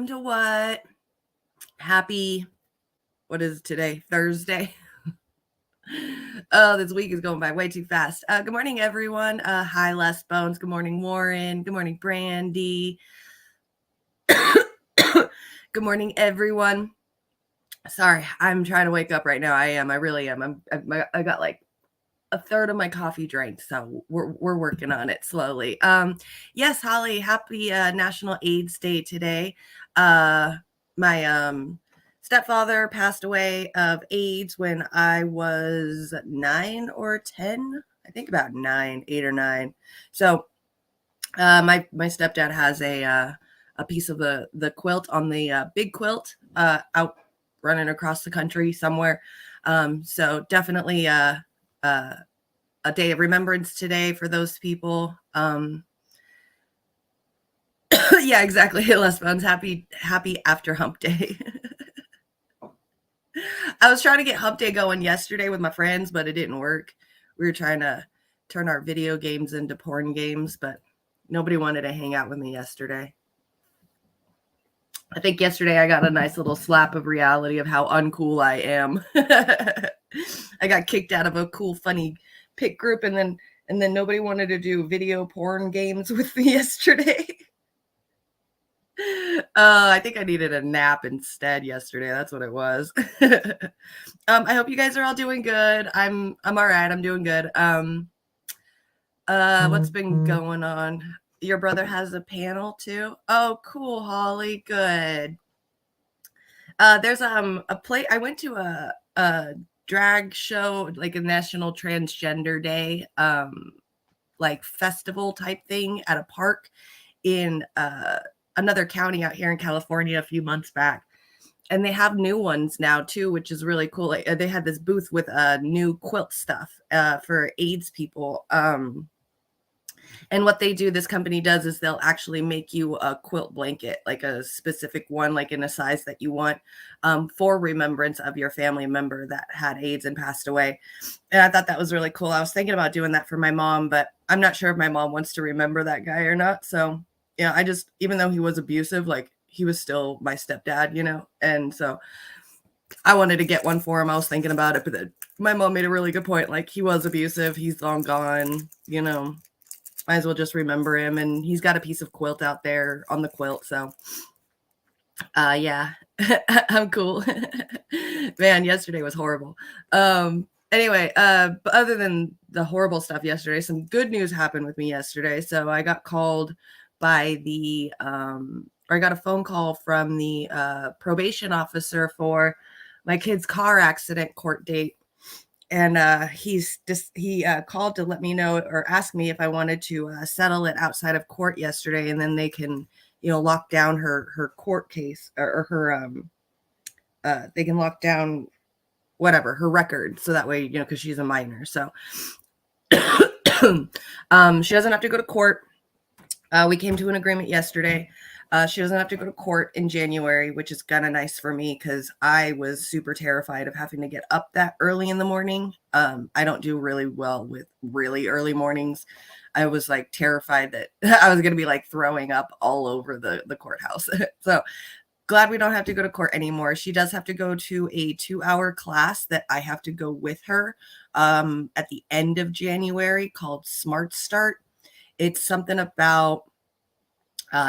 welcome to What? Happy, what is it today? Thursday. Oh, this week is going by way too fast. Good morning, everyone. Hi, Les Bones. Good morning, Warren. Good morning, Brandy. Good morning, everyone. Sorry, I'm trying to wake up right now. I really am. I got like a third of my coffee drank, so we're working on it slowly. Yes, Holly, happy National AIDS Day today. My stepfather passed away of AIDS when I was 9 or 10. I think about 9, 8 or 9. So my stepdad has a piece of the quilt on the big quilt out running across the country somewhere. So definitely a day of remembrance today for those people. Yeah, exactly. Les Bones, happy after hump day. I was trying to get hump day going yesterday with my friends, but it didn't work. We were trying to turn our video games into porn games, but nobody wanted to hang out with me yesterday. I think yesterday I got a nice little slap of reality of how uncool I am. I got kicked out of a cool, funny pick group, and then nobody wanted to do video porn games with me yesterday. I think I needed a nap instead yesterday. That's what it was. I hope you guys are all doing good. I'm all right. I'm doing good. What's been going on? Your brother has a panel too? Oh, cool, Holly. Good. There's a play. I went to a drag show, like a National Transgender Day, like festival type thing at a park in another county out here in California a few months back. And they have new ones now too, which is really cool. Like, they had this booth with new quilt stuff for AIDS people. And what they do, this company does, is they'll actually make you a quilt blanket, like a specific one, like in a size that you want, for remembrance of your family member that had AIDS and passed away. And I thought that was really cool. I was thinking about doing that for my mom, but I'm not sure if my mom wants to remember that guy or not. So, yeah, I just, even though he was abusive, like he was still my stepdad, you know? And so I wanted to get one for him. I was thinking about it, but my mom made a really good point. Like, he was abusive. He's long gone, you know? Might as well just remember him. And he's got a piece of quilt out there on the quilt. So, yeah, I'm cool. Man, yesterday was horrible. Anyway, but other than the horrible stuff yesterday, some good news happened with me yesterday. So I got called by I got a phone call from the probation officer for my kid's car accident court date. And he called to let me know, or ask me if I wanted to settle it outside of court yesterday, and then they can, lock down her court case, or her they can lock down whatever her record, so that way, because she's a minor, so she doesn't have to go to court. We came to an agreement yesterday. She doesn't have to go to court in January, which is kind of nice for me because I was super terrified of having to get up that early in the morning. I don't do really well with really early mornings. I was like terrified that I was going to be like throwing up all over the courthouse. So glad we don't have to go to court anymore. She does have to go to a 2-hour class that I have to go with her at the end of January called Smart Start. It's something about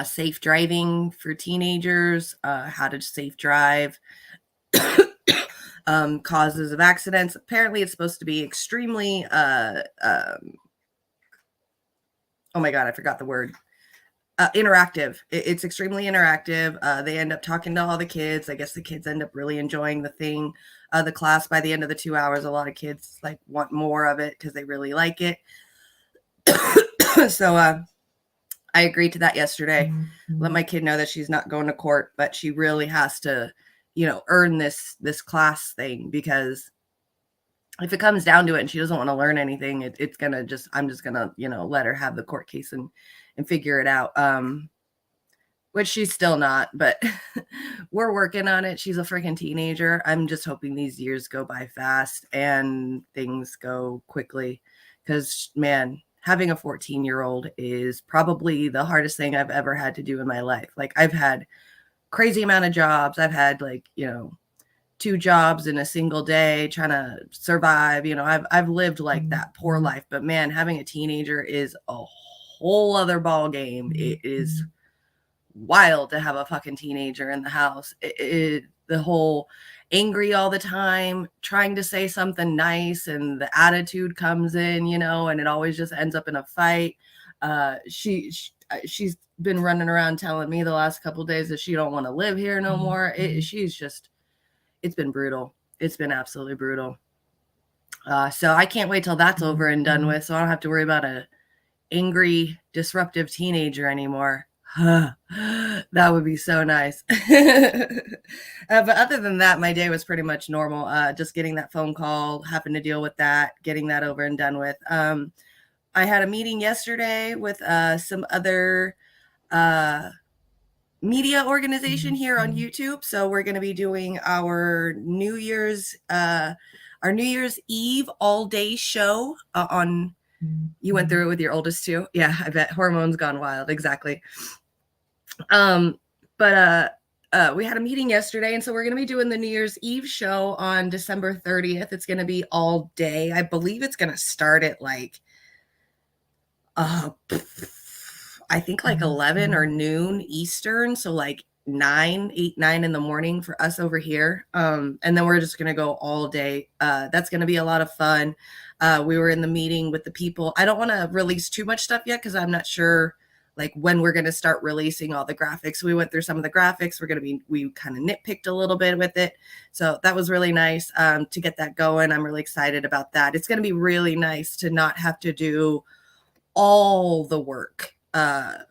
safe driving for teenagers, how to safe drive, causes of accidents. Apparently, it's supposed to be extremely, oh my God, I forgot the word. Interactive. It's extremely interactive. They end up talking to all the kids. I guess the kids end up really enjoying the class. By the end of the 2 hours, a lot of kids like want more of it because they really like it. So I agreed to that yesterday. Let my kid know that she's not going to court, but she really has to, earn this class thing, because if it comes down to it and she doesn't want to learn anything, it's gonna I'm just gonna, let her have the court case and figure it out. Which she's still not, but we're working on it. She's a freaking teenager. I'm just hoping these years go by fast and things go quickly, because man, having a 14-year-old is probably the hardest thing I've ever had to do in my life. Like, I've had crazy amount of jobs. I've had like, 2 jobs in a single day trying to survive. I've lived like that poor life, but man, having a teenager is a whole other ball game. It is wild to have a fucking teenager in the house. The whole angry all the time, trying to say something nice, and the attitude comes in, and it always just ends up in a fight. She's been running around telling me the last couple of days that she don't want to live here no more. It's been brutal. It's been absolutely brutal. So I can't wait till that's over and done with, so I don't have to worry about a angry, disruptive teenager anymore. That would be so nice. But other than that, my day was pretty much normal. Just getting that phone call, having to deal with that, getting that over and done with. I had a meeting yesterday with some other media organization here on YouTube. So we're going to be doing our New Year's Eve all day show on. You went through it with your oldest too? Yeah, I bet. Hormones gone wild. Exactly. But we had a meeting yesterday, and so we're going to be doing the New Year's Eve show on December 30th. It's going to be all day. I believe it's going to start at like, I think like 11 or noon Eastern. So like 9 in the morning for us over here. And then we're just going to go all day. That's going to be a lot of fun. We were in the meeting with the people. I don't want to release too much stuff yet, because I'm not sure like when we're going to start releasing all the graphics. We went through some of the graphics. We kind of nitpicked a little bit with it. So that was really nice to get that going. I'm really excited about that. It's going to be really nice to not have to do all the work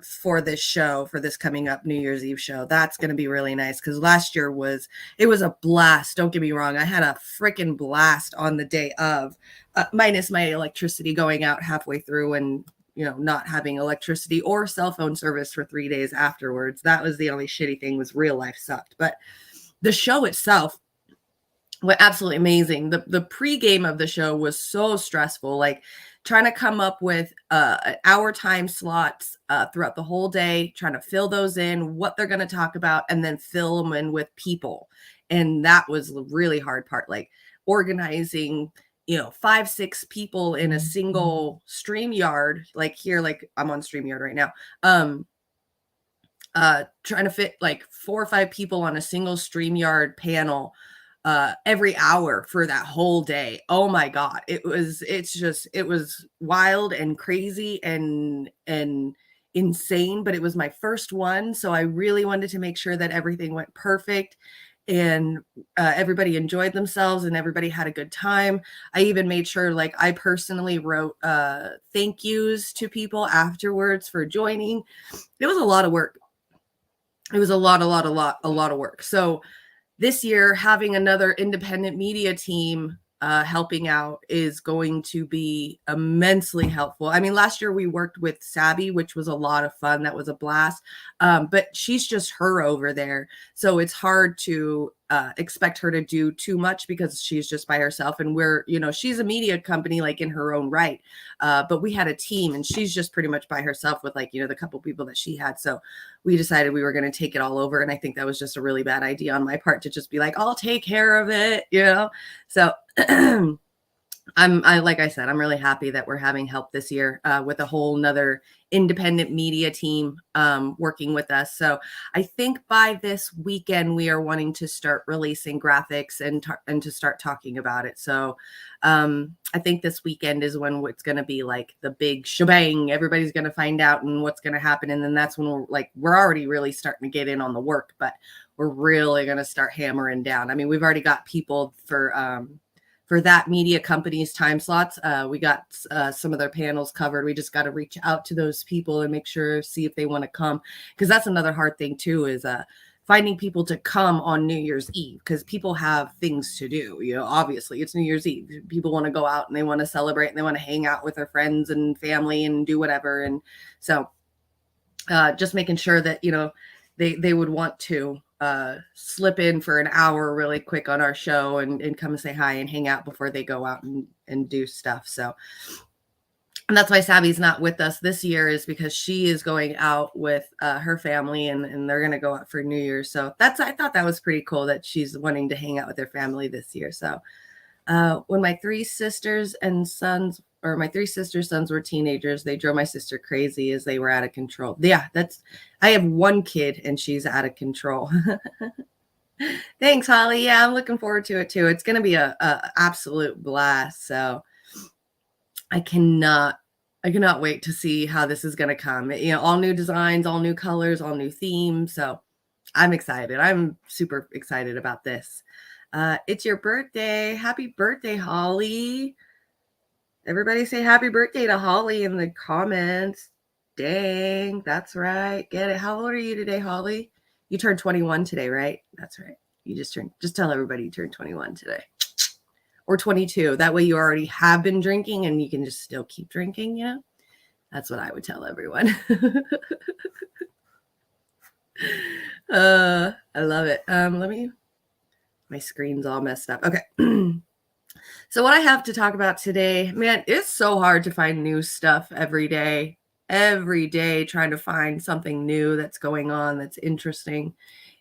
for this show, for this coming up New Year's Eve show. That's going to be really nice, because last year it was a blast. Don't get me wrong. I had a freaking blast on the day of, minus my electricity going out halfway through and, not having electricity or cell phone service for 3 days afterwards. That was the only shitty thing, was real life sucked. But the show itself was absolutely amazing. The pregame of the show was so stressful, like trying to come up with hour time slots throughout the whole day, trying to fill those in, what they're going to talk about, and then fill them in with people. And that was the really hard part, like organizing, 5, 6 people in a single StreamYard, like here, like I'm on StreamYard right now. Trying to fit like 4 or 5 people on a single StreamYard panel every hour for that whole day. Oh my God. It was wild and crazy and insane, but it was my first one. So I really wanted to make sure that everything went perfect and everybody enjoyed themselves and everybody had a good time. I even made sure, like, I personally wrote thank yous to people afterwards for joining. It was a lot of work. It was a lot of work. So this year, having another independent media team helping out is going to be immensely helpful. I mean, last year we worked with Sabby, which was a lot of fun. That was a blast. But she's just her over there. So it's hard to expect her to do too much because she's just by herself. And she's a media company, like, in her own right. But we had a team and she's just pretty much by herself with, like, the couple people that she had. So we decided we were going to take it all over. And I think that was just a really bad idea on my part to just be like, I'll take care of it, So like I said, I'm really happy that we're having help this year with a whole nother independent media team working with us. So I think by this weekend, we are wanting to start releasing graphics and to start talking about it. So I think this weekend is when it's going to be like the big shebang. Everybody's going to find out and what's going to happen. And then that's when we're already really starting to get in on the work, but we're really going to start hammering down. I mean, we've already got people for that media company's time slots. We got some of their panels covered. We just got to reach out to those people and make sure, see if they want to come. Because that's another hard thing too, is finding people to come on New Year's Eve, because people have things to do. Obviously it's New Year's Eve. People want to go out and they want to celebrate and they want to hang out with their friends and family and do whatever. And so just making sure that, they would want to slip in for an hour really quick on our show and come and say hi and hang out before they go out and do stuff. So And that's why Sabby's not with us this year, is because she is going out with her family, and they're going to go out for New Year's. So I thought that was pretty cool that she's wanting to hang out with her family this year. So when my three sisters' sons were teenagers, they drove my sister crazy as they were out of control. Yeah, I have one kid and she's out of control. Thanks, Holly. Yeah, I'm looking forward to it too. It's going to be a absolute blast. So I cannot wait to see how this is going to come. All new designs, all new colors, all new themes. So I'm excited. I'm super excited about this. It's your birthday. Happy birthday, Holly. Everybody say happy birthday to Holly in the comments. Dang, that's right. Get it. How old are you today, Holly? You turned 21 today, right? That's right. Just tell everybody you turned 21 today. Or 22. That way you already have been drinking and you can just still keep drinking, That's what I would tell everyone. I love it. My screen's all messed up. Okay. So what I have to talk about today, man, it's so hard to find new stuff every day. Every day trying to find something new that's going on, that's interesting,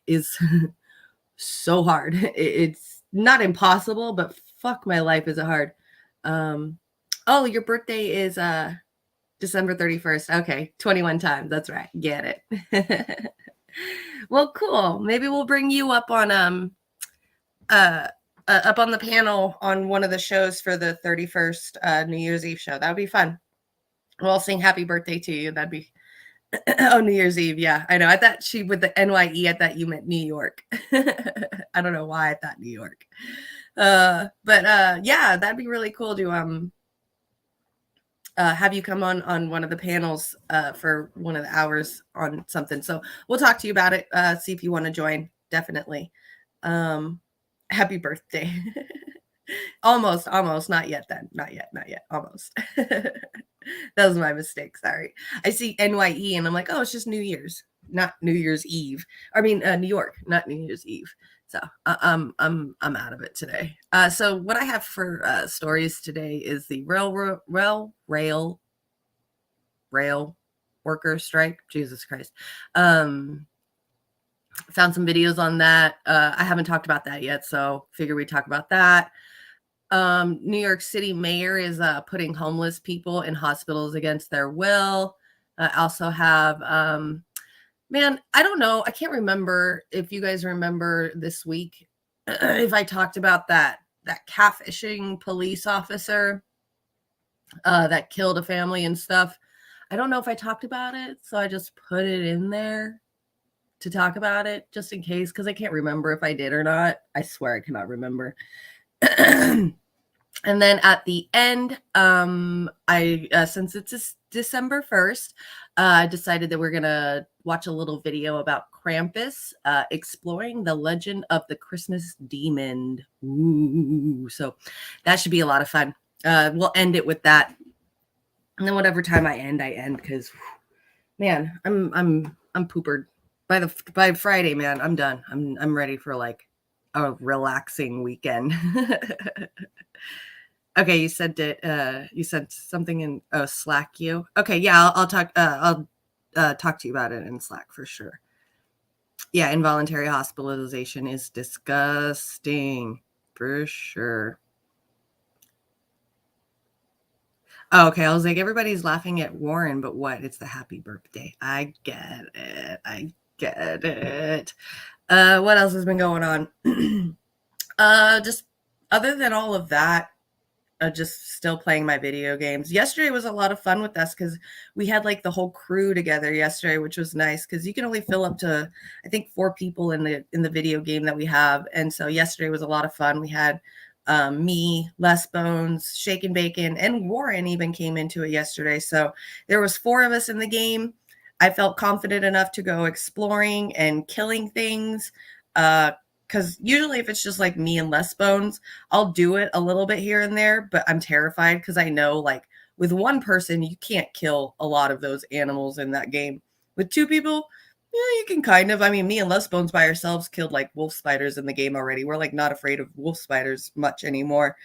is so hard. It's not impossible, but fuck my life, is it hard. Oh, your birthday is December 31st. Okay, 21 times. That's right. Get it. Well, cool. Maybe we'll bring you up on the panel on one of the shows for the 31st New Year's Eve show. That would be fun. We'll sing happy birthday to you. That'd be oh, New Year's Eve. Yeah, I know. I thought with the NYE, I thought you meant New York. I don't know why I thought New York. But yeah, that'd be really cool to have you come on one of the panels for one of the hours on something. So we'll talk to you about it. See if you want to join. Definitely. Happy birthday. Almost. Not yet then. Not yet. Almost. That was my mistake. Sorry. I see NYE and I'm like, oh, it's just New Year's, not New Year's Eve. I mean, New York, not New Year's Eve. So I'm out of it today. So what I have for stories today is the rail worker strike. Jesus Christ. Found some videos on that. I haven't talked about that yet, so figure we talk about that. New York City mayor is putting homeless people in hospitals against their will. I also have, man, I don't know. I can't remember if you guys remember this week if I talked about that catfishing police officer that killed a family and stuff. I don't know if I talked about it, so I just put it in there to talk about it just in case, because I can't remember if I did or not. I swear I cannot remember. And then at the end, I since it's December 1st, I decided that we're gonna watch a little video about Krampus, exploring the legend of the Christmas demon. Ooh, so that should be a lot of fun. We'll end it with that, and then whatever time I end, because man, I'm poopered. By Friday, man, I'm done. I'm ready for like a relaxing weekend. Okay, you said that you sent something in Slack you. Okay, yeah, I'll talk talk to you about it in Slack for sure. Yeah, involuntary hospitalization is disgusting for sure. Oh, okay, I was like, everybody's laughing at Warren, but what? It's the happy birthday. I get it. What else has been going on? Just other than all of that, just still playing my video games. Yesterday was a lot of fun with us because we had like the whole crew together yesterday, which was nice because you can only fill up to, I think, 4 people in the video game that we have. And so yesterday was a lot of fun. We had me, Les Bones, Shake and Bacon, and Warren even came into it yesterday. So there was 4 of us in the game. I felt confident enough to go exploring and killing things. Because usually if it's just like me and Les Bones, I'll do it a little bit here and there, but I'm terrified because I know like with one person, you can't kill a lot of those animals in that game. With 2 people, yeah, you can kind of. I mean, me and Les Bones by ourselves killed like wolf spiders in the game already. We're like not afraid of wolf spiders much anymore.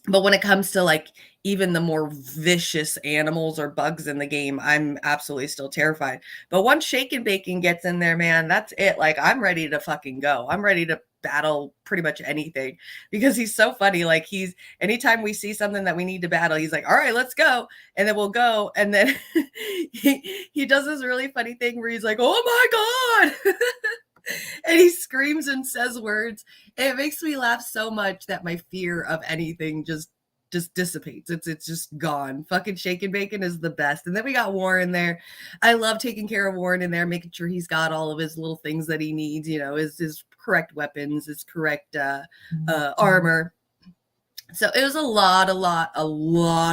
But when it comes to like even the more vicious animals or bugs in the game, I'm absolutely still terrified. But once Shake and Bacon gets in there, man, that's it. Like I'm ready to fucking go. I'm ready to battle pretty much anything because he's so funny. Like he's anytime we see something that we need to battle, he's like, all right, let's go. And then we'll go. And then he does this really funny thing where he's like, oh my God. And he screams and says words. It makes me laugh so much that my fear of anything just dissipates. It's just gone. Fucking Shake and Bacon is the best. And then we got Warren there. I love taking care of Warren in there, making sure he's got all of his little things that he needs, you know, his correct weapons, his correct armor. So it was a lot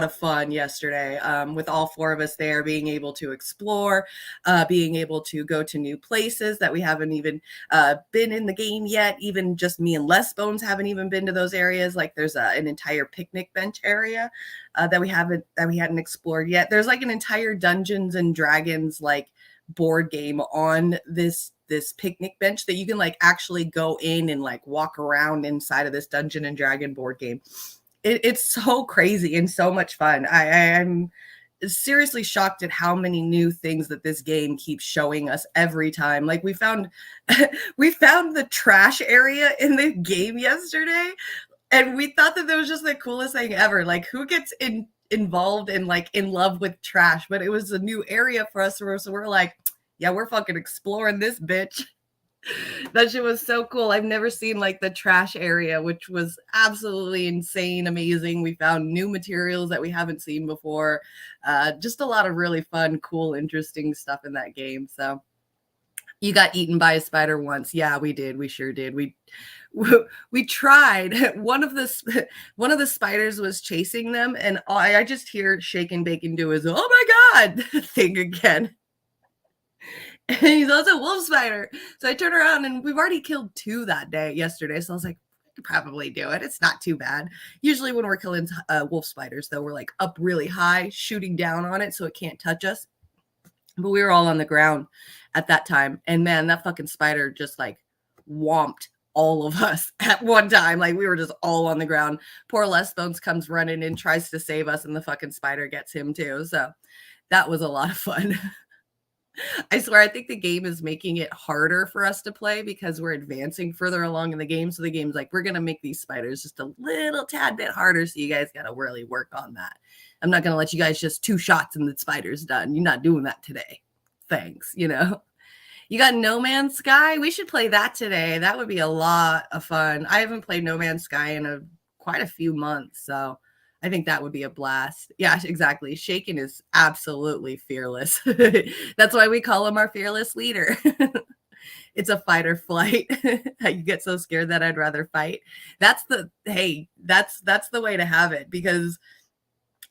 of fun yesterday, with all four of us there, being able to explore, being able to go to new places that we haven't even been in the game yet. Even just me and Les Bones haven't even been to those areas. Like there's an entire picnic bench area that we hadn't explored yet. There's like an entire Dungeons and Dragons like board game on this picnic bench that you can like actually go in and like walk around inside of this Dungeon and Dragon board game. It's so crazy and so much fun. I'm seriously shocked at how many new things that this game keeps showing us every time. Like we found the trash area in the game yesterday, and we thought that was just the coolest thing ever. Like who gets involved in like in love with trash? But it was a new area for us, so we're like, yeah, we're fucking exploring this bitch. That shit was so cool. I've never seen like the trash area, which was absolutely insane, amazing. We found new materials that we haven't seen before. Just a lot of really fun, cool, interesting stuff in that game. So you got eaten by a spider once. Yeah, we did. We sure did. We tried. One of the spiders was chasing them, and I just hear Shake and Bacon do his "oh my God" thing again. And he's also a wolf spider. So I turn around and we've already killed 2 that day yesterday. So I was like, I could probably do it. It's not too bad. Usually when we're killing wolf spiders, though, we're like up really high, shooting down on it so it can't touch us. But we were all on the ground at that time. And man, that fucking spider just like whomped all of us at one time. Like we were just all on the ground. Poor Les Bones comes running in, tries to save us, and the fucking spider gets him too. So that was a lot of fun. I swear, I think the game is making it harder for us to play because we're advancing further along in the game. So the game's like, we're going to make these spiders just a little tad bit harder. So you guys got to really work on that. I'm not going to let you guys just 2 shots and the spider's done. You're not doing that today. Thanks. You know, you got No Man's Sky. We should play that today. That would be a lot of fun. I haven't played No Man's Sky in quite a few months. So I think that would be a blast. Yeah, exactly. Shaken is absolutely fearless. That's why we call him our fearless leader. It's a fight or flight. You get so scared that I'd rather fight. That's the way to have it, because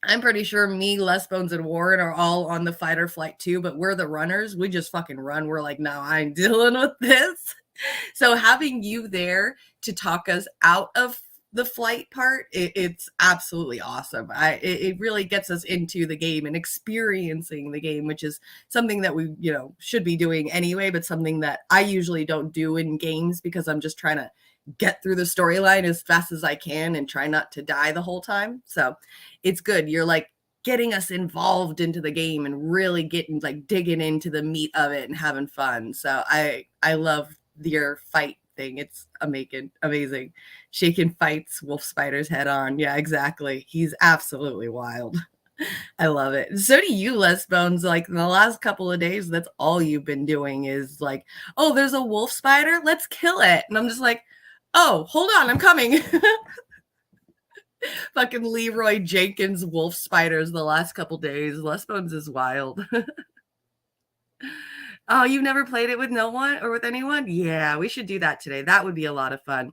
I'm pretty sure me, Les Bones, and Warren are all on the fight or flight too, but we're the runners. We just fucking run. We're like, no, I ain't dealing with this. So having you there to talk us out of the flight part, it's absolutely awesome. It really gets us into the game and experiencing the game, which is something that we should be doing anyway, but something that I usually don't do in games because I'm just trying to get through the storyline as fast as I can and try not to die the whole time. So it's good. You're like getting us involved into the game and really getting like digging into the meat of it and having fun. So I love your fight thing. It's amazing. Shaken fights wolf spiders head on. Yeah, exactly. He's absolutely wild. I love it. So do you, Les Bones. Like in the last couple of days, that's all you've been doing is like, oh, there's a wolf spider, let's kill it. And I'm just like, oh, hold on, I'm coming. Fucking Leroy Jenkins wolf spiders the last couple days. Les Bones is wild. Oh, you've never played it with no one or with anyone? Yeah, we should do that today. That would be a lot of fun.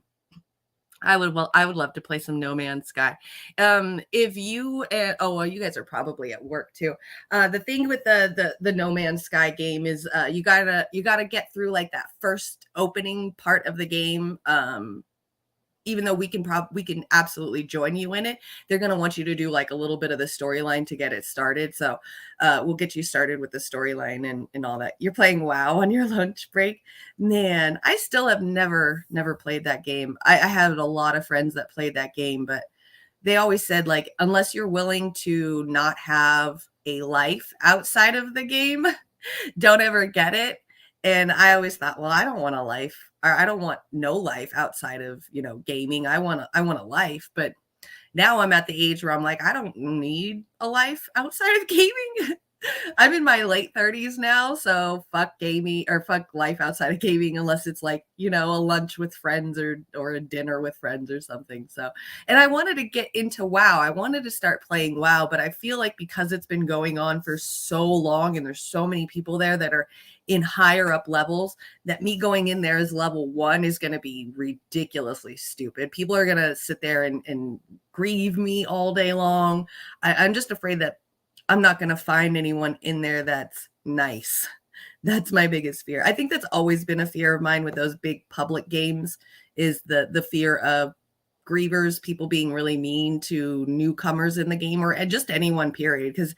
I would love to play some No Man's Sky. If you you guys are probably at work too. The thing with the No Man's Sky game is you gotta get through like that first opening part of the game. Even though we can absolutely join you in it, they're going to want you to do like a little bit of the storyline to get it started. So we'll get you started with the storyline and all that. You're playing WoW on your lunch break. Man, I still have never played that game. I have a lot of friends that played that game, but they always said, like, unless you're willing to not have a life outside of the game, don't ever get it. And I always thought, well, I don't want a life, or I don't want no life outside of, gaming. I want a life. But now I'm at the age where I'm like, I don't need a life outside of gaming. I'm in my late 30s now, so fuck gaming, or fuck life outside of gaming, unless it's like, a lunch with friends, or a dinner with friends or something. So, and I wanted to get into WoW. I wanted to start playing WoW, but I feel like because it's been going on for so long and there's so many people there that are in higher up levels, that me going in there as level 1 is going to be ridiculously stupid. People are going to sit there and grieve me all day long. I'm just afraid that I'm not going to find anyone in there that's nice. That's my biggest fear. I think that's always been a fear of mine with those big public games, is the fear of grievers, people being really mean to newcomers in the game, or just anyone, period. Because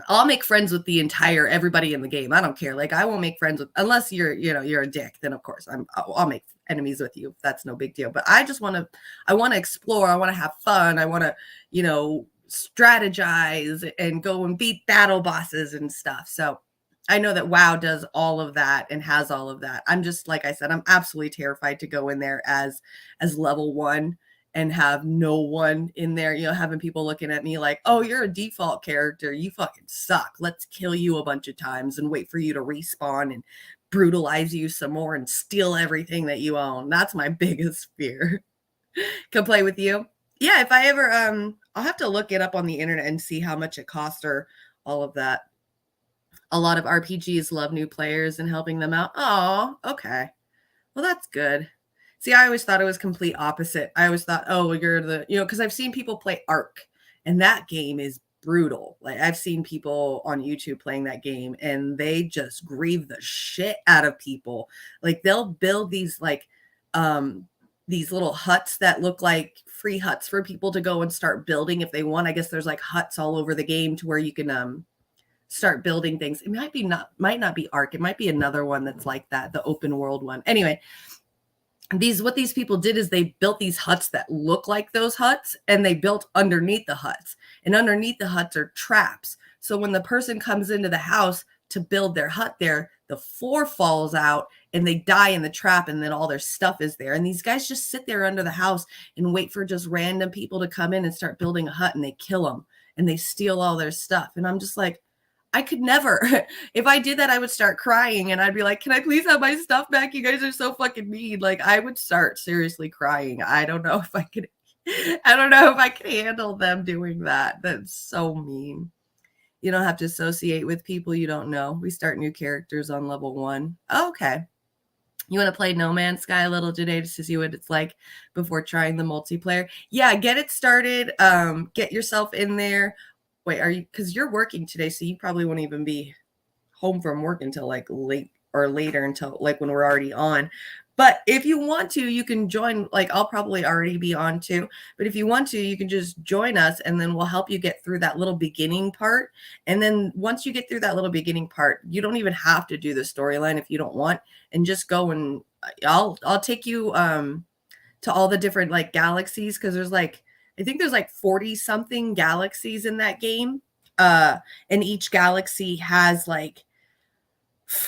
I'll make friends with everybody in the game. I don't care. Like, I won't make friends with, unless you're a dick, then of course I'll make enemies with you. That's no big deal. But I want to explore. I want to have fun. I want to, strategize and go and beat battle bosses and stuff. So I know that WoW does all of that and has all of that. I'm just, like I said, I'm absolutely terrified to go in there as level 1 and have no one in there, having people looking at me like, oh, you're a default character. You fucking suck. Let's kill you a bunch of times and wait for you to respawn and brutalize you some more and steal everything that you own. That's my biggest fear. Come play with you. Yeah, if I ever, I'll have to look it up on the internet and see how much it costs, or all of that. A lot of RPGs love new players and helping them out. Oh, okay. Well, that's good. See, I always thought it was complete opposite. I always thought, oh, you're because I've seen people play Ark, and that game is brutal. Like, I've seen people on YouTube playing that game, and they just grieve the shit out of people. Like, they'll build these these little huts that look like free huts for people to go and start building if they want. I guess there's like huts all over the game to where you can start building things. It might not be Ark. It might be another one that's like that, the open world one. Anyway, what these people did is they built these huts that look like those huts, and they built underneath the huts. And underneath the huts are traps. So when the person comes into the house to build their hut there, the floor falls out and they die in the trap, and then all their stuff is there. And these guys just sit there under the house and wait for just random people to come in and start building a hut, and they kill them and they steal all their stuff. And I'm just like, I could never. If I did that, I would start crying, and I'd be like, can I please have my stuff back? You guys are so fucking mean. Like, I would start seriously crying. I don't know if I could handle them doing that. That's so mean. You don't have to associate with people you don't know. We start new characters on level 1. Oh, okay. You want to play No Man's Sky a little today just to see what it's like before trying the multiplayer? Yeah, get it started. Get yourself in there. Wait, because you're working today, so you probably won't even be home from work until like late or later, until like when we're already on. But if you want to, you can join. Like, I'll probably already be on too. But if you want to, you can just join us, and then we'll help you get through that little beginning part. And then once you get through that little beginning part, you don't even have to do the storyline if you don't want, and just go, and I'll take you to all the different like galaxies, because I think there's like 40 something galaxies in that game. And each galaxy has like,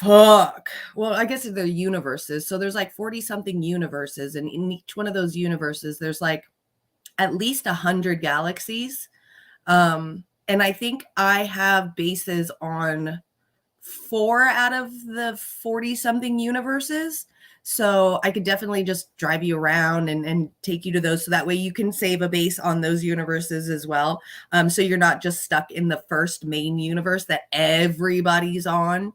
well, I guess they're universes. So there's like 40 something universes. And in each one of those universes, there's like at least 100 galaxies. And I think I have bases on 4 out of the 40 something universes. So I could definitely just drive you around and take you to those. So that way you can save a base on those universes as well. So you're not just stuck in the first main universe that everybody's on.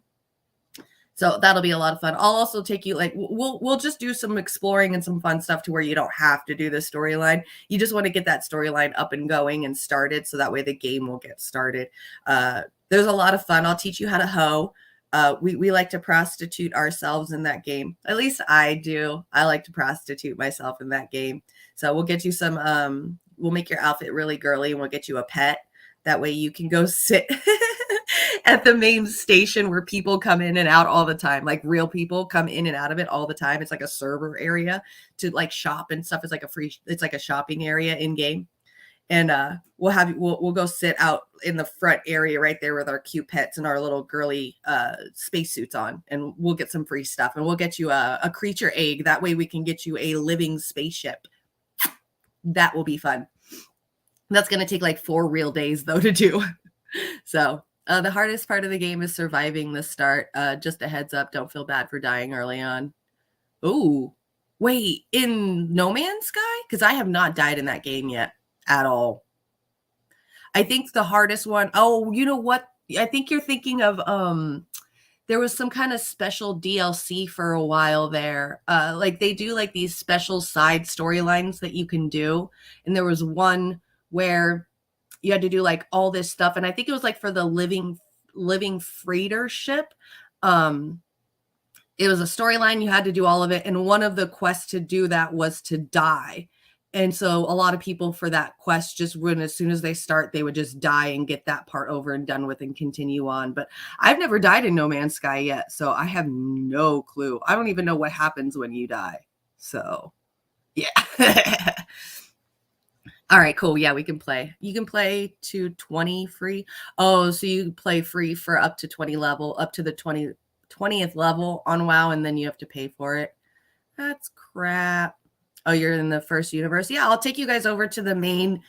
So that'll be a lot of fun. I'll also take you, like, we'll just do some exploring and some fun stuff to where you don't have to do the storyline. You just want to get that storyline up and going and started, so that way the game will get started. There's a lot of fun. I'll teach you how to hoe. We like to prostitute ourselves in that game. At least I do. I like to prostitute myself in that game. So we'll get you some, we'll make your outfit really girly, and we'll get you a pet. That way you can go sit at the main station where people come in and out all the time. Like, real people come in and out of it all the time. It's like a server area to like shop and stuff. It's like a shopping area in game. And we'll go sit out in the front area right there with our cute pets and our little girly spacesuits on, and we'll get some free stuff, and we'll get you a creature egg. That way we can get you a living spaceship. That will be fun. That's going to take like 4 real days though to do. So the hardest part of the game is surviving the start. Just a heads up, don't feel bad for dying early on. Ooh, wait, in No Man's Sky? Because I have not died in that game yet at all. I think the hardest one, oh, you know what? I think you're thinking of there was some kind of special DLC for a while there. Like they do like these special side storylines that you can do. And there was one where you had to do like all this stuff. And I think it was like for the living freighter ship. It was a storyline. You had to do all of it. And one of the quests to do that was to die. And so a lot of people for that quest just when as soon as they start, they would just die and get that part over and done with and continue on. But I've never died in No Man's Sky yet, so I have no clue. I don't even know what happens when you die. So, yeah. All right, cool. Yeah, we can play. You can play to 20 free. Oh, so you play free for up to 20 level, up to the 20th level on WoW, and then you have to pay for it. That's crap. Oh, you're in the first universe. Yeah, I'll take you guys over to the main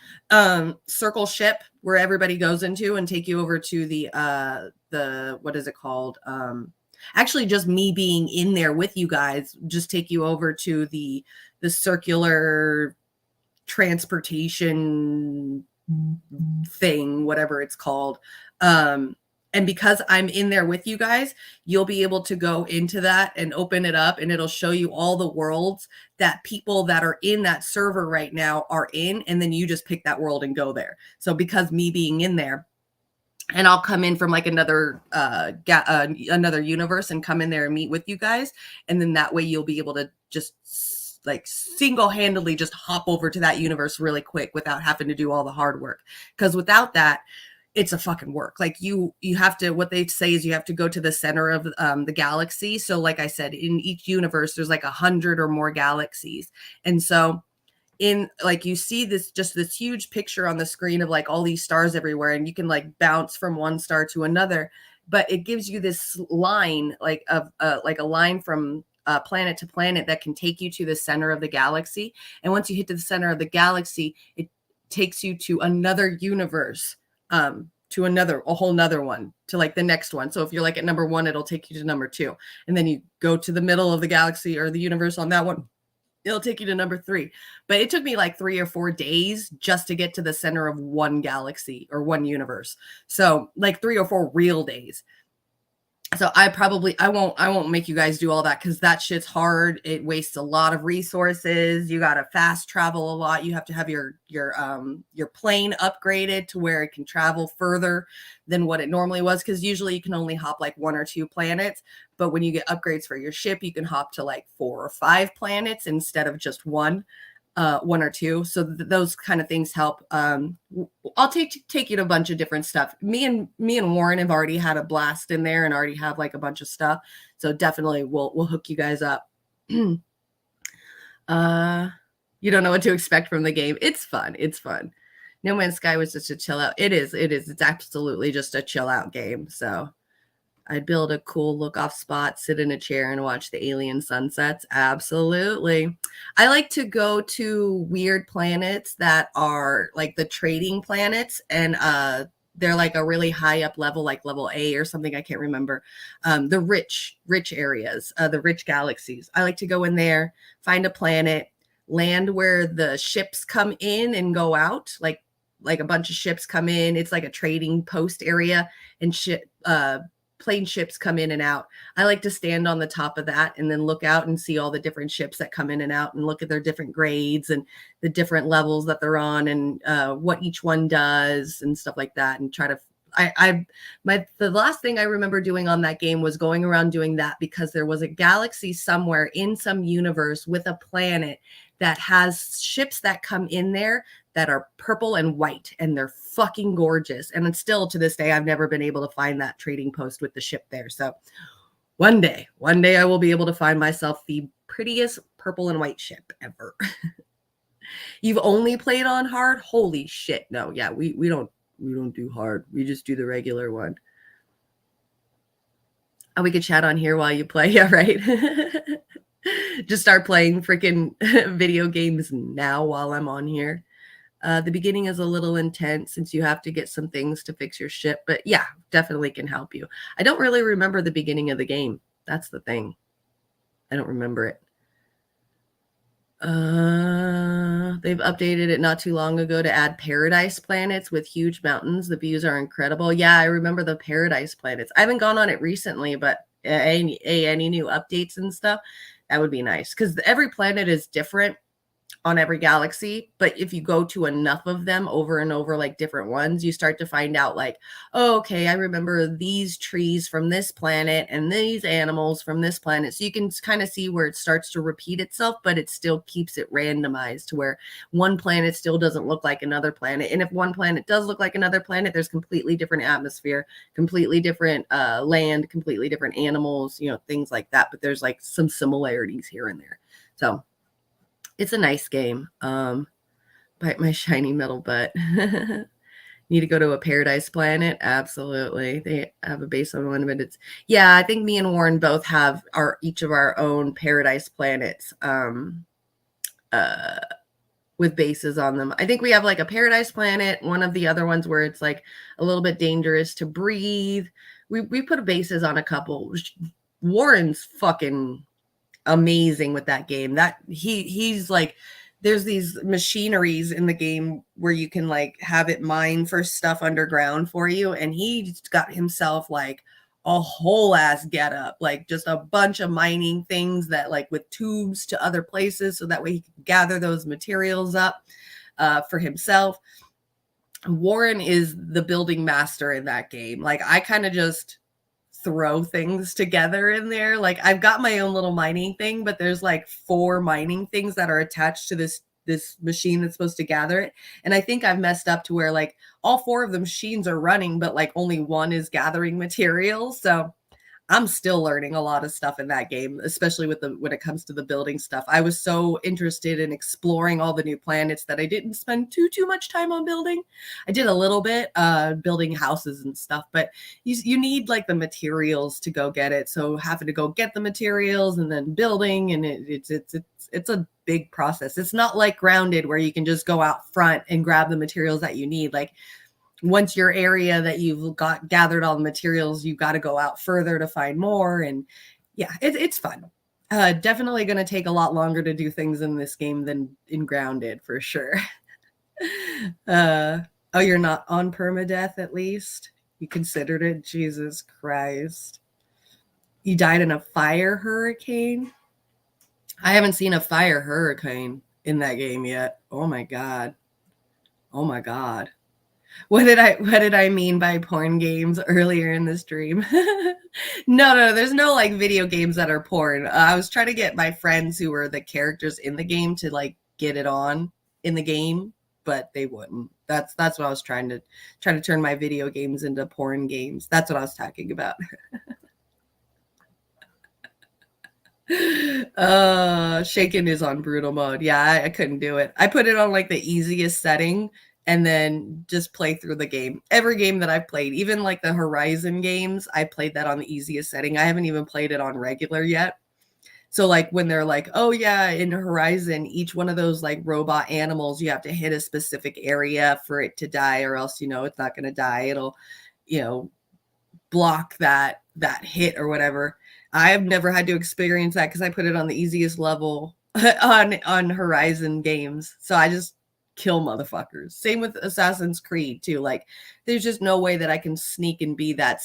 circle ship where everybody goes into and take you over to the what is it called? Actually, just me being in there with you guys, just take you over to the circular transportation thing, whatever it's called. And because I'm in there with you guys, you'll be able to go into that and open it up, and it'll show you all the worlds that people that are in that server right now are in. And then you just pick that world and go there. So because me being in there, and I'll come in from like another universe and come in there and meet with you guys. And then that way you'll be able to just like single-handedly just hop over to that universe really quick without having to do all the hard work. Because without that, it's a fucking work. Like you have to, what they say is you have to go to the center of the galaxy. So like I said, in each universe, there's like 100 or more galaxies. And so in like, you see this, just this huge picture on the screen of like all these stars everywhere. And you can like bounce from one star to another, but it gives you this line like of like a line from planet to planet that can take you to the center of the galaxy. And once you hit to the center of the galaxy, it takes you to another universe, to a whole nother one, to like the next one. So if you're like at number 1, it'll take you to number 2. And then you go to the middle of the galaxy or the universe on that one, it'll take you to number 3. But it took me like 3 or 4 days just to get to the center of one galaxy or one universe. So like 3 or 4 real days. So I won't make you guys do all that because that shit's hard. It wastes a lot of resources. You got to fast travel a lot. You have to have your plane upgraded to where it can travel further than what it normally was. Because usually you can only hop like 1 or 2 planets. But when you get upgrades for your ship, you can hop to like 4 or 5 planets instead of just 1 or 2. So those kind of things help. I'll take you to a bunch of different stuff. Me and Warren have already had a blast in there and already have like a bunch of stuff. So definitely we'll hook you guys up. You don't know what to expect from the game. It's fun. It's fun. No Man's Sky was just a chill out. It is. It's absolutely just a chill out game. So I'd build a cool look off spot, sit in a chair and watch the alien sunsets. Absolutely. I like to go to weird planets that are like the trading planets, and they're like a really high up level, like level A or something. I can't remember. The rich areas, the rich galaxies. I like to go in there, find a planet, land where the ships come in and go out, like a bunch of ships come in. It's like a trading post area, and plane ships come in and out. I like to stand on the top of that and then look out and see all the different ships that come in and out and look at their different grades and the different levels that they're on and what each one does and stuff like that, and try to the last thing I remember doing on that game was going around doing that because there was a galaxy somewhere in some universe with a planet that has ships that come in there that are purple and white, and they're fucking gorgeous. And it's still to this day, I've never been able to find that trading post with the ship there. So one day I will be able to find myself the prettiest purple and white ship ever. You've only played on hard? Holy shit. No, yeah, we don't do hard. We just do the regular one. Oh, we could chat on here while you play. Yeah, right. Just start playing freaking video games now while I'm on here. The beginning is a little intense since you have to get some things to fix your ship, but yeah, definitely can help you. I don't really remember the beginning of the game. That's the thing. I don't remember it. They've updated it not too long ago to add paradise planets with huge mountains. The views are incredible. Yeah, I remember the paradise planets. I haven't gone on it recently, but any new updates and stuff, that would be nice because every planet is different on every galaxy, but if you go to enough of them over and over, like different ones, you start to find out like, oh, okay, I remember these trees from this planet and these animals from this planet. So you can kind of see where it starts to repeat itself, but it still keeps it randomized to where one planet still doesn't look like another planet. And if one planet does look like another planet, there's completely different atmosphere, completely different land, completely different animals, things like that. But there's like some similarities here and there. So it's a nice game. Bite my shiny metal butt. Need to go to a paradise planet? Absolutely. They have a base on one of it. Yeah, I think me and Warren both have each of our own paradise planets with bases on them. I think we have like a paradise planet, one of the other ones where it's like a little bit dangerous to breathe. We put bases on a couple. Warren's fucking amazing with that game. That he's like, there's these machineries in the game where you can like have it mine for stuff underground for you, and he's got himself like a whole ass get up, like just a bunch of mining things that like with tubes to other places so that way he can gather those materials up for himself. Warren is the building master in that game. Like I kind of just throw things together in there. Like I've got my own little mining thing, but there's like 4 mining things that are attached to this machine that's supposed to gather it. And I think I've messed up to where like all 4 of the machines are running, but like only one is gathering materials. So I'm still learning a lot of stuff in that game, especially when it comes to the building stuff. I was so interested in exploring all the new planets that I didn't spend too much time on building. I did a little bit building houses and stuff, but you need like the materials to go get it. So having to go get the materials and then building, and it's a big process. It's not like Grounded where you can just go out front and grab the materials that you need. Like once your area that you've got gathered all the materials, you've got to go out further to find more. And yeah, it's fun. Definitely going to take a lot longer to do things in this game than in Grounded for sure. Oh, you're not on permadeath at least? You considered it? Jesus Christ. You died in a fire hurricane? I haven't seen a fire hurricane in that game yet. Oh my God. Oh my God. What did I mean by porn games earlier in the stream? No, there's no like video games that are porn. I was trying to get my friends who were the characters in the game to like get it on in the game, but they wouldn't. That's what I was trying to turn my video games into porn games. That's what I was talking about. Shaken is on brutal mode. Yeah, I couldn't do it. I put it on like the easiest setting and then just play through the game. Every game that I've played, even like the Horizon games, I played that on the easiest setting. I haven't even played it on regular yet. So like when they're like, oh yeah, in Horizon, each one of those like robot animals, you have to hit a specific area for it to die, or else, it's not going to die. It'll, block that hit or whatever. I've never had to experience that because I put it on the easiest level on Horizon games. So I just kill motherfuckers. Same with Assassin's Creed too. Like there's just no way that I can sneak and be that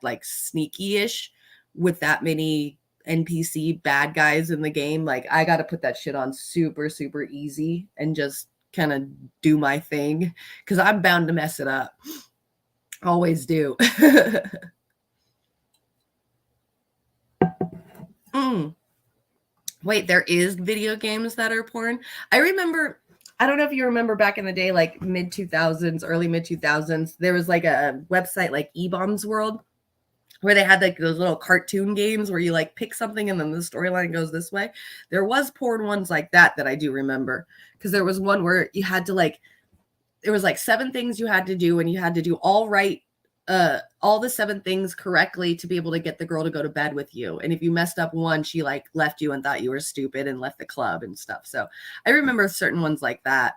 like sneaky-ish with that many NPC bad guys in the game. Like I got to put that shit on super easy and just kind of do my thing because I'm bound to mess it up. Always do. Wait, there is video games that are porn? I remember, I don't know if you remember back in the day, like mid-2000s, early mid-2000s, there was like a website like eBaum's World where they had like those little cartoon games where you like pick something and then the storyline goes this way. There was porn ones like that I do remember, because there was one where you had to like, there was like 7 things you had to do, and you had to do all the 7 things correctly to be able to get the girl to go to bed with you. And if you messed up one, she like left you and thought you were stupid and left the club and stuff. So I remember certain ones like that.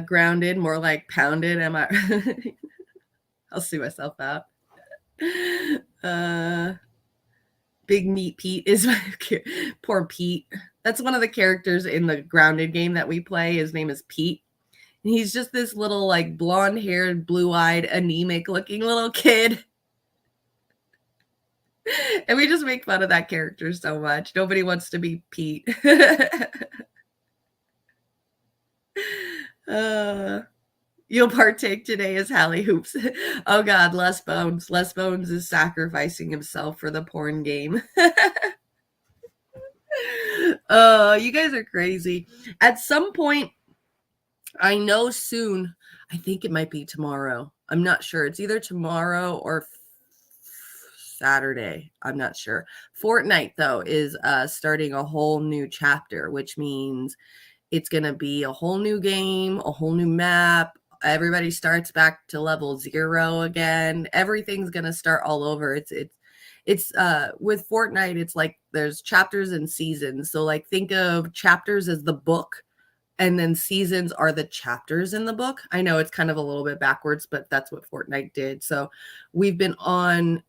Grounded, more like pounded. Am I? I'll see myself out. Big Meat Pete is my poor Pete. That's one of the characters in the Grounded game that we play. His name is Pete. And he's just this little like blonde-haired, blue-eyed, anemic-looking little kid. And we just make fun of that character so much. Nobody wants to be Pete. You'll partake today as Hallie Hoops. Oh God, Les Bones. Les Bones is sacrificing himself for the porn game. Oh, you guys are crazy. At some point, I know soon, I think it might be tomorrow. I'm not sure. It's either tomorrow or Saturday. I'm not sure. Fortnite, though, is starting a whole new chapter, which means it's going to be a whole new game, a whole new map. Everybody starts back to level 0 again. Everything's going to start all over. It's with Fortnite, it's like there's chapters and seasons. So like think of chapters as the book, and then seasons are the chapters in the book. I know it's kind of a little bit backwards, but that's what Fortnite did. So we've been on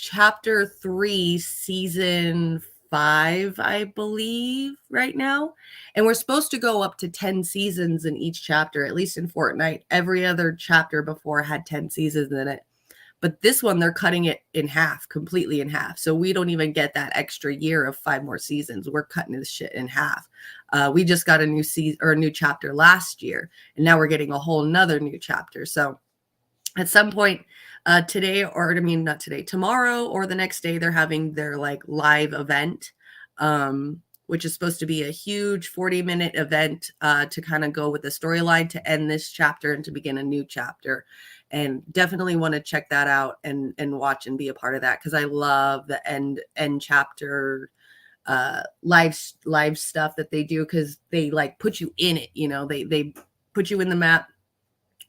chapter 3, season 5, I believe, right now. And we're supposed to go up to 10 seasons in each chapter, at least in Fortnite. Every other chapter before had 10 seasons in it. But this one, they're cutting it in half, completely in half. So we don't even get that extra year of 5 more seasons. We're cutting this shit in half. We just got a new season or a new chapter last year, and now we're getting a whole nother new chapter. So at some point today, or I mean, not today, tomorrow or the next day, they're having their like live event, which is supposed to be a huge 40-minute event to kind of go with the storyline to end this chapter and to begin a new chapter. And definitely want to check that out and watch and be a part of that, because I love the end chapter live stuff that they do, because they like put you in it. You know, they put you in the map.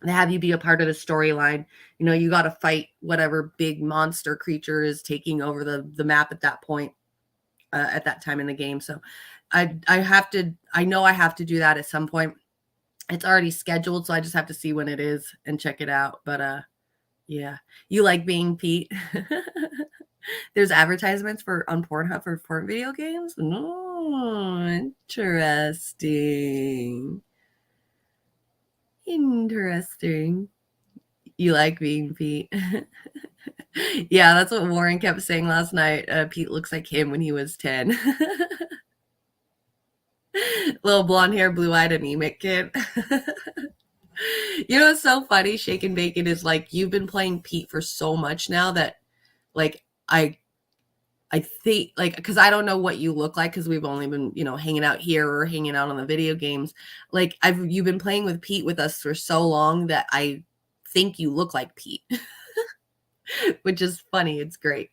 They have you be a part of the storyline. You know, you got to fight whatever big monster creature is taking over the map at that point, at that time in the game. So I know I have to do that at some point. It's already scheduled, so I just have to see when it is and check it out. But yeah, you like being Pete? There's advertisements on Pornhub for porn video games. Oh, interesting. Interesting. You like being Pete? Yeah, that's what Warren kept saying last night. Pete looks like him when he was 10. Little blonde hair, blue-eyed, anemic kid. You know what's so funny? Shake and Bacon is like, you've been playing Pete for so much now that like I think, like, because I don't know what you look like, because we've only been, you know, hanging out here or hanging out on the video games. Like you've been playing with Pete with us for so long that I think you look like Pete. Which is funny. It's great.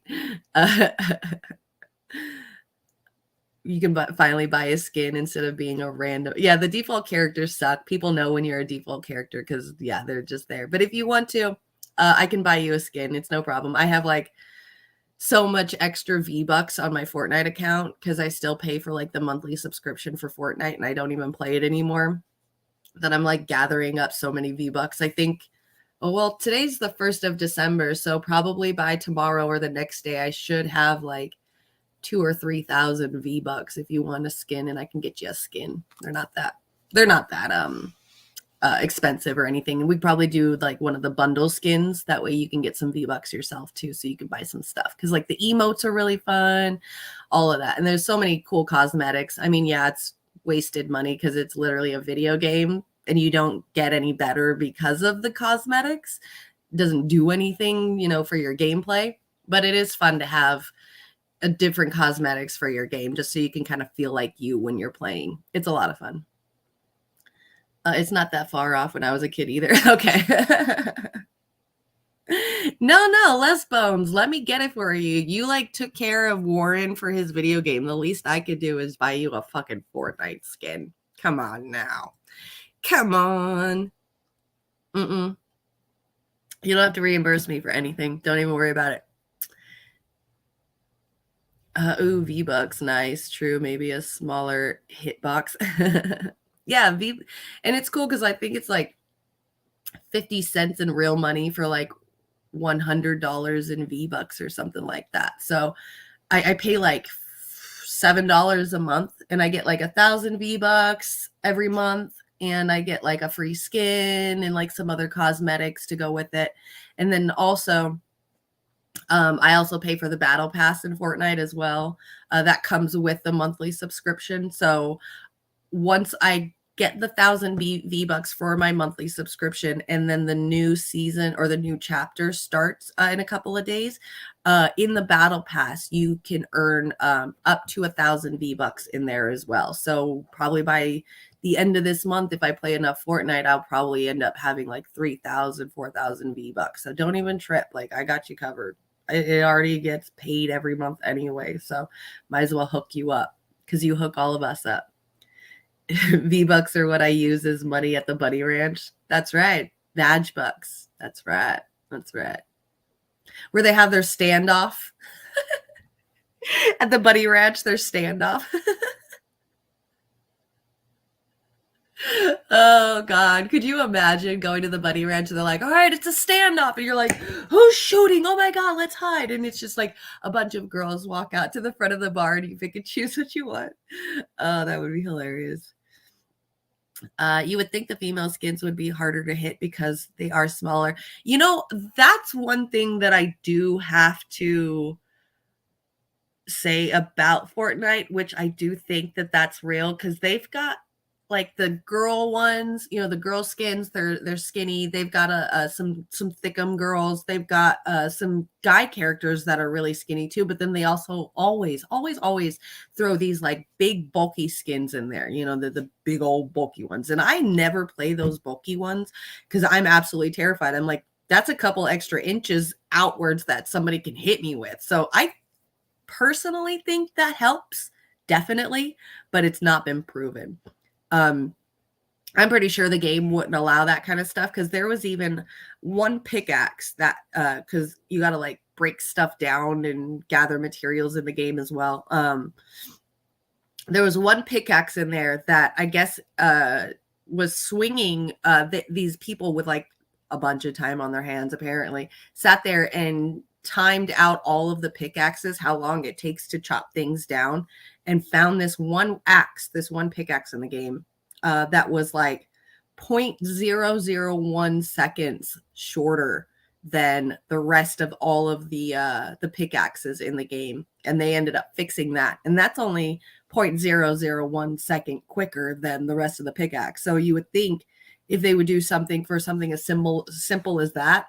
You can finally buy a skin instead of being a random. Yeah, the default characters suck. People know when you're a default character because, yeah, they're just there. But if you want to, I can buy you a skin. It's no problem. I have like so much extra V-Bucks on my Fortnite account because I still pay for like the monthly subscription for Fortnite and I don't even play it anymore, that I'm like gathering up so many V-Bucks. I think, oh, well, today's the 1st of December. So probably by tomorrow or the next day, I should have like 2,000 or 3,000 V-Bucks if you want a skin, and I can get you a skin. They're not that expensive or anything. And we'd probably do like one of the bundle skins. That way you can get some V-Bucks yourself too, so you can buy some stuff. Because like the emotes are really fun, all of that. And there's so many cool cosmetics. I mean, yeah, it's wasted money because it's literally a video game and you don't get any better because of the cosmetics. It doesn't do anything, you know, for your gameplay. But it is fun to have a different cosmetics for your game, just so you can kind of feel like you when you're playing. It's a lot of fun. It's not that far off when I was a kid either. Okay. No, less bones. Let me get it for you. You like took care of Warren for his video game. The least I could do is buy you a fucking Fortnite skin. Come on now. Come on. Mm-mm. You don't have to reimburse me for anything. Don't even worry about it. Ooh, V-Bucks, nice. True, maybe a smaller hitbox. Yeah, and it's cool because I think it's like 50 cents in real money for like $100 in V-Bucks or something like that. So I pay like $7 a month and I get like 1,000 V-Bucks every month. And I get like a free skin and like some other cosmetics to go with it. And then also, I also pay for the battle pass in Fortnite as well. That comes with the monthly subscription. So once I get the 1,000 V-Bucks for my monthly subscription, and then the new season or the new chapter starts in a couple of days, in the battle pass, you can earn up to 1,000 V-Bucks in there as well. So probably by the end of this month, if I play enough Fortnite, I'll probably end up having like 3,000, 4,000 V-Bucks. So don't even trip. Like, I got you covered. It already gets paid every month anyway. So might as well hook you up because you hook all of us up. V-Bucks are what I use as money at the Bunny Ranch. That's right. Badge bucks. That's right. That's right. Where they have their standoff at the Bunny Ranch, their standoff. Oh God. Could you imagine going to the Bunny Ranch and they're like, all right, it's a standoff. And you're like, who's shooting? Oh my God, let's hide. And it's just like a bunch of girls walk out to the front of the bar and you pick and choose what you want. Oh, that would be hilarious. You would think the female skins would be harder to hit because they are smaller. You know, that's one thing that I do have to say about Fortnite, which I do think that that's real because they've got like the girl ones, you know, the girl skins, they're skinny. They've got some thickum girls. They've got some guy characters that are really skinny too. But then they also always throw these like big bulky skins in there. You know, the big old bulky ones. And I never play those bulky ones because I'm absolutely terrified. I'm like, that's a couple extra inches outwards that somebody can hit me with. So I personally think that helps, definitely, but it's not been proven. I'm pretty sure the game wouldn't allow that kind of stuff because there was even one pickaxe that because you got to like break stuff down and gather materials in the game as well. There was one pickaxe in there that I guess was swinging these people with like a bunch of time on their hands apparently sat there and timed out all of the pickaxes, how long it takes to chop things down, and found this one pickaxe in the game that was like 0.001 seconds shorter than the rest of all of the pickaxes in the game. And they ended up fixing that. And that's only 0.001 second quicker than the rest of the pickaxe. So you would think if they would do something for something as simple as that,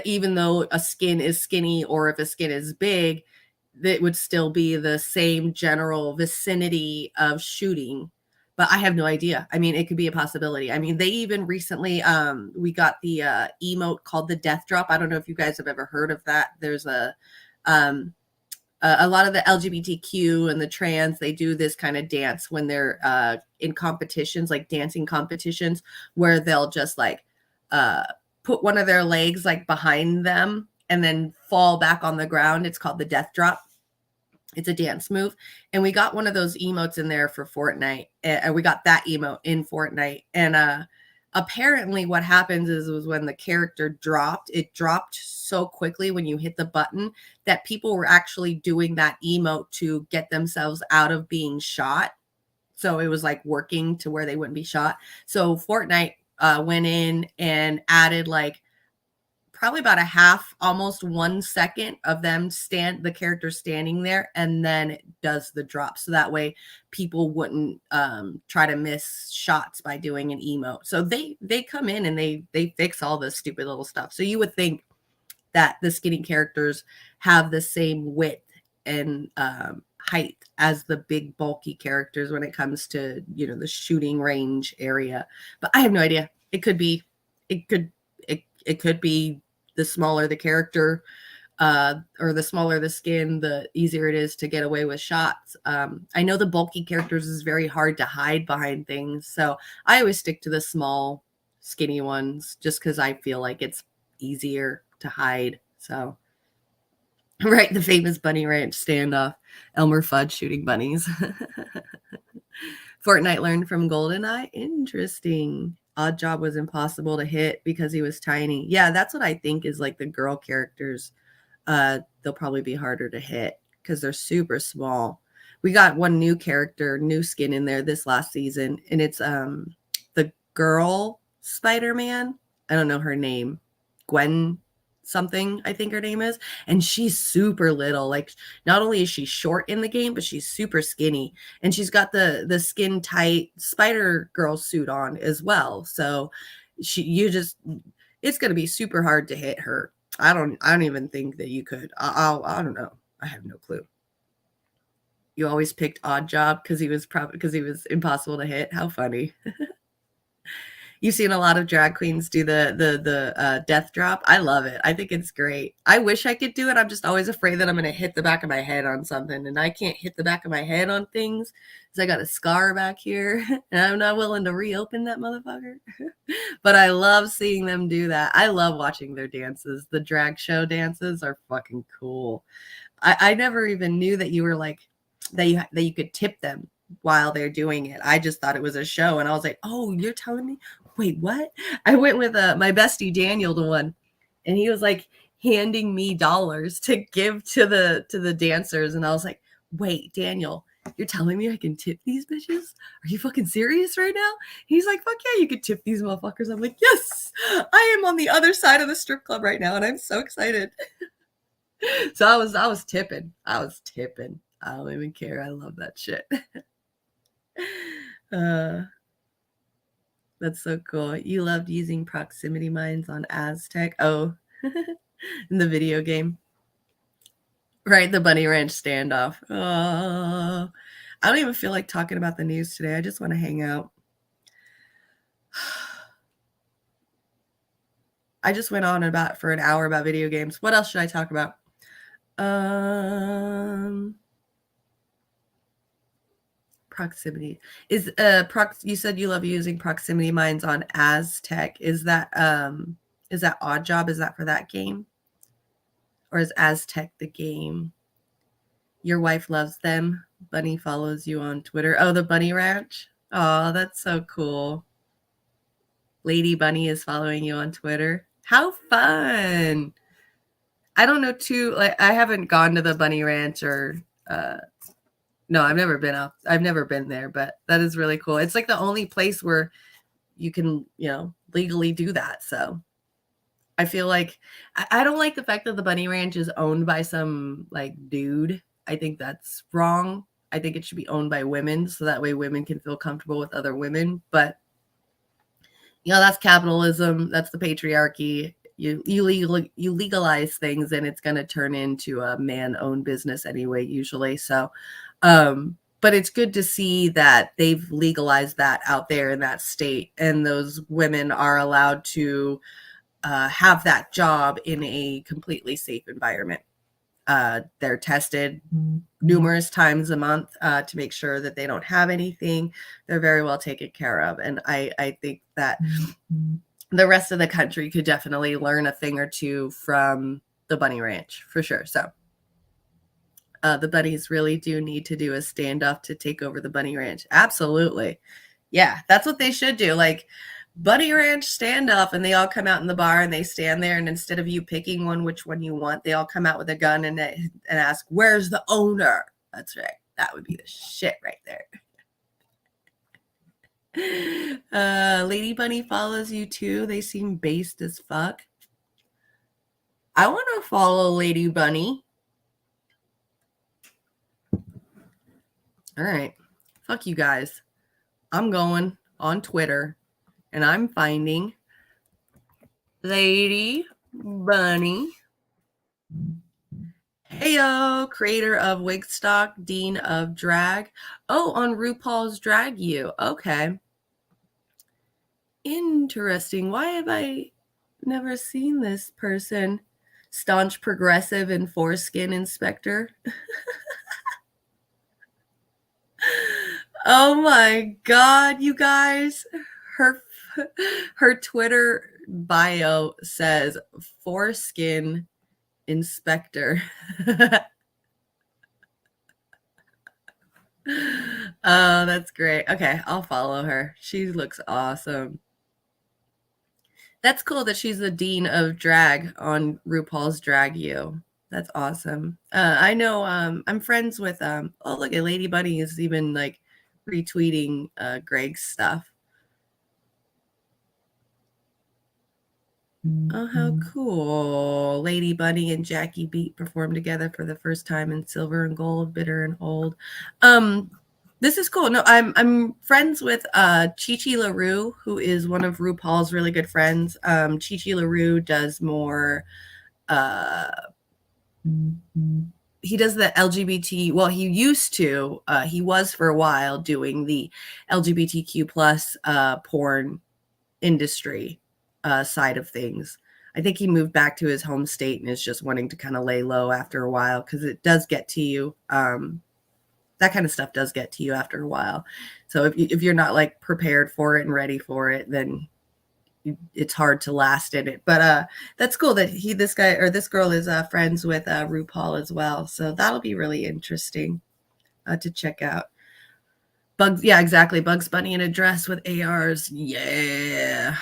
even though a skin is skinny or if a skin is big, that would still be the same general vicinity of shooting. But I have no idea. I mean, it could be a possibility. I mean, they even recently, we got the emote called the death drop. I don't know if you guys have ever heard of that. There's a lot of the LGBTQ and the trans, they do this kind of dance when they're in competitions, like dancing competitions, where they'll just like put one of their legs like behind them and then fall back on the ground. It's called the death drop. It's a dance move. And we got one of those emotes in there for Fortnite. And we got that emote in Fortnite. And apparently what happens was when the character dropped, it dropped so quickly when you hit the button that people were actually doing that emote to get themselves out of being shot. So it was like working to where they wouldn't be shot. So Fortnite went in and added like probably about a half, almost 1 second of them the character standing there, and then it does the drop. So that way people wouldn't try to miss shots by doing an emote. So they come in and they fix all this stupid little stuff. So you would think that the skinny characters have the same width and height as the big bulky characters when it comes to, you know, the shooting range area. But I have no idea. It could be, it it could be the smaller the character, or the smaller the skin, the easier it is to get away with shots. I know the bulky characters is very hard to hide behind things, so I always stick to the small, skinny ones just because I feel like it's easier to hide. So, right, the famous Bunny Ranch standoff, Elmer Fudd shooting bunnies. Fortnite learned from GoldenEye. Interesting. Odd Job was impossible to hit because he was tiny. Yeah, that's what I think is like the girl characters. They'll probably be harder to hit because they're super small. We got one new character, new skin in there this last season, and it's the girl Spider-Man. I don't know her name. Gwen something, I think her name is. And she's super little. Like, not only is she short in the game, but she's super skinny. And she's got the skin tight Spider Girl suit on as well. So it's gonna be super hard to hit her. I don't even think that you could. I don't know. I have no clue. You always picked Odd Job because he was impossible to hit. How funny. You've seen a lot of drag queens do the death drop. I love it. I think it's great. I wish I could do it. I'm just always afraid that I'm going to hit the back of my head on something, and I can't hit the back of my head on things because I got a scar back here, and I'm not willing to reopen that motherfucker. But I love seeing them do that. I love watching their dances. The drag show dances are fucking cool. I never even knew that you were like that you could tip them while they're doing it. I just thought it was a show, and I was like, oh, you're telling me? Wait, what? I went with my bestie Daniel to one, and he was like handing me dollars to give to the dancers, and I was like, wait, Daniel, you're telling me I can tip these bitches? Are you fucking serious right now? He's like, fuck yeah, you could tip these motherfuckers. I'm like, yes, I am on the other side of the strip club right now, and I'm so excited. So I was tipping. I don't even care. I love that shit. That's so cool. You loved using proximity mines on Aztec. Oh, in the video game. Right, the Bunny Ranch standoff. Oh, I don't even feel like talking about the news today. I just want to hang out. I just went on for an hour about video games. What else should I talk about? Proximity is you said you love using proximity mines on Aztec. Is that Odd Job? Is that for that game? Or is Aztec the game? Your wife loves them. Bunny follows you on Twitter. Oh, the Bunny Ranch. Oh, that's so cool. Lady Bunny is following you on Twitter. How fun. I don't know too, like, I haven't gone to the Bunny Ranch or no, I've never been out. I've never been there, but that is really cool. It's like the only place where you can, legally do that. So I feel like I don't like the fact that the Bunny Ranch is owned by some like dude. I think that's wrong. I think it should be owned by women so that way women can feel comfortable with other women. But that's capitalism. That's the patriarchy. You legalize things and it's going to turn into a man-owned business anyway, usually. So, but it's good to see that they've legalized that out there in that state, and those women are allowed to have that job in a completely safe environment. They're tested numerous times a month to make sure that they don't have anything. They're very well taken care of. And I think that the rest of the country could definitely learn a thing or two from the Bunny Ranch for sure. So the bunnies really do need to do a standoff to take over the Bunny Ranch. Absolutely. Yeah, that's what they should do. Like, Bunny Ranch standoff, and they all come out in the bar and they stand there, and instead of you picking which one you want, they all come out with a gun and ask, where's the owner? That's right. That would be the shit right there. Lady Bunny follows you too. They seem based as fuck. I want to follow Lady Bunny. All right. Fuck you guys. I'm going on Twitter and I'm finding Lady Bunny. Heyo, creator of Wigstock, Dean of Drag. Oh, on RuPaul's Drag You. Okay. Interesting. Why have I Never seen this person. Staunch progressive and foreskin inspector. Oh my God, you guys. Her her Twitter bio says foreskin inspector. Oh, that's great. Okay, I'll follow her. She looks awesome. That's cool that she's the dean of drag on RuPaul's Drag You. That's awesome. I know I'm friends with oh look at Lady Bunny is even like retweeting Greg's stuff. Oh, how cool. Lady Bunny and Jackie Beat performed together for the first time in Silver and Gold, Bitter and Hold. This is cool. No, I'm friends with Chi Chi LaRue, who is one of RuPaul's really good friends. Chi Chi LaRue does more he does the LGBT. Well, he used to. He was for a while doing the LGBTQ plus porn industry side of things. I think he moved back to his home state and is just wanting to kind of lay low after a while because it does get to you. That kind of stuff does get to you after a while. So if you're not like prepared for it and ready for it, then it's hard to last in it. But that's cool that this guy or this girl is friends with RuPaul as well. So that'll be really interesting to check out. Bugs, yeah, exactly. Bugs Bunny in a dress with ARs. Yeah.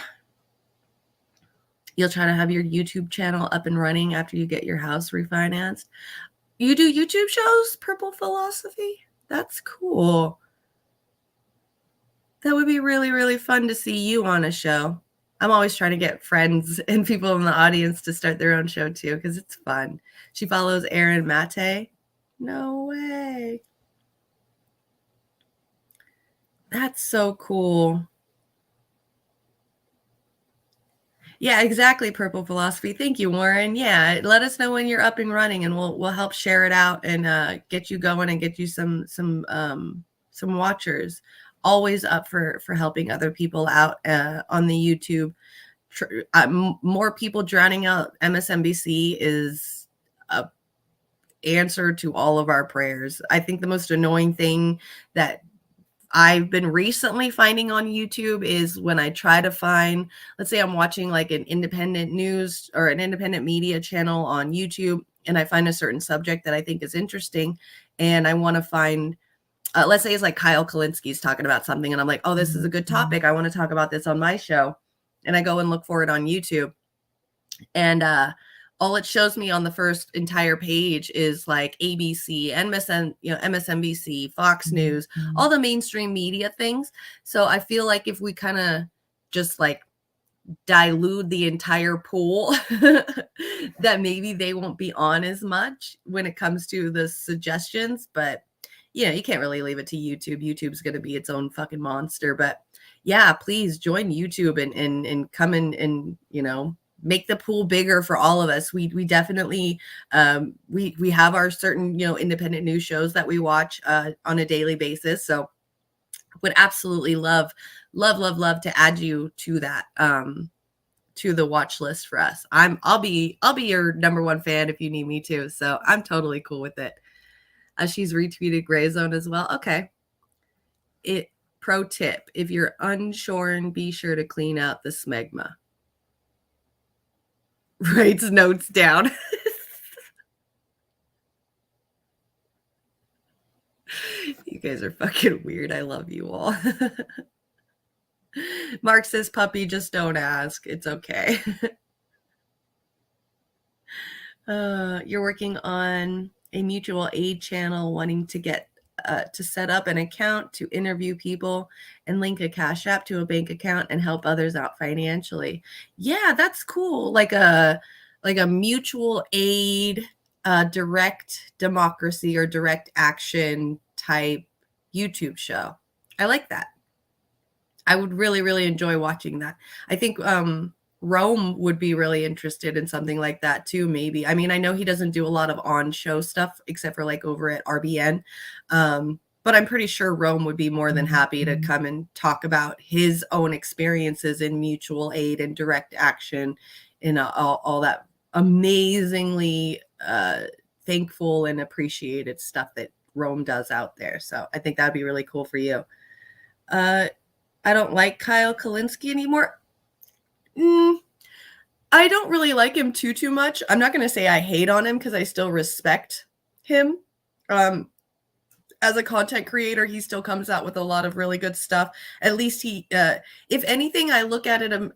You'll try to have your YouTube channel up and running after you get your house refinanced. You do YouTube shows, Purple Philosophy? That's cool. That would be really, really fun to see you on a show. I'm always trying to get friends and people in the audience to start their own show too, because it's fun. She follows Aaron Mate. No way. That's so cool. Yeah, exactly, Purple Philosophy. Thank you, Warren. Yeah, let us know when you're up and running, and we'll help share it out and get you going and get you some watchers. Always up for helping other people out on the YouTube. More people drowning out MSNBC is a answer to all of our prayers. I think the most annoying thing that I've been recently finding on YouTube is when I try to find, let's say I'm watching like an independent news or an independent media channel on YouTube, and I find a certain subject that I think is interesting, and I want to find, let's say it's like Kyle Kalinski's talking about something, and I'm like, oh, this is a good topic. I want to talk about this on my show. And I go and look for it on YouTube. And all it shows me on the first entire page is like ABC, MSNBC, Fox News, all the mainstream media things. So I feel like if we kind of just like dilute the entire pool, that maybe they won't be on as much when it comes to the suggestions. But yeah, you can't really leave it to YouTube. YouTube's going to be its own fucking monster. But yeah, please join YouTube and come in and, make the pool bigger for all of us. We definitely we have our certain independent news shows that we watch on a daily basis. So would absolutely love to add you to that to the watch list for us. I'll be your number one fan if you need me to. So I'm totally cool with it. She's retweeted Gray Zone as well. Okay. Pro tip: if you're unshorn, be sure to clean out the smegma. Writes notes down. You guys are fucking weird. I love you all. Mark says, puppy, just don't ask. It's okay. You're working on a mutual aid channel, wanting to get to set up an account to interview people and link a Cash App to a bank account and help others out financially. Yeah, that's cool. Like a mutual aid, direct democracy or direct action type YouTube show. I like that. I would really, really enjoy watching that. I think Rome would be really interested in something like that too, maybe. I mean, I know he doesn't do a lot of on-show stuff except for like over at RBN. But I'm pretty sure Rome would be more than happy to come and talk about his own experiences in mutual aid and direct action and all that amazingly thankful and appreciated stuff that Rome does out there. So I think that'd be really cool for you. I don't like Kyle Kalinske anymore. I don't really like him too much. I'm not going to say I hate on him because I still respect him. As a content creator, he still comes out with a lot of really good stuff. At least he, if anything, I look at him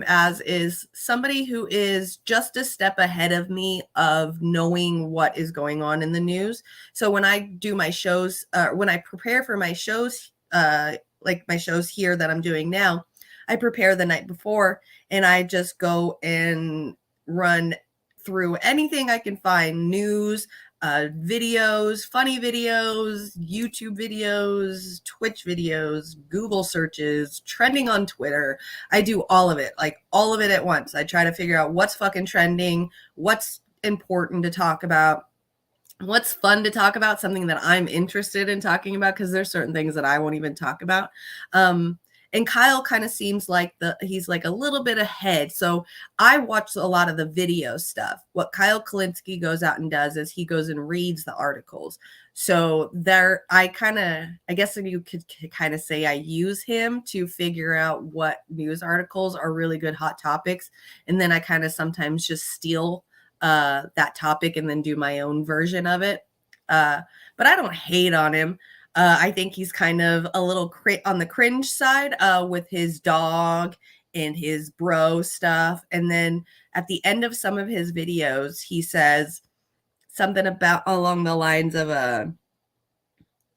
as is somebody who is just a step ahead of me of knowing what is going on in the news. So when I do my shows, when I prepare for my shows, like my shows here that I'm doing now, I prepare the night before and I just go and run through anything I can find, news, videos, funny videos, YouTube videos, Twitch videos, Google searches, trending on Twitter. I do all of it, like all of it at once. I try to figure out what's fucking trending, what's important to talk about, what's fun to talk about, something that I'm interested in talking about, because there's certain things that I won't even talk about. And Kyle kind of seems like he's like a little bit ahead. So I watch a lot of the video stuff. What Kyle Kalinske goes out and does is he goes and reads the articles. So I guess you could kind of say I use him to figure out what news articles are really good hot topics. And then I kind of sometimes just steal that topic and then do my own version of it. But I don't hate on him. I think he's kind of a little on the cringe side with his dog and his bro stuff. And then at the end of some of his videos, he says something about along the lines of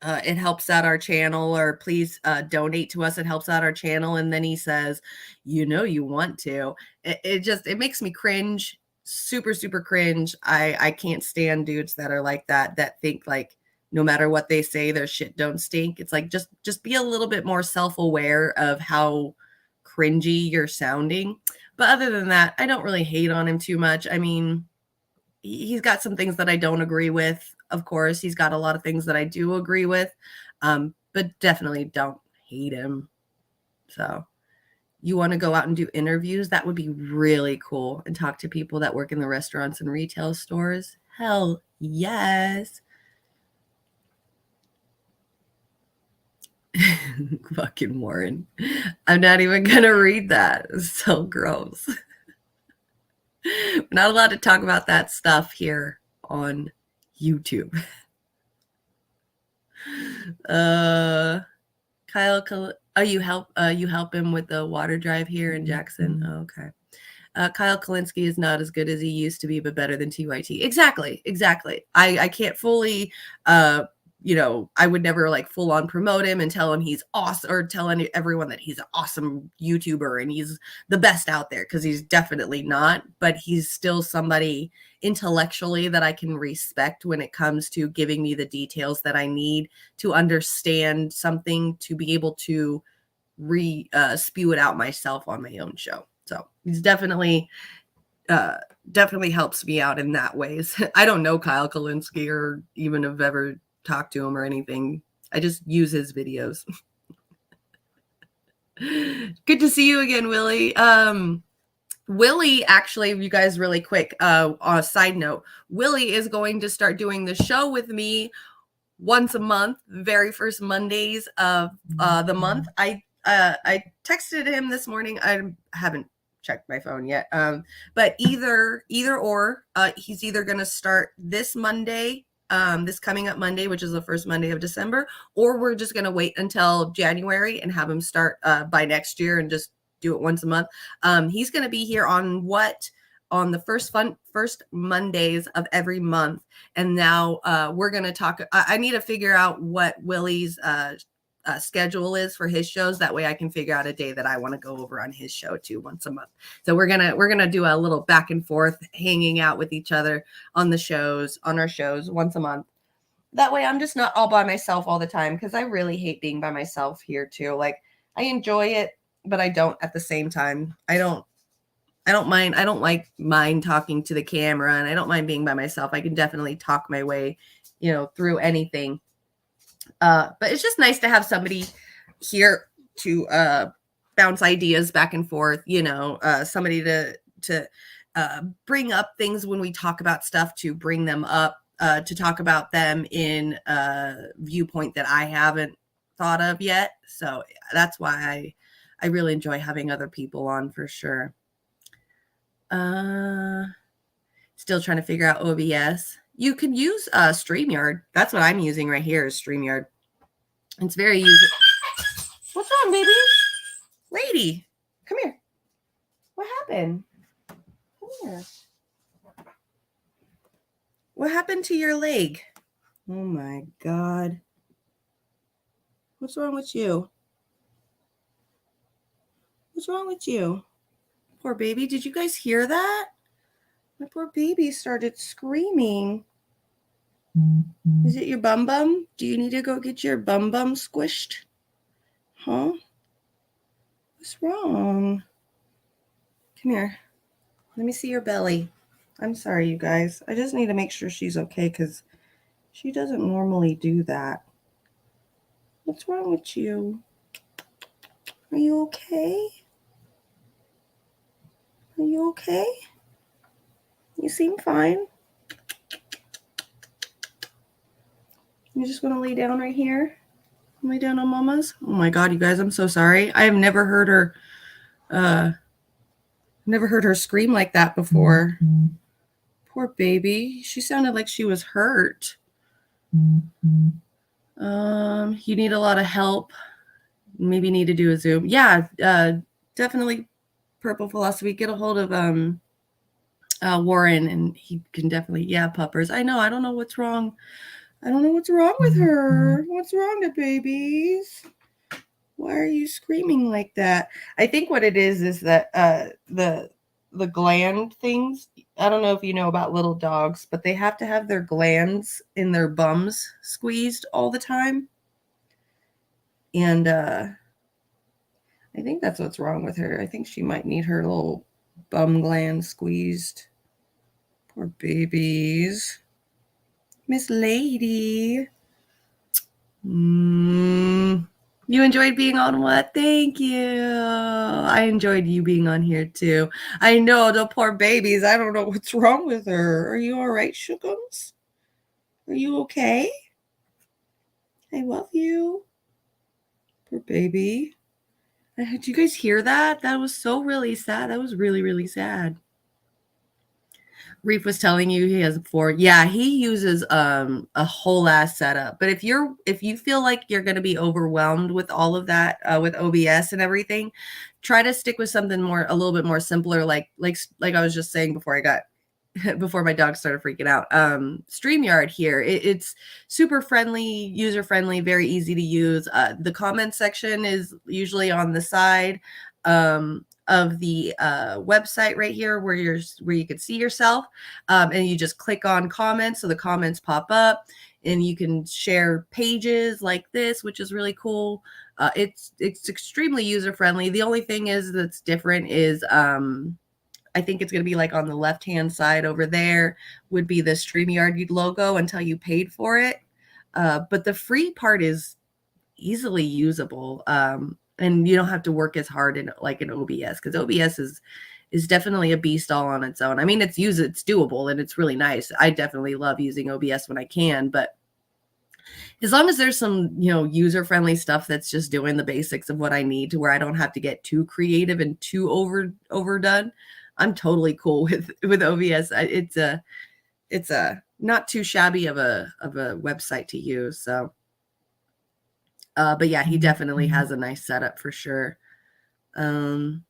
it helps out our channel, or please donate to us. It helps out our channel. And then he says, you want to. It makes me cringe, super, super cringe. I can't stand dudes that are like that think like, no matter what they say, their shit don't stink. It's like, just be a little bit more self-aware of how cringy you're sounding. But other than that, I don't really hate on him too much. I mean, he's got some things that I don't agree with. Of course, he's got a lot of things that I do agree with, but definitely don't hate him. So you want to go out and do interviews? That would be really cool, and talk to people that work in the restaurants and retail stores. Hell yes. Fucking Warren. I'm not even gonna read that. It's so gross. We're not allowed to talk about that stuff here on YouTube. Kyle, you help him with the water drive here in Jackson. Oh, okay. Kyle Kalinske is not as good as he used to be, but better than TYT. Exactly. I can't fully I would never like full on promote him and tell him he's awesome, or tell everyone that he's an awesome YouTuber and he's the best out there, because he's definitely not. But he's still somebody intellectually that I can respect when it comes to giving me the details that I need to understand something, to be able to spew it out myself on my own show. So he's definitely helps me out in that ways. I don't know Kyle Kalinske or even have ever talk to him or anything. I just use his videos. Good to see you again, Willie. Willie, actually, you guys, really quick, on a side note, Willie is going to start doing the show with me once a month, very first Mondays of the month. I texted him this morning. I haven't checked my phone yet. But either or, he's either going to start this Monday, this coming up Monday, which is the first Monday of December, or we're just going to wait until January and have him start by next year and just do it once a month. He's going to be here on the first Mondays of every month. And now we're going to talk. I need to figure out what Willie's schedule is for his shows. That way I can figure out a day that I want to go over on his show too, once a month. So we're gonna do a little back and forth, hanging out with each other on our shows once a month. That way I'm just not all by myself all the time, because I really hate being by myself here too. Like, I enjoy it, but I don't at the same time. I don't mind talking to the camera, and I don't mind being by myself. I can definitely talk my way, through anything. But it's just nice to have somebody here to bounce ideas back and forth, somebody to bring up things when we talk about stuff, to bring them up, to talk about them in a viewpoint that I haven't thought of yet. So that's why I really enjoy having other people on, for sure. Still trying to figure out OBS. You can use StreamYard. That's what I'm using right here, is StreamYard. It's very user. What's wrong, baby? Lady, come here. What happened? Come here. What happened to your leg? Oh my God. What's wrong with you? What's wrong with you? Poor baby. Did you guys hear that? My poor baby started screaming. Is it your bum bum? Do you need to go get your bum bum squished? Huh? What's wrong? Come here. Let me see your belly. I'm sorry, you guys. I just need to make sure she's okay, because she doesn't normally do that. What's wrong with you? Are you okay? Are you okay? You seem fine. You just want to lay down right here? Lay down on Mama's? Oh my God, you guys, I'm so sorry. I have never heard her scream like that before. Poor baby. She sounded like she was hurt. You need a lot of help. Maybe need to do a Zoom. Yeah, definitely Purple Philosophy. Get a hold of Warren, and he can definitely, puppers. I know. I don't know what's wrong. I don't know what's wrong with her. What's wrong to babies? Why are you screaming like that? I think what it is that the gland things. I don't know if you know about little dogs, but they have to have their glands in their bums squeezed all the time. And I think that's what's wrong with her. I think she might need her little bum gland squeezed. Poor babies. Miss Lady. You enjoyed being on What? Thank you. I enjoyed you being on here too. I know, the poor babies. I don't know what's wrong with her. Are you all right, Shookums? Are you okay? I love you. Poor baby. Did you guys hear that? That was so really sad. That was really, really sad. Reef was telling you he has 4. Yeah, he uses a whole ass setup. But if you feel like you're going to be overwhelmed with all of that, with OBS and everything, try to stick with something a little bit more simpler, like I was just saying before before my dog started freaking out. StreamYard here. It's super friendly, user friendly, very easy to use. The comment section is usually on the side of the website right here, where you can see yourself, and you just click on comments, so the comments pop up, and you can share pages like this, which is really cool. It's extremely user friendly. The only thing that's different is I think it's going to be like on the left hand side over there would be the StreamYard logo until you paid for it, but the free part is easily usable. And you don't have to work as hard in OBS, because OBS is definitely a beast all on its own. I mean, it's doable, and it's really nice. I definitely love using OBS when I can, but as long as there's some, user-friendly stuff that's just doing the basics of what I need, to where I don't have to get too creative and too overdone, I'm totally cool with OBS. It's a not too shabby of a website to use. So but yeah, he definitely has a nice setup for sure. Figure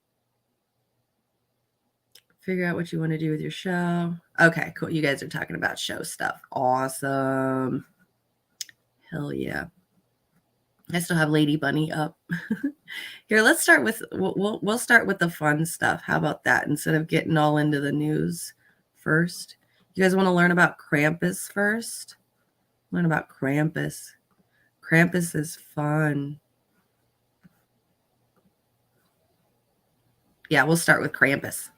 out what you want to do with your show. Okay, cool. You guys are talking about show stuff. Awesome. Hell yeah. I still have Lady Bunny up. Here, let's start with, we'll start with the fun stuff. How about that? Instead of getting all into the news first. You guys want to learn about Krampus first? Learn about Krampus. Krampus is fun. Yeah, we'll start with Krampus.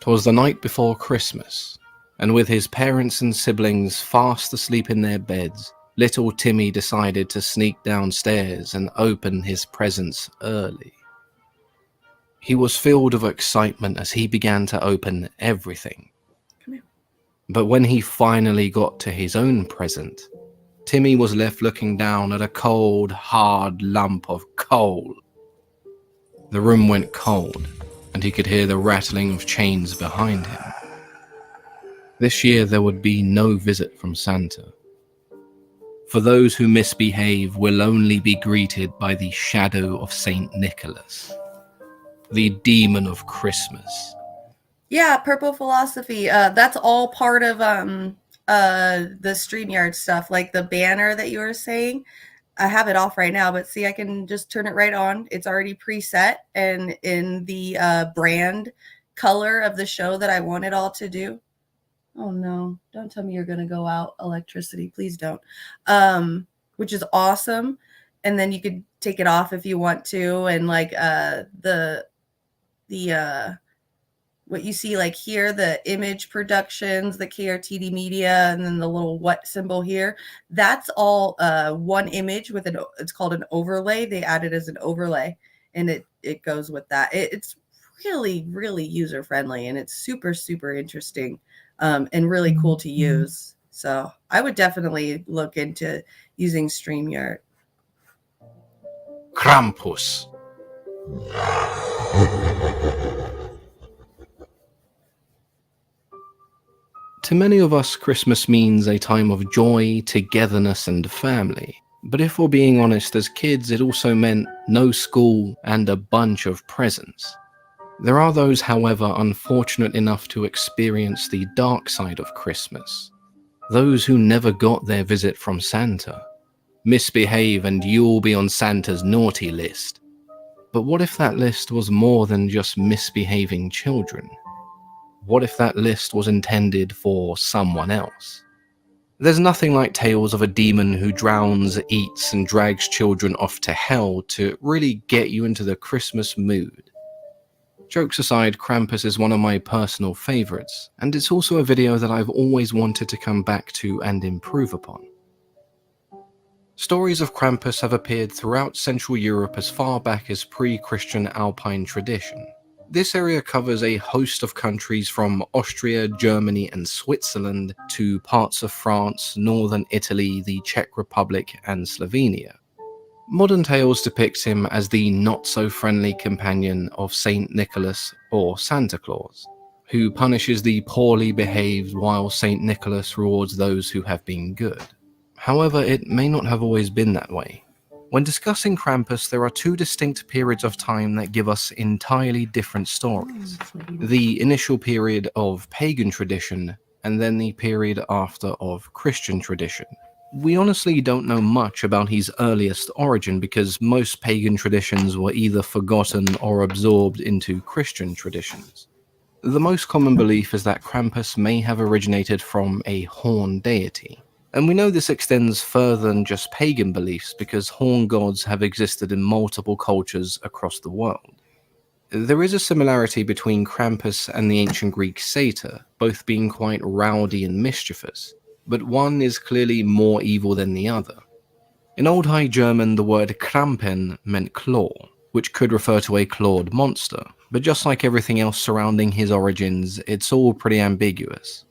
'Twas the night before Christmas, and with his parents and siblings fast asleep in their beds, little Timmy decided to sneak downstairs and open his presents early. He was filled with excitement as he began to open everything. Come here. But when he finally got to his own present, Timmy was left looking down at a cold, hard lump of coal. The room went cold, and he could hear the rattling of chains behind him. This year there would be no visit from Santa. For those who misbehave will only be greeted by the shadow of Saint Nicholas, the demon of Christmas. Yeah, purple philosophy. That's all part of the StreamYard stuff, like the banner that you were saying. I have it off right now, but see, I can just turn it right on. It's already preset and in the brand color of the show that I want it all to do. Oh no, don't tell me you're going to go out electricity. Please don't. Which is awesome. And then you could take it off if you want to. And like the what you see like here, the image productions, the KRTD media, and then the little what symbol here, that's all one image with it's called an overlay. They add it as an overlay and it goes with that. It's really, really user friendly and it's super, super interesting and really cool to use. So I would definitely look into using StreamYard. Krampus. To many of us, Christmas means a time of joy, togetherness, and family. But if we're being honest, as kids, it also meant no school and a bunch of presents. There are those, however, unfortunate enough to experience the dark side of Christmas. Those who never got their visit from Santa. Misbehave and you'll be on Santa's naughty list. But what if that list was more than just misbehaving children? What if that list was intended for someone else? There's nothing like tales of a demon who drowns, eats, and drags children off to hell to really get you into the Christmas mood. Jokes aside, Krampus is one of my personal favorites, and it's also a video that I've always wanted to come back to and improve upon. Stories of Krampus have appeared throughout Central Europe as far back as pre-Christian Alpine tradition. This area covers a host of countries from Austria, Germany, and Switzerland to parts of France, northern Italy, the Czech Republic, and Slovenia. Modern tales depict him as the not-so-friendly companion of Saint Nicholas or Santa Claus, who punishes the poorly behaved while Saint Nicholas rewards those who have been good. However, it may not have always been that way. When discussing Krampus, there are two distinct periods of time that give us entirely different stories. The initial period of pagan tradition, and then the period after of Christian tradition. We honestly don't know much about his earliest origin because most pagan traditions were either forgotten or absorbed into Christian traditions. The most common belief is that Krampus may have originated from a horn deity. And we know this extends further than just pagan beliefs because horn gods have existed in multiple cultures across the world. There is a similarity between Krampus and the ancient Greek satyr, both being quite rowdy and mischievous, but one is clearly more evil than the other. In Old High German, the word Krampen meant claw, which could refer to a clawed monster, but just like everything else surrounding his origins, it's all pretty ambiguous.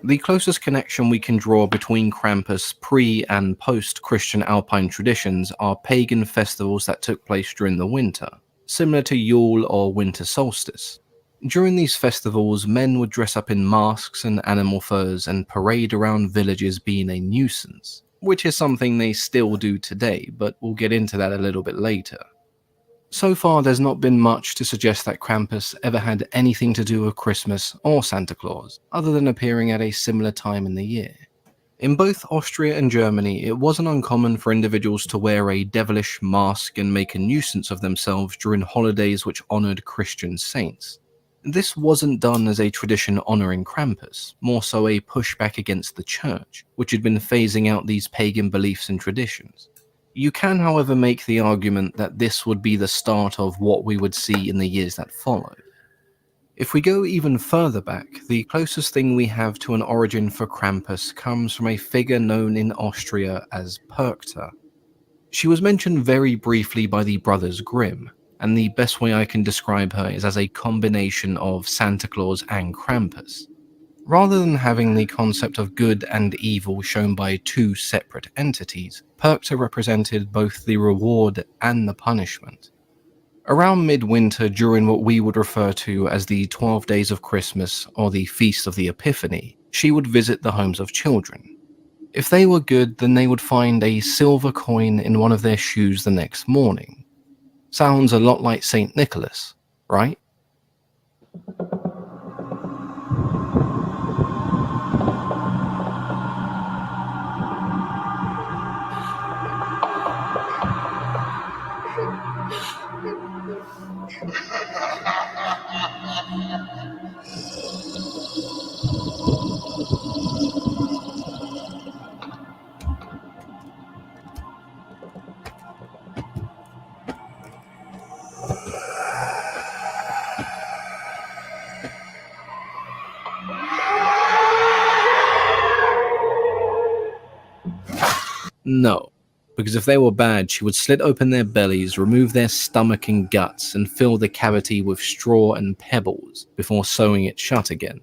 The closest connection we can draw between Krampus pre- and post-Christian Alpine traditions are pagan festivals that took place during the winter, similar to Yule or winter solstice. During these festivals, men would dress up in masks and animal furs and parade around villages being a nuisance, which is something they still do today, but we'll get into that a little bit later. So far, there's not been much to suggest that Krampus ever had anything to do with Christmas or Santa Claus, other than appearing at a similar time in the year. In both Austria and Germany, it wasn't uncommon for individuals to wear a devilish mask and make a nuisance of themselves during holidays which honored Christian saints. This wasn't done as a tradition honoring Krampus, more so a pushback against the church, which had been phasing out these pagan beliefs and traditions. You can, however, make the argument that this would be the start of what we would see in the years that followed. If we go even further back, the closest thing we have to an origin for Krampus comes from a figure known in Austria as Perkta. She was mentioned very briefly by the Brothers Grimm, and the best way I can describe her is as a combination of Santa Claus and Krampus. Rather than having the concept of good and evil shown by two separate entities, Perkta represented both the reward and the punishment. Around midwinter, during what we would refer to as the 12 Days of Christmas or the Feast of the Epiphany, she would visit the homes of children. If they were good, then they would find a silver coin in one of their shoes the next morning. Sounds a lot like St. Nicholas, right? No, because if they were bad, she would slit open their bellies, remove their stomach and guts, and fill the cavity with straw and pebbles before sewing it shut again.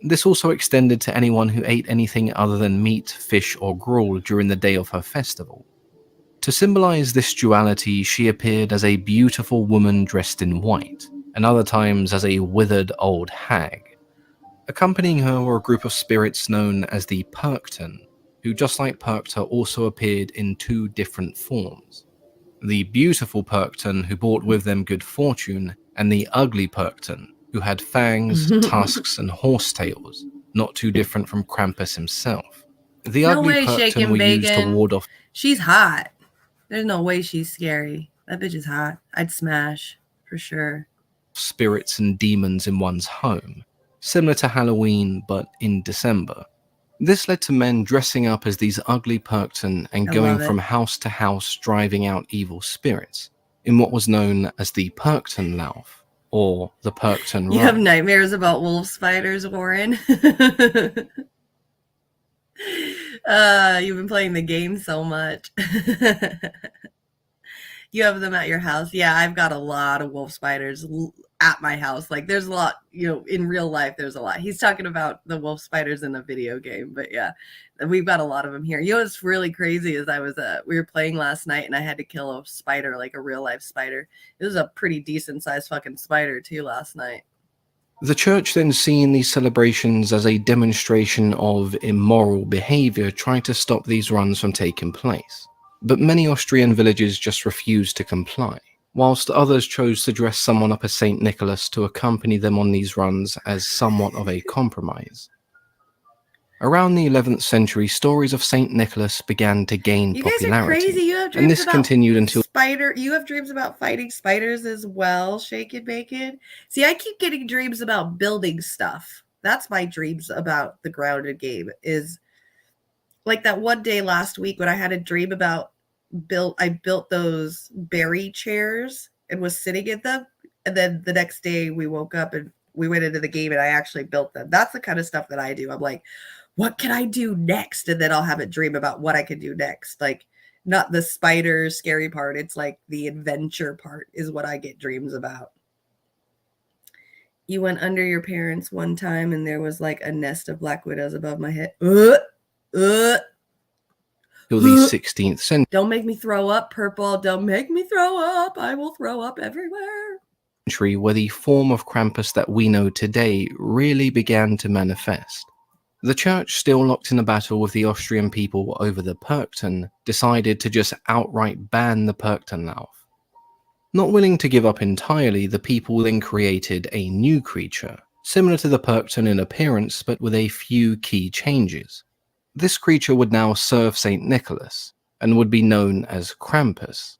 This also extended to anyone who ate anything other than meat, fish, or gruel during the day of her festival. To symbolize this duality, she appeared as a beautiful woman dressed in white, and other times as a withered old hag. Accompanying her were a group of spirits known as the Perkten, who, just like Perkta, also appeared in two different forms. The beautiful Perkten, who brought with them good fortune, and the ugly Perkten, who had fangs, tusks, and horsetails, not too different from Krampus himself. The No ugly way, Perkten Shaken were used to Bacon. ward off She's hot. There's no way she's scary. That bitch is hot. I'd smash, for sure. spirits and demons in one's home, similar to Halloween but in December. This led to men dressing up as these ugly Perkten and going from house to house driving out evil spirits, in what was known as the Perkten Lauf, or the Perkten Run. You have nightmares about wolf spiders, Warren? You've been playing the game so much. You have them at your house. Yeah, I've got a lot of wolf spiders at my house. Like, there's a lot, in real life, there's a lot. He's talking about the wolf spiders in the video game, but yeah, we've got a lot of them here. What's really crazy is we were playing last night and I had to kill a spider, like a real life spider. It was a pretty decent sized fucking spider too last night. The church then seen these celebrations as a demonstration of immoral behavior, trying to stop these runs from taking place. But many Austrian villages just refused to comply, whilst others chose to dress someone up as St. Nicholas to accompany them on these runs as somewhat of a compromise. Around the 11th century, stories of St. Nicholas began to gain popularity. You guys are crazy. You have dreams and this about continued until you have dreams about fighting spiders as well, Shaken Bacon. See, I keep getting dreams about building stuff. That's my dreams about the grounded game, is like that one day last week when I had a dream about I built those berry chairs and was sitting in them. And then the next day we woke up and we went into the game and I actually built them. That's the kind of stuff that I do. I'm like, what can I do next? And then I'll have a dream about what I can do next. Like, not the spider scary part. It's like the adventure part is what I get dreams about. You went under your parents one time and there was like a nest of black widows above my head. Till the 16th century. Don't make me throw up, Purple. Don't make me throw up. I will throw up everywhere. Where the form of Krampus that we know today really began to manifest. The church, still locked in a battle with the Austrian people over the Perkten, decided to just outright ban the Perktenlauf. Not willing to give up entirely, the people then created a new creature, similar to the Perkten in appearance but with a few key changes. This creature would now serve St. Nicholas, and would be known as Krampus,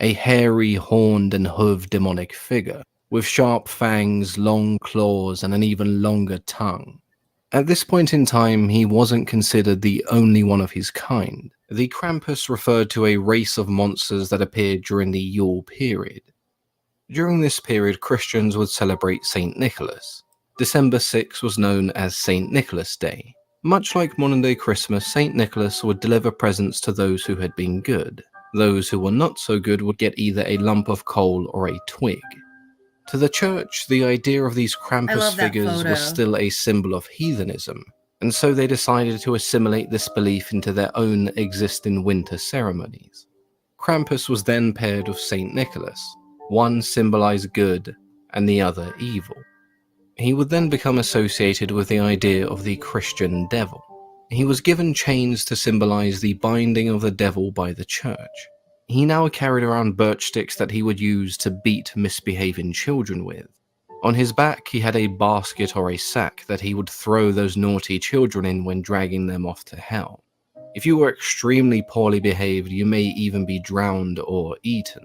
a hairy, horned and hooved demonic figure, with sharp fangs, long claws, and an even longer tongue. At this point in time, he wasn't considered the only one of his kind. The Krampus referred to a race of monsters that appeared during the Yule period. During this period, Christians would celebrate St. Nicholas. December 6 was known as St. Nicholas Day. Much like modern-day Christmas, St. Nicholas would deliver presents to those who had been good. Those who were not so good would get either a lump of coal or a twig. To the church, the idea of these I Krampus love that figures was photo. still a symbol of heathenism, and so they decided to assimilate this belief into their own existing winter ceremonies. Krampus was then paired with Saint Nicholas. One symbolized good and the other evil. He would then become associated with the idea of the Christian devil. He was given chains to symbolize the binding of the devil by the church. He now carried around birch sticks that he would use to beat misbehaving children with. On his back, he had a basket or a sack that he would throw those naughty children in when dragging them off to hell. If you were extremely poorly behaved, you may even be drowned or eaten.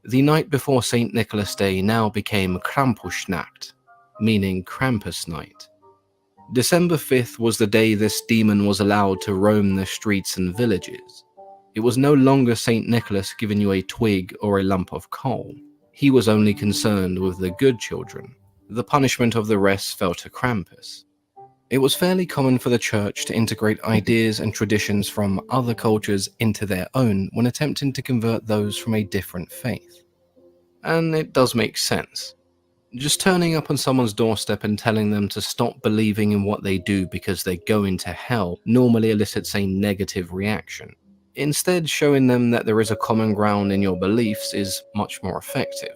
The night before St. Nicholas Day now became Krampusnacht, meaning Krampus night. December 5th was the day this demon was allowed to roam the streets and villages. It was no longer St. Nicholas giving you a twig or a lump of coal. He was only concerned with the good children. The punishment of the rest fell to Krampus. It was fairly common for the church to integrate ideas and traditions from other cultures into their own when attempting to convert those from a different faith. And it does make sense. Just turning up on someone's doorstep and telling them to stop believing in what they do because they're going to hell normally elicits a negative reaction. Instead, showing them that there is a common ground in your beliefs is much more effective.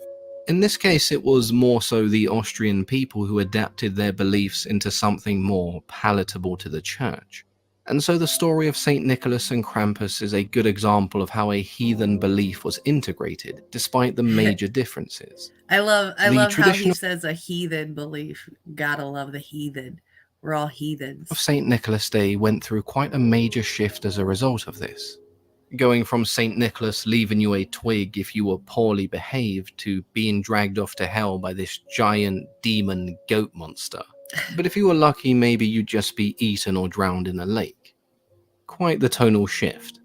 In this case, it was more so the Austrian people who adapted their beliefs into something more palatable to the church. And so the story of St. Nicholas and Krampus is a good example of how a heathen belief was integrated, despite the major differences. I love how tradition he says a heathen belief. Gotta love the heathen. We're all heathens. of St. Nicholas Day went through quite a major shift as a result of this. Going from St. Nicholas leaving you a twig if you were poorly behaved to being dragged off to hell by this giant demon goat monster. But if you were lucky, maybe you'd just be eaten or drowned in a lake. Quite the tonal shift.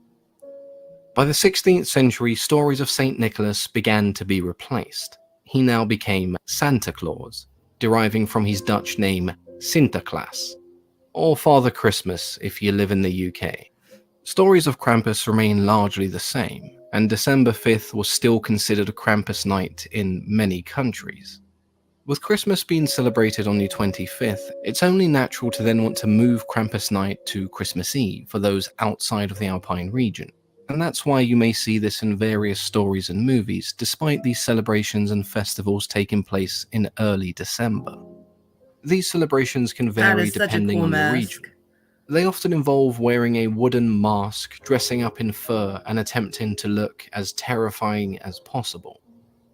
By the 16th century, stories of St. Nicholas began to be replaced. He now became Santa Claus, deriving from his Dutch name Sinterklaas, or Father Christmas if you live in the UK. Stories of Krampus remain largely the same, and December 5th was still considered a Krampus night in many countries. With Christmas being celebrated on the 25th, it's only natural to then want to move Krampus night to Christmas Eve for those outside of the Alpine region. And that's why you may see this in various stories and movies, despite these celebrations and festivals taking place in early December. These celebrations can vary depending on the region. They often involve wearing a wooden mask, dressing up in fur, and attempting to look as terrifying as possible.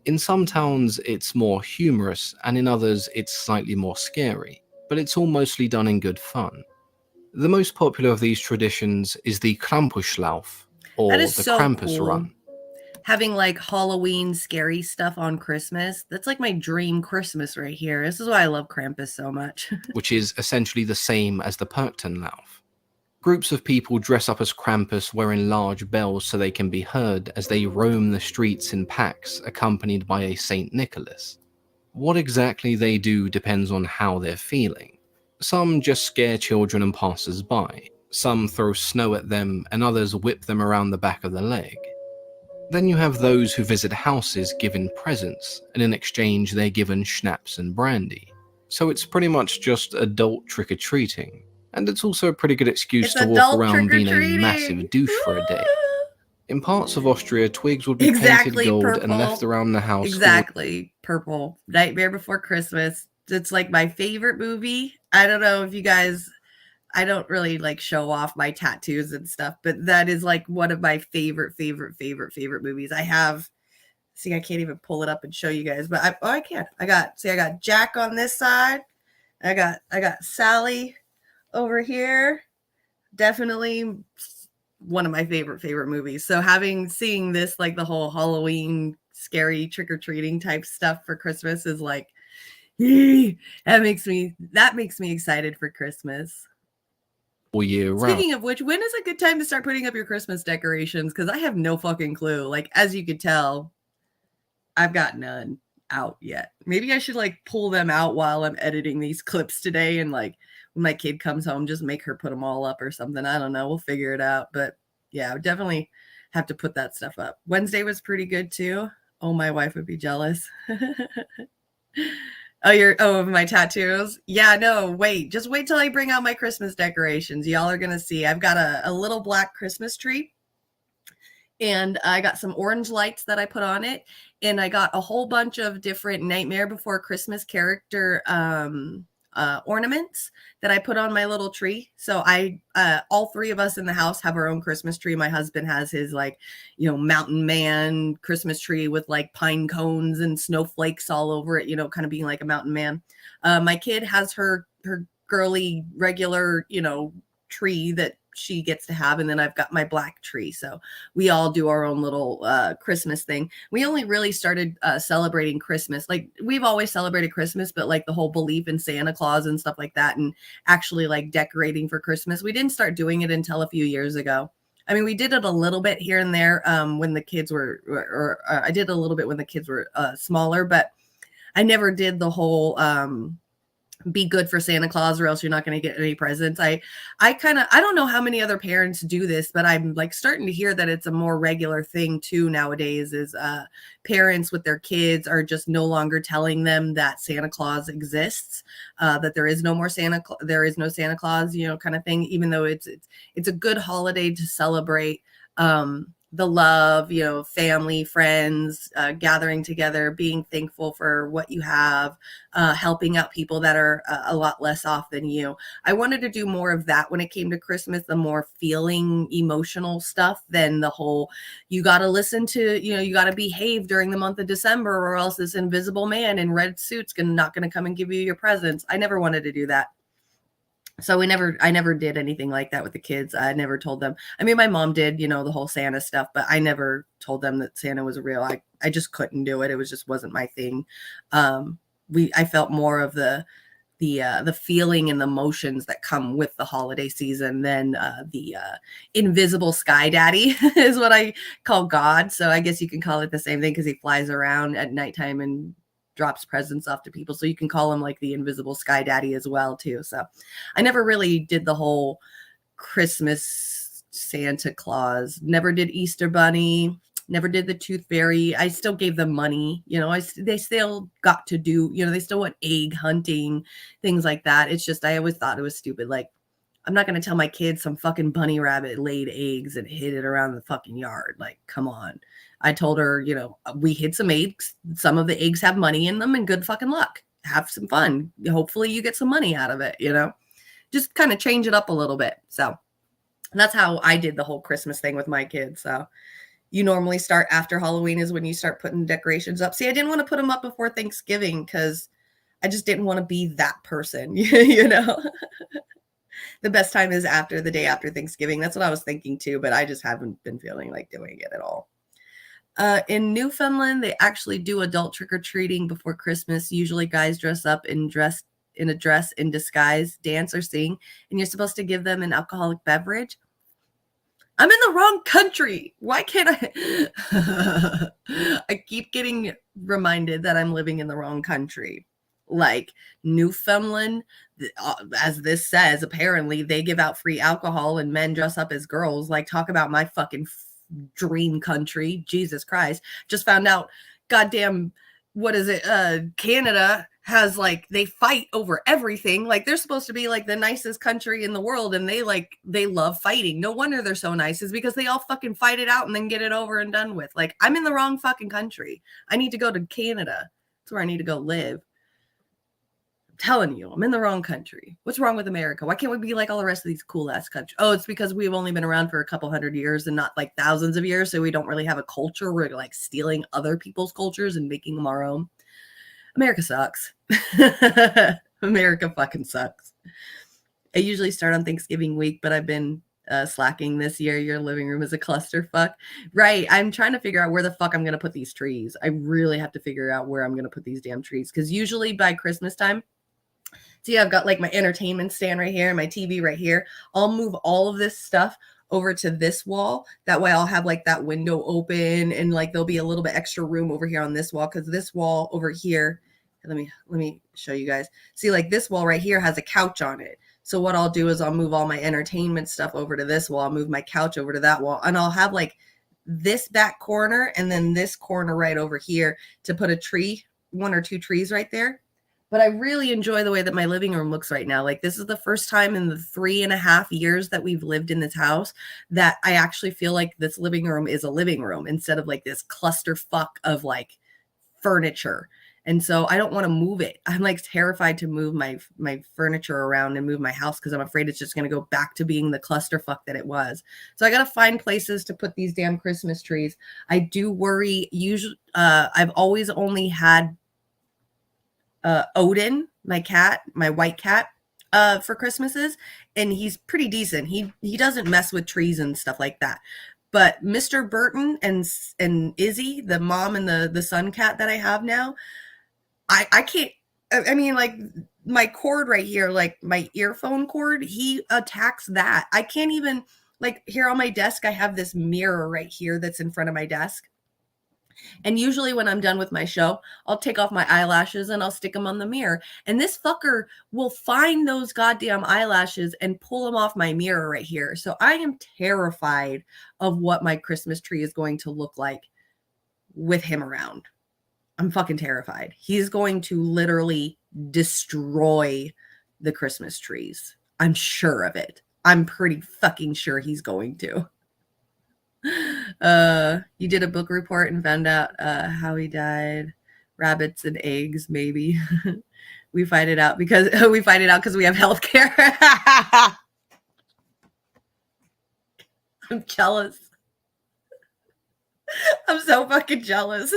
In some towns, it's more humorous, and in others, it's slightly more scary, but it's all mostly done in good fun. The most popular of these traditions is the Krampuslauf, or the so Krampus cool. Run. Having like Halloween scary stuff on Christmas, that's like my dream Christmas right here. This is why I love Krampus so much. Which is essentially the same as the Perchtenlauf. Groups of people dress up as Krampus wearing large bells so they can be heard as they roam the streets in packs accompanied by a Saint Nicholas. What exactly they do depends on how they're feeling. Some just scare children and passers-by, some throw snow at them, and others whip them around the back of the leg. Then you have those who visit houses giving presents, and in exchange they're given schnapps and brandy. So it's pretty much just adult trick-or-treating. And it's also a pretty good excuse to walk around being a massive douche for a day. In parts of Austria, twigs would be painted gold purple. and left around the house. Exactly, purple. Nightmare Before Christmas. It's like my favorite movie. I don't know if you guys, I don't really like show off my tattoos and stuff, but that is like one of my favorite movies. I have, see, I can't even pull it up and show you guys, but I can. I got Jack on this side. I got Sally over here. Definitely one of my favorite movies. So seeing this, like the whole Halloween scary trick-or-treating type stuff for Christmas is like, that makes me excited for Christmas. All year round. Speaking of which, when is a good time to start putting up your Christmas decorations? Because I have no fucking clue. Like, as you could tell, I've got none out yet. Maybe I should like pull them out while I'm editing these clips today, and like when my kid comes home, just make her put them all up or something. I don't know. We'll figure it out. But yeah, definitely have to put that stuff up. Wednesday was pretty good too. Oh, my wife would be jealous. Of my tattoos. Yeah, no, just wait till I bring out my Christmas decorations. Y'all are gonna see. I've got a little black Christmas tree, and I got some orange lights that I put on it, and I got a whole bunch of different Nightmare Before Christmas character ornaments that I put on my little tree. So all three of us in the house have our own Christmas tree. My husband has his mountain man Christmas tree with like pine cones and snowflakes all over it, kind of being like a mountain man. My kid has her girly regular, tree that she gets to have, and then I've got my black tree. So we all do our own little Christmas thing. We only really started celebrating Christmas. Like, we've always celebrated Christmas, but like the whole belief in Santa Claus and stuff like that, and actually like decorating for Christmas, we didn't start doing it until a few years ago. I mean, we did it a little bit here and there when the kids were, I did a little bit when the kids were smaller, but I never did the whole be good for Santa Claus or else you're not going to get any presents. I don't know how many other parents do this, but I'm like starting to hear that it's a more regular thing too nowadays, is parents with their kids are just no longer telling them that Santa Claus exists, that there is no more there is no Santa Claus, kind of thing, even though it's a good holiday to celebrate the love, family, friends, gathering together, being thankful for what you have, helping out people that are a lot less off than you. I wanted to do more of that when it came to Christmas, the more feeling, emotional stuff than the whole, you got to listen to, you got to behave during the month of December or else this invisible man in red suit's not going to come and give you your presents. I never wanted to do that. So I never did anything like that with the kids. I never told them. I mean, my mom did, the whole Santa stuff, but I never told them that Santa was real. I just couldn't do it. It wasn't my thing. I felt more of the feeling and the emotions that come with the holiday season than the invisible sky daddy is what I call God. So I guess you can call it the same thing because he flies around at nighttime and drops presents off to people. So you can call him like the invisible sky daddy as well too. So I never really did the whole Christmas Santa Claus, never did Easter Bunny, never did the Tooth Fairy. I still gave them money, they still got to do, they still went egg hunting, things like that. It's just, I always thought it was stupid. Like, I'm not going to tell my kids some fucking bunny rabbit laid eggs and hid it around the fucking yard. Like, come on. I told her, we hid some eggs. Some of the eggs have money in them and good fucking luck. Have some fun. Hopefully you get some money out of it, just kind of change it up a little bit. So that's how I did the whole Christmas thing with my kids. So you normally start after Halloween is when you start putting decorations up. See, I didn't want to put them up before Thanksgiving because I just didn't want to be that person, The best time is the day after Thanksgiving. That's what I was thinking too, but I just haven't been feeling like doing it at all. In Newfoundland, they actually do adult trick-or-treating before Christmas. Usually guys dress up in a dress in disguise, dance or sing, and you're supposed to give them an alcoholic beverage. I'm in the wrong country. Why can't I? I keep getting reminded that I'm living in the wrong country. Like Newfoundland, as this says, apparently they give out free alcohol and men dress up as girls. Like, talk about my fucking dream country. Jesus Christ. Just found out, goddamn, what is it? Canada has they fight over everything. Like, they're supposed to be like the nicest country in the world, and they love fighting. No wonder they're so nice, is because they all fucking fight it out and then get it over and done with. Like, I'm in the wrong fucking country. I need to go to Canada. That's where I need to go live. Telling you, I'm in the wrong country. What's wrong with America? Why can't we be like all the rest of these cool ass countries? Oh, it's because we've only been around for a couple hundred years and not like thousands of years. So we don't really have a culture. We're like stealing other people's cultures and making them our own. America sucks. America fucking sucks. I usually start on Thanksgiving week, but I've been slacking this year. Your living room is a clusterfuck. Right. I'm trying to figure out where the fuck I'm going to put these trees. I really have to figure out where I'm going to put these damn trees. Because usually by Christmas time, see, I've got like my entertainment stand right here and my TV right here. I'll move all of this stuff over to this wall. That way I'll have like that window open and like there'll be a little bit extra room over here on this wall, because this wall over here, let me show you guys. See, like this wall right here has a couch on it. So what I'll do is I'll move all my entertainment stuff over to this wall. I'll move my couch over to that wall, and I'll have like this back corner and then this corner right over here to put a tree, 1 or 2 trees right there. But I really enjoy the way that my living room looks right now. Like, this is the first time in the 3.5 years that we've lived in this house that I actually feel like this living room is a living room instead of like this clusterfuck of like furniture. And so I don't want to move it. I'm like terrified to move my furniture around and move my house because I'm afraid it's just going to go back to being the clusterfuck that it was. So I got to find places to put these damn Christmas trees. I do worry. Usually, I've always only had Odin, my cat, my white cat, for Christmases, and he's pretty decent. He doesn't mess with trees and stuff like that. But Mr. Burton and Izzy, the mom and the son cat that I have now, I can't. I mean, like my cord right here, like my earphone cord, he attacks that. I can't even, like, here on my desk, I have this mirror right here that's in front of my desk. And usually when I'm done with my show, I'll take off my eyelashes and I'll stick them on the mirror. And this fucker will find those goddamn eyelashes and pull them off my mirror right here. So I am terrified of what my Christmas tree is going to look like with him around. I'm fucking terrified. He's going to literally destroy the Christmas trees. I'm sure of it. I'm pretty fucking sure he's going to. You did a book report and found out how he died. Rabbits and eggs, maybe. we find it out because we have healthcare. I'm jealous. I'm so fucking jealous.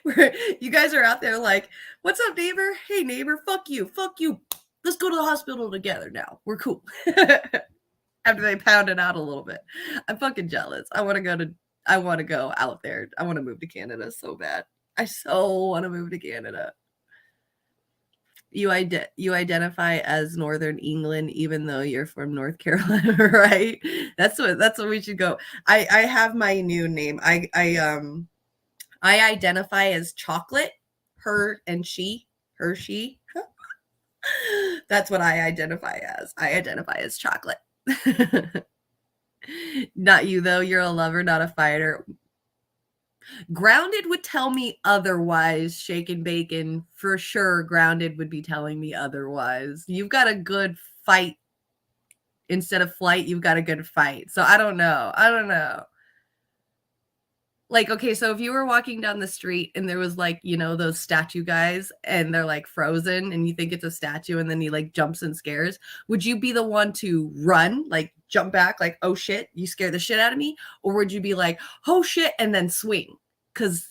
You guys are out there like, what's up, neighbor? Hey, neighbor, fuck you. Let's go to the hospital together now. We're cool. After they pound it out a little bit. I'm fucking jealous. I want to go out there. I want to move to Canada so bad. I so want to move to Canada. You identify as Northern England, even though you're from North Carolina, right? That's what we should go. I have my new name. I identify as chocolate, her and she. That's what I identify as. I identify as chocolate. Not you, though. You're a lover, not a fighter. Grounded would tell me otherwise. Shake and bacon, for sure. Grounded would be telling me otherwise. You've got a good fight. Instead of flight, you've got a good fight. So I don't know. Like, okay, so if you were walking down the street and there was like, those statue guys and they're like frozen and you think it's a statue and then he like jumps and scares, would you be the one to run, like jump back, like, oh shit, you scared the shit out of me? Or would you be like, oh shit, and then swing? Because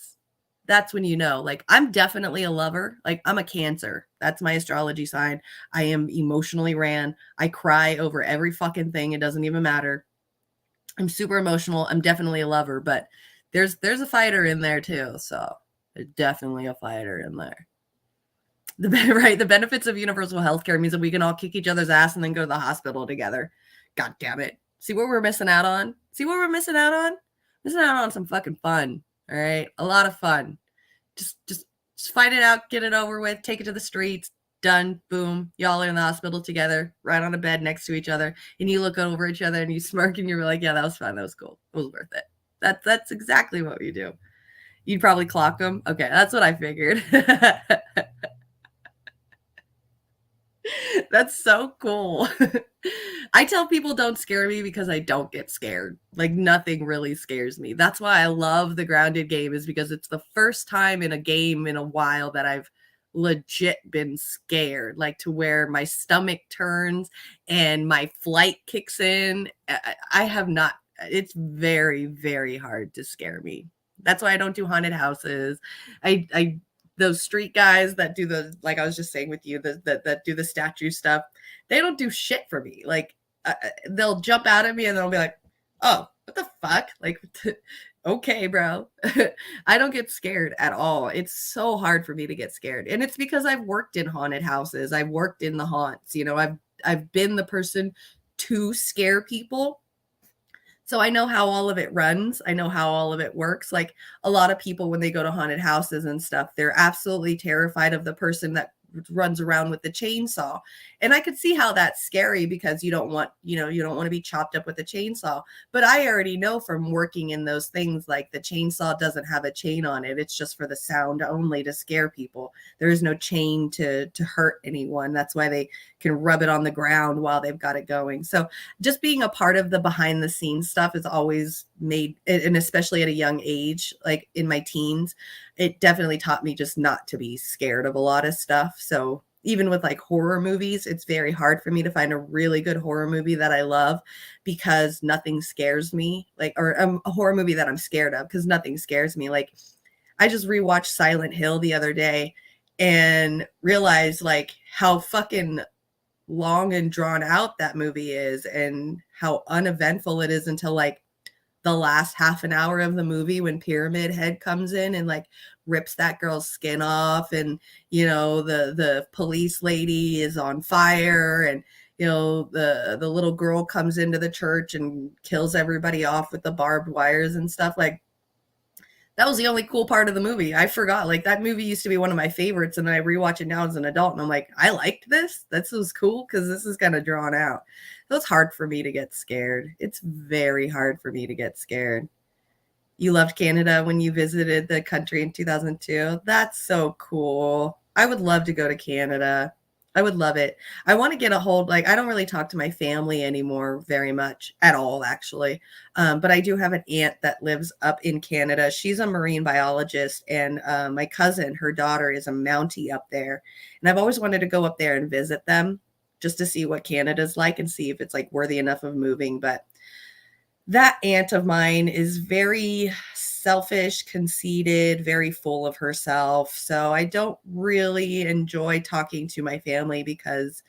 that's when like, I'm definitely a lover. Like, I'm a Cancer. That's my astrology sign. I am emotionally ran. I cry over every fucking thing. It doesn't even matter. I'm super emotional. I'm definitely a lover, but there's a fighter in there too. So there's definitely a fighter in there. The benefits of universal healthcare means that we can all kick each other's ass and then go to the hospital together. God damn it. See what we're missing out on? Missing out on some fucking fun. All right. A lot of fun. Just fight it out, get it over with, take it to the streets. Done. Boom. Y'all are in the hospital together, right on a bed next to each other. And you look over each other and you smirk and you're like, yeah, that was fun. That was cool. It was worth it. That's exactly what we do. You'd probably clock them. Okay, that's what I figured. That's so cool. I tell people don't scare me because I don't get scared. Like, nothing really scares me. That's why I love the Grounded game, is because it's the first time in a game in a while that I've legit been scared, like to where my stomach turns and my flight kicks in. I have not. It's very, very hard to scare me. That's why I don't do haunted houses. I those street guys that do the, like I was just saying with you, that do the statue stuff, they don't do shit for me. Like, they'll jump out at me and they'll be like, oh, what the fuck? Like, okay, bro. I don't get scared at all. It's so hard for me to get scared. And it's because I've worked in haunted houses. I've worked in the haunts. I've been the person to scare people. So I know how all of it runs. I know how all of it works. Like, a lot of people, when they go to haunted houses and stuff, they're absolutely terrified of the person that runs around with the chainsaw. And I could see how that's scary because you don't want to be chopped up with a chainsaw. But I already know from working in those things, like the chainsaw doesn't have a chain on it. It's just for the sound only to scare people. There is no chain to hurt anyone. That's why they can rub it on the ground while they've got it going. So just being a part of the behind the scenes stuff is always made, and especially at a young age, like in my teens, it definitely taught me just not to be scared of a lot of stuff. So even with like horror movies, it's very hard for me to find a really good horror movie that I love because nothing scares me, like, or a horror movie that I'm scared of because nothing scares me. Like, I just rewatched Silent Hill the other day and realized like how fucking long and drawn out that movie is and how uneventful it is until like the last half an hour of the movie when Pyramid Head comes in and like rips that girl's skin off, and the police lady is on fire, and the little girl comes into the church and kills everybody off with the barbed wires and stuff. Like, that was the only cool part of the movie. I forgot, like, that movie used to be one of my favorites, and then I rewatch it now as an adult, and I'm like, I liked this. This was cool because this is kind of drawn out. So it's hard for me to get scared. It's very hard for me to get scared. You loved Canada when you visited the country in 2002. That's so cool. I would love to go to Canada. I would love it. I want to get a hold, like, I don't really talk to my family anymore very much at all, actually. But I do have an aunt that lives up in Canada. She's a marine biologist, and my cousin, her daughter, is a Mountie up there. And I've always wanted to go up there and visit them just to see what Canada's like and see if it's like worthy enough of moving. But that aunt of mine is very selfish, conceited, very full of herself. So I don't really enjoy talking to my family because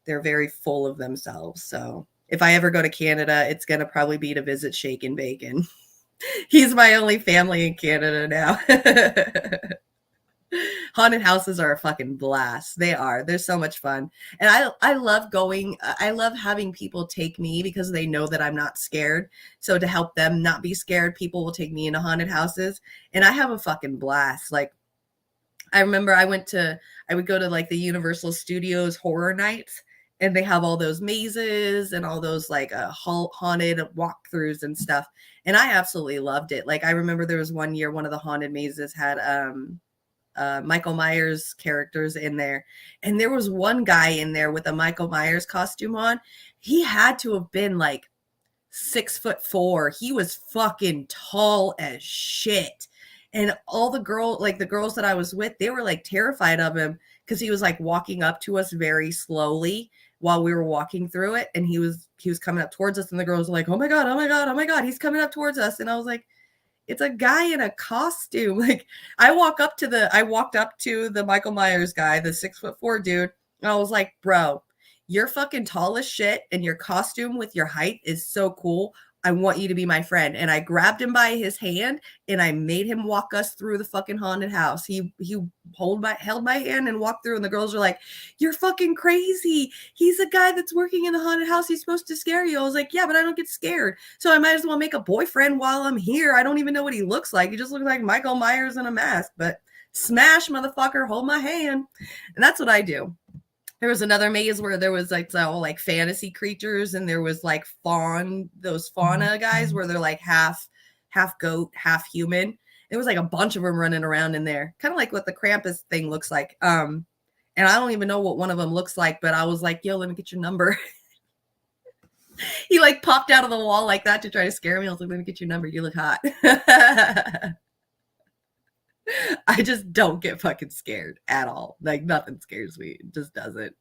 they're very full of themselves. So if I ever go to Canada, it's going to probably be to visit Shake and Bacon. He's my only family in Canada now. Haunted houses are a fucking blast. They are. They're so much fun. And I love going. I love having people take me because they know that I'm not scared. So to help them not be scared, people will take me into haunted houses. And I have a fucking blast. Like, I remember I would go to like the Universal Studios horror nights, and they have all those mazes and all those like haunted walkthroughs and stuff. And I absolutely loved it. Like, I remember there was one year, one of the haunted mazes had Michael Myers characters in there. And there was one guy in there with a Michael Myers costume on. He had to have been like 6'4". He was fucking tall as shit. And all the girls that I was with, they were like terrified of him because he was like walking up to us very slowly while we were walking through it. And he was coming up towards us, and the girls were like, oh my God, oh my God, oh my God, he's coming up towards us. And I was like, it's a guy in a costume. Like, I walked up to the Michael Myers guy, the 6'4" dude. And I was like, bro, you're fucking tall as shit, and your costume with your height is so cool. I want you to be my friend. And I grabbed him by his hand, and I made him walk us through the fucking haunted house. He held my hand and walked through, and the girls were like, you're fucking crazy. He's a guy that's working in the haunted house. He's supposed to scare you. I was like, yeah, but I don't get scared. So I might as well make a boyfriend while I'm here. I don't even know what he looks like. He just looks like Michael Myers in a mask. But smash, motherfucker, hold my hand. And that's what I do. There was another maze where there was like all like fantasy creatures, and there was like those fauna guys where they're like half goat, half human. There was like a bunch of them running around in there, kind of like what the Krampus thing looks like. And I don't even know what one of them looks like, but I was like, yo, let me get your number. He like popped out of the wall like that to try to scare me. I was like, let me get your number. You look hot. I just don't get fucking scared at all. Like, nothing scares me. It just doesn't.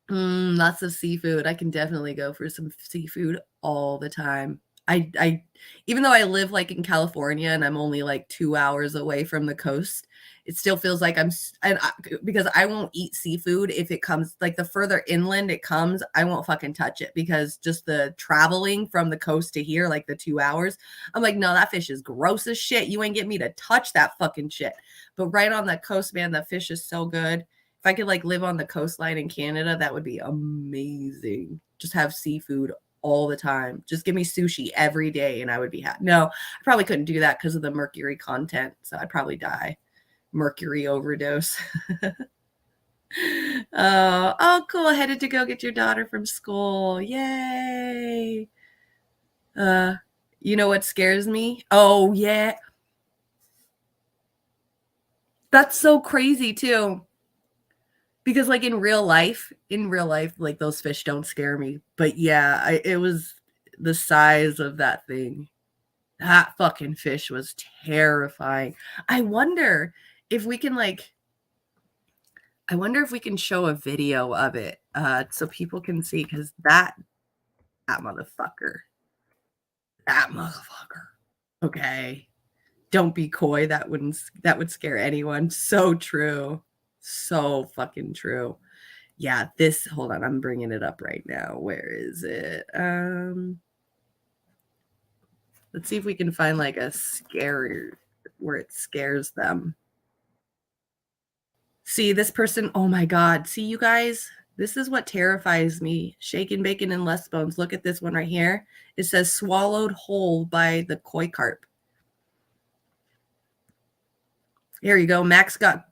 Lots of seafood. I can definitely go for some seafood all the time. I even though I live like in California and I'm only like 2 hours away from the coast, it still feels like because I won't eat seafood if it comes like the further inland it comes, I won't fucking touch it because just the traveling from the coast to here, like the 2 hours, I'm like, no, that fish is gross as shit. You ain't get me to touch that fucking shit. But right on the coast, man, that fish is so good. If I could like live on the coastline in Canada, that would be amazing. Just have seafood all the time. Just give me sushi every day and I would be happy. No, I probably couldn't do that because of the mercury content. So I'd probably die. Mercury overdose. Oh, cool. Headed to go get your daughter from school. Yay. Uh, you know what scares me? Oh, yeah. That's so crazy too. Because like in real life, like those fish don't scare me. But yeah, it was the size of that thing. That fucking fish was terrifying. I wonder if we can like I wonder if we can show a video of it so people can see because that motherfucker. That motherfucker. Okay. Don't be coy. That would scare anyone. So true. So fucking true. Yeah, this hold on, I'm bringing it up right now. Where is it? Let's see if we can find like a scare where it scares them. See this person, oh my god. See you guys? This is what terrifies me. Shaken bacon and less bones. Look at this one right here. It says swallowed whole by the koi carp. Here you go. Max got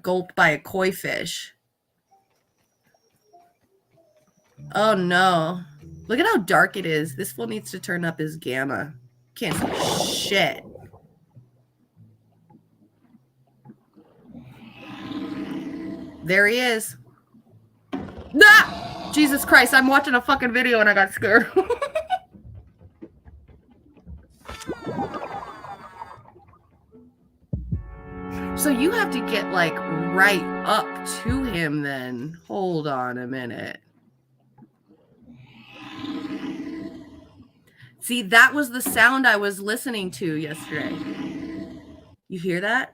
gulped by a koi fish. Oh no. Look at how dark it is. This fool needs to turn up his gamma. Can't see shit. There he is. Ah! Jesus Christ, I'm watching a fucking video and I got scared. So you have to get like right up to him then. Hold on a minute. See, that was the sound I was listening to yesterday. You hear that?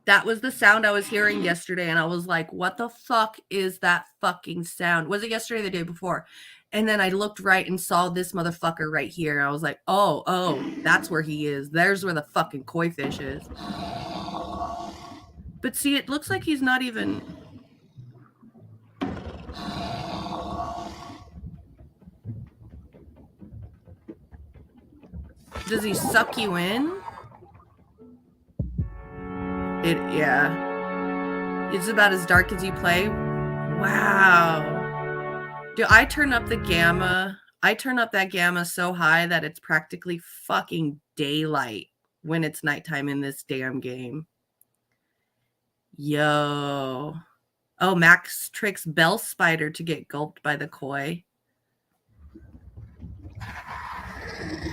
That was the sound I was hearing yesterday, and I was like, what the fuck is that fucking sound? Was it yesterday or the day before? And then I looked right and saw this motherfucker right here. I was like, oh, that's where he is. There's where the fucking koi fish is. But see, it looks like he's not even... Does he suck you in? Yeah. It's about as dark as you play. Wow. Dude, I turn up the gamma. I turn up that gamma so high that it's practically fucking daylight when it's nighttime in this damn game. Yo. Oh, Max tricks Bell Spider to get gulped by the koi.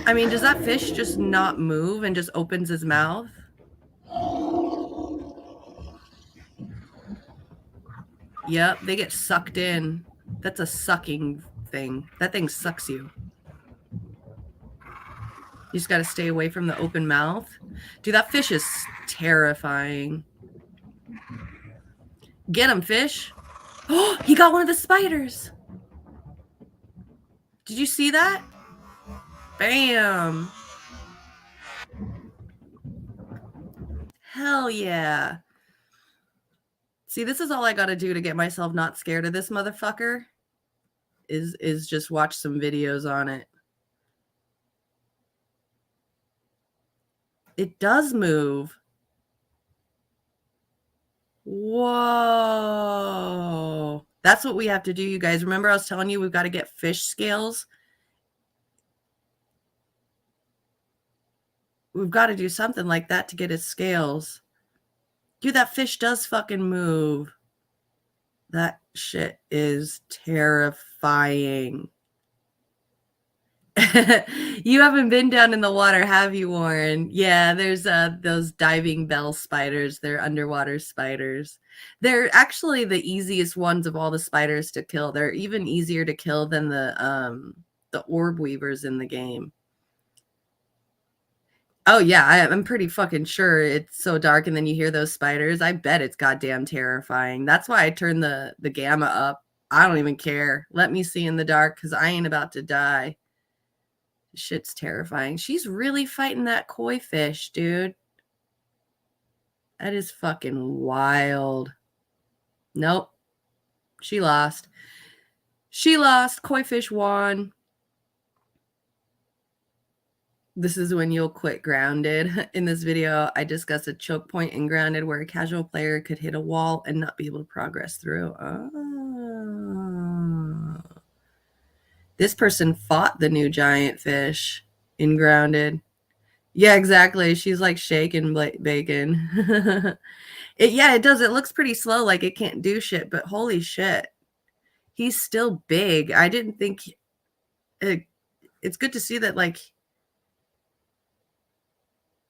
I mean, does that fish just not move and just opens his mouth? Yep, they get sucked in. That's a sucking thing. That thing sucks you. You just got to stay away from the open mouth. Dude, that fish is terrifying. Get him, fish. Oh, he got one of the spiders. Did you see that? Bam. Hell yeah. See, this is all I got to do to get myself not scared of this motherfucker is just watch some videos on it. It does move. Whoa. That's what we have to do, you guys. Remember I was telling you we've got to get fish scales? We've got to do something like that to get his scales. Dude, that fish does fucking move. That shit is terrifying. You haven't been down in the water, have you, Warren? Yeah, there's those diving bell spiders. They're underwater spiders. They're actually the easiest ones of all the spiders to kill. They're even easier to kill than the orb weavers in the game. Oh yeah, I'm pretty fucking sure it's so dark and then you hear those spiders. I bet it's goddamn terrifying. That's why I turn the gamma up. I don't even care. Let me see in the dark because I ain't about to die. Shit's terrifying. She's really fighting that koi fish, dude. That is fucking wild. Nope. She lost. She lost. Koi fish won. This is when you'll quit Grounded. In this video, I discuss a choke point in Grounded where a casual player could hit a wall and not be able to progress through. Oh. This person fought the new giant fish in Grounded. Yeah, exactly. She's like shaking bacon. It does. It looks pretty slow, like it can't do shit, but holy shit. He's still big. I didn't think it's good to see that, like,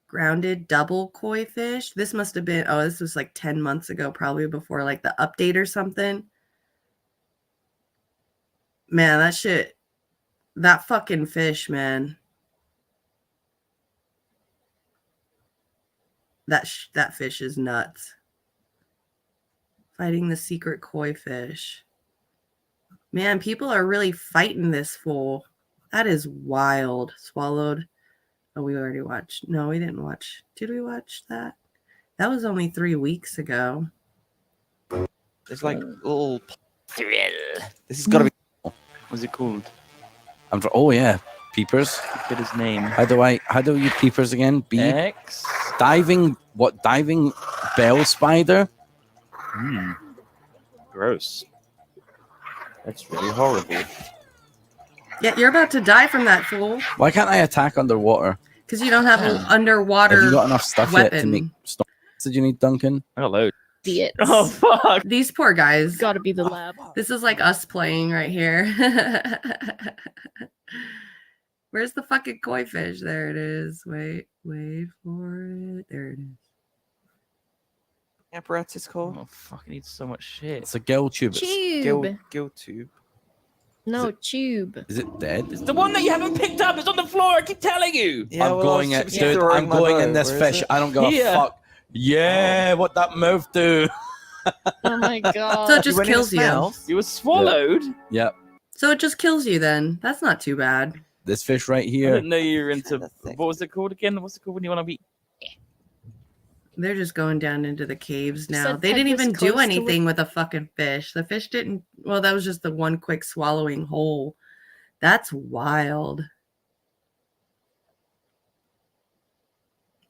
Grounded double koi fish. This must have been, this was like 10 months ago, probably before like the update or something. Man, that fucking fish, man. That fish is nuts. Fighting the secret koi fish. Man, people are really fighting this fool. That is wild. Swallowed. Oh, we already watched. No, we didn't watch. Did we watch that? That was only 3 weeks ago. There's like little thrill. This has got to be. What's it called? Oh yeah, peepers. Get his name. How do you peepers again? X. Diving. What? Diving bell spider. Gross. That's really horrible. Yeah, you're about to die from that, fool. Why can't I attack underwater? Because you don't have an underwater Have you got enough stuff yet to weapon. make storms? Did you need, Duncan? I got loads. Idiots. Oh fuck! These poor guys. Gotta be the lab. This is like us playing right here. Where's the fucking koi fish? There it is. Wait for it. There it is. Apparatus called. Oh fuck! It needs so much shit. It's a gill tube. Tube. Gill tube. No, tube. Is it dead? It's the one that you haven't picked up. It's on the floor. I keep telling you. Yeah, I'm going in, dude. I'm going in this fish. I don't go fuck. Yeah, what that move do? Oh my god. So it just kills you. You were swallowed. Yep. So it just kills you then. That's not too bad. This fish right I here. didn't know you were into. What was it called again? What's it called when you want to be? They're just going down into the caves now. said They didn't Peg was even close do to anything with a fucking fish. The fish didn't. Well, that was just the one quick swallowing whole. That's wild.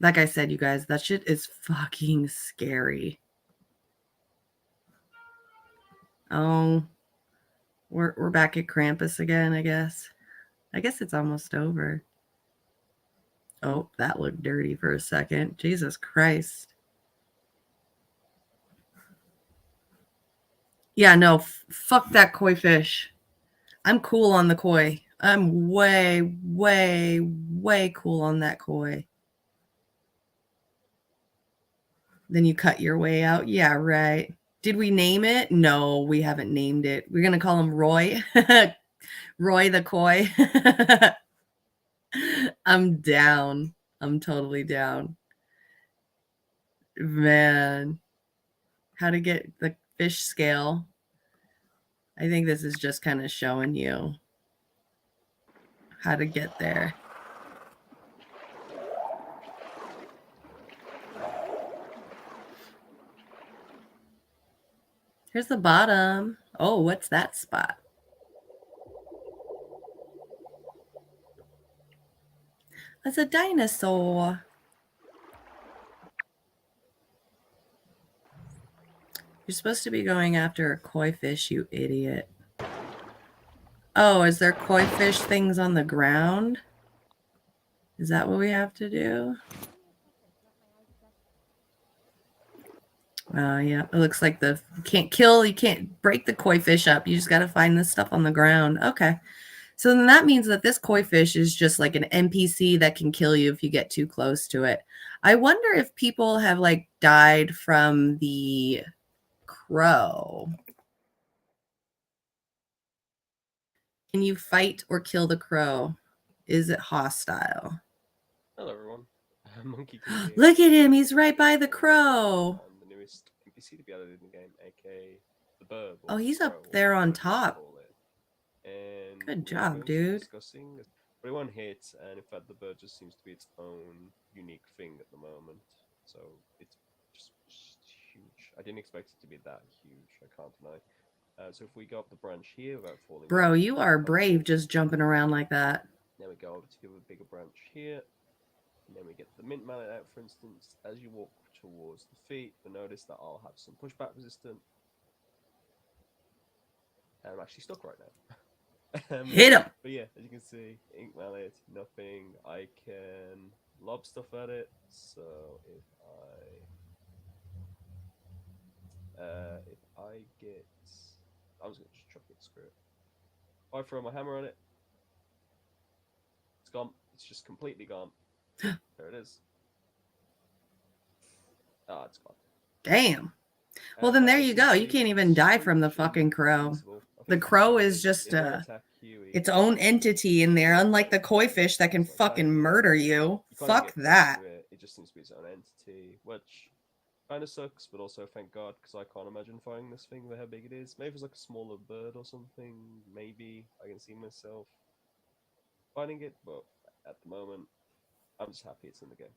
Like I said, you guys, that shit is fucking scary. Oh, we're back at Krampus again, I guess. I guess it's almost over. Oh, that looked dirty for a second. Jesus Christ. Yeah, no, fuck that koi fish. I'm cool on the koi. I'm way, way, way cool on that koi. Then you cut your way out. Yeah, right. Did we name it? No, we haven't named it. We're going to call him Roy. Roy the koi. I'm down. I'm totally down. Man. How to get the fish scale. I think this is just kind of showing you how to get there. Here's the bottom. Oh, what's that spot? That's a dinosaur. You're supposed to be going after a koi fish, you idiot. Oh, is there koi fish things on the ground? Is that what we have to do? Yeah, it looks like you can't break the koi fish up. You just got to find this stuff on the ground. Okay. So then that means that this koi fish is just like an NPC that can kill you if you get too close to it. I wonder if people have like died from the crow. Can you fight or kill the crow? Is it hostile? Hello, everyone. Monkey. Look at him. He's right by the crow. The newest NPC to be added in the game, aka the bird. Oh, he's up there on top. And Good job, dude. Discussing, but it won't hit, and in fact, the bird just seems to be its own unique thing at the moment. So it's just huge. I didn't expect it to be that huge. I can't deny. So if we go up the branch here without falling. Bro, you are brave just jumping around like that. Then we go over to the bigger branch here. And then we get the mint mallet out, for instance. As you walk towards the feet, you'll notice that I'll have some pushback resistant. And I'm actually stuck right now. Hit him! But yeah, as you can see, ink mallet, nothing. I can lob stuff at it. So if I get, I'm just gonna just chuck it, screw it. If I throw my hammer on it, it's gone. It's just completely gone. There it is. Ah, it's gone. Damn. Well, then there you go. You can't even die from the fucking crow. The crow is just its own entity in there, unlike the koi fish that can fucking murder you. Fuck that. It just seems to be its own entity, which kind of sucks, but also thank God, because I can't imagine fighting this thing with how big it is. Maybe if it's like a smaller bird or something, maybe I can see myself fighting it, but at the moment, I'm just happy it's in the game.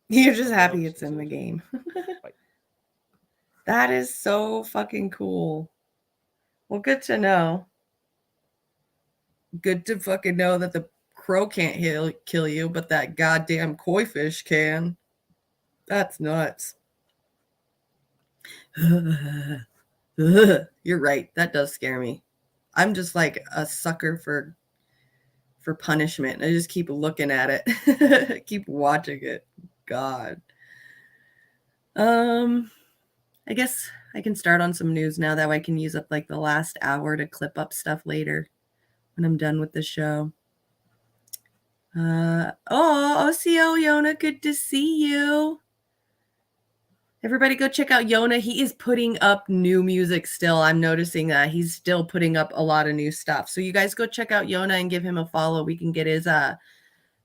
You're just happy it's in the game. That is so fucking cool. Well, good to know. Good to fucking know that the crow can't kill you, but that goddamn koi fish can. That's nuts. You're right. That does scare me. I'm just like a sucker for punishment. I just keep looking at it. Keep watching it. God. I guess I can start on some news now. That way I can use up like the last hour to clip up stuff later when I'm done with the show. OCO Yona, good to see you. Everybody go check out Yona. He is putting up new music still. I'm noticing that he's still putting up a lot of new stuff. So you guys go check out Yona and give him a follow. We can get his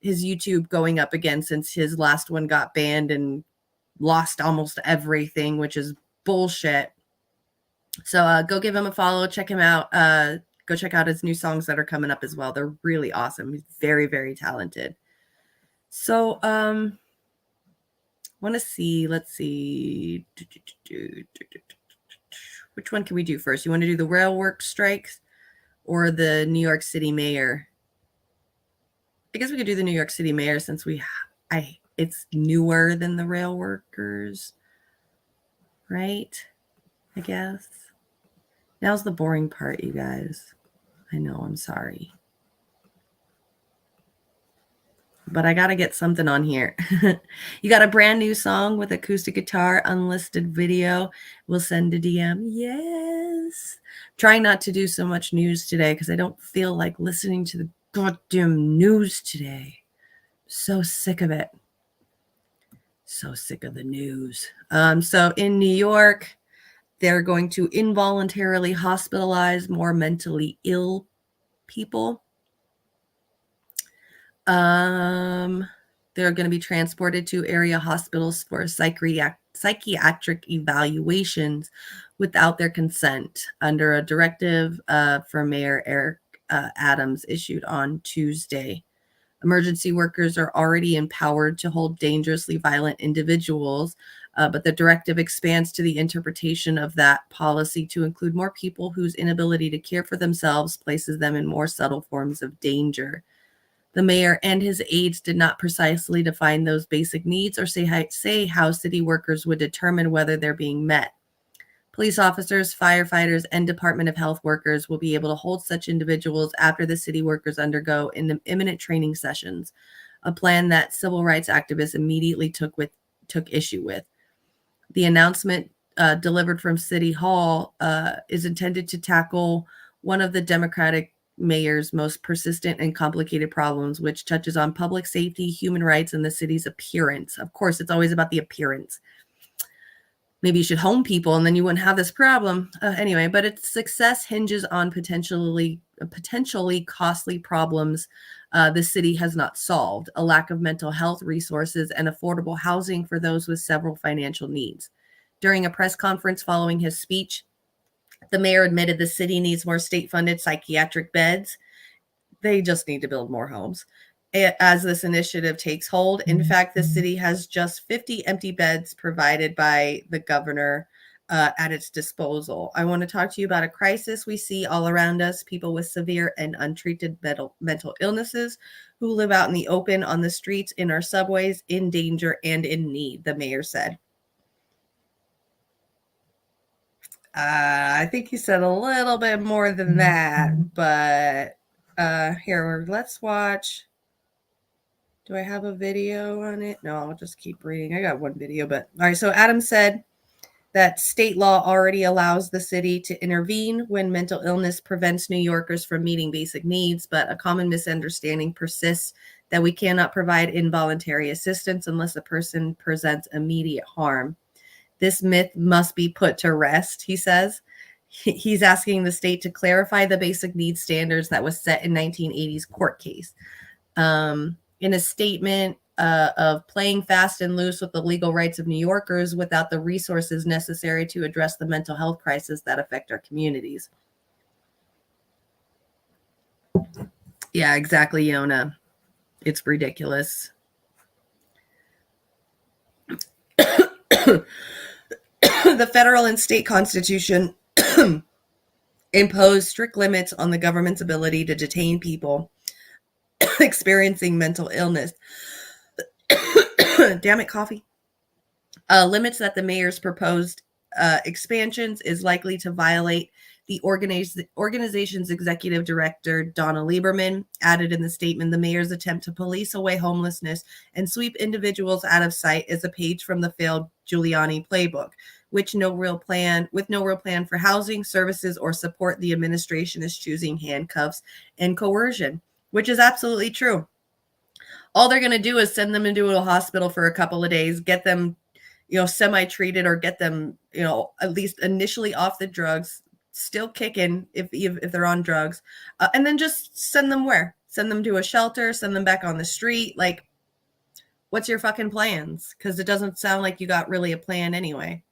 YouTube going up again, since his last one got banned and lost almost everything, which is bullshit. So go give him a follow. Check him out. Go check out his new songs that are coming up as well. They're really awesome. He's very, very talented. So, want to see, let's see. Which one can we do first? You want to do the railwork strikes or the New York City mayor? I guess we could do the New York City mayor, since it's newer than the rail workers, right? I guess. Now's the boring part, you guys. I know, I'm sorry. But I got to get something on here. You got a brand new song with acoustic guitar, unlisted video. We'll send a DM. Yes. Trying not to do so much news today because I don't feel like listening to the goddamn news today. So sick of it. So sick of the news. So in New York, they're going to involuntarily hospitalize more mentally ill people. They're going to be transported to area hospitals for psychiatric evaluations without their consent under a directive from Mayor Eric Adams issued on Tuesday. Emergency workers are already empowered to hold dangerously violent individuals, but the directive expands to the interpretation of that policy to include more people whose inability to care for themselves places them in more subtle forms of danger. The mayor and his aides did not precisely define those basic needs or say how city workers would determine whether they're being met. Police officers, firefighters, and Department of Health workers will be able to hold such individuals after the city workers undergo imminent training sessions, a plan that civil rights activists immediately took issue with. The announcement delivered from City Hall is intended to tackle one of the Democratic mayor's most persistent and complicated problems, which touches on public safety, human rights, and the city's appearance. Of course, it's always about the appearance. Maybe you should home people and then you wouldn't have this problem. Anyway, but its success hinges on potentially costly problems the city has not solved: a lack of mental health resources and affordable housing for those with several financial needs. During a press conference following his speech, the mayor admitted the city needs more state-funded psychiatric beds. They just need to build more homes as this initiative takes hold. In fact, the city has just 50 empty beds provided by the governor at its disposal. I want to talk to you about a crisis we see all around us, people with severe and untreated mental illnesses who live out in the open, on the streets, in our subways, in danger and in need, the mayor said. I think he said a little bit more than that, but here, let's watch. Do I have a video on it? No, I'll just keep reading. I got one video, but all right. So Adams said that state law already allows the city to intervene when mental illness prevents New Yorkers from meeting basic needs, but a common misunderstanding persists that we cannot provide involuntary assistance unless a person presents immediate harm. This myth must be put to rest, he says. He's asking the state to clarify the basic needs standards that was set in 1980s court case. In a statement of playing fast and loose with the legal rights of New Yorkers without the resources necessary to address the mental health crisis that affect our communities. Yeah, exactly, Yona. It's ridiculous. The federal and state constitution impose strict limits on the government's ability to detain people experiencing mental illness. Damn it, coffee. Limits that the mayor's proposed expansions is likely to violate. The organization's executive director, Donna Lieberman, added in the statement, the mayor's attempt to police away homelessness and sweep individuals out of sight is a page from the failed Giuliani playbook, with no real plan for housing, services, or support. The administration is choosing handcuffs and coercion, which is absolutely true. All they're going to do is send them into a hospital for a couple of days, get them, semi-treated, or get them, at least initially off the drugs, still kicking if they're on drugs, and then just send them where? Send them to a shelter, send them back on the street. Like, what's your fucking plans? Because it doesn't sound like you got really a plan anyway.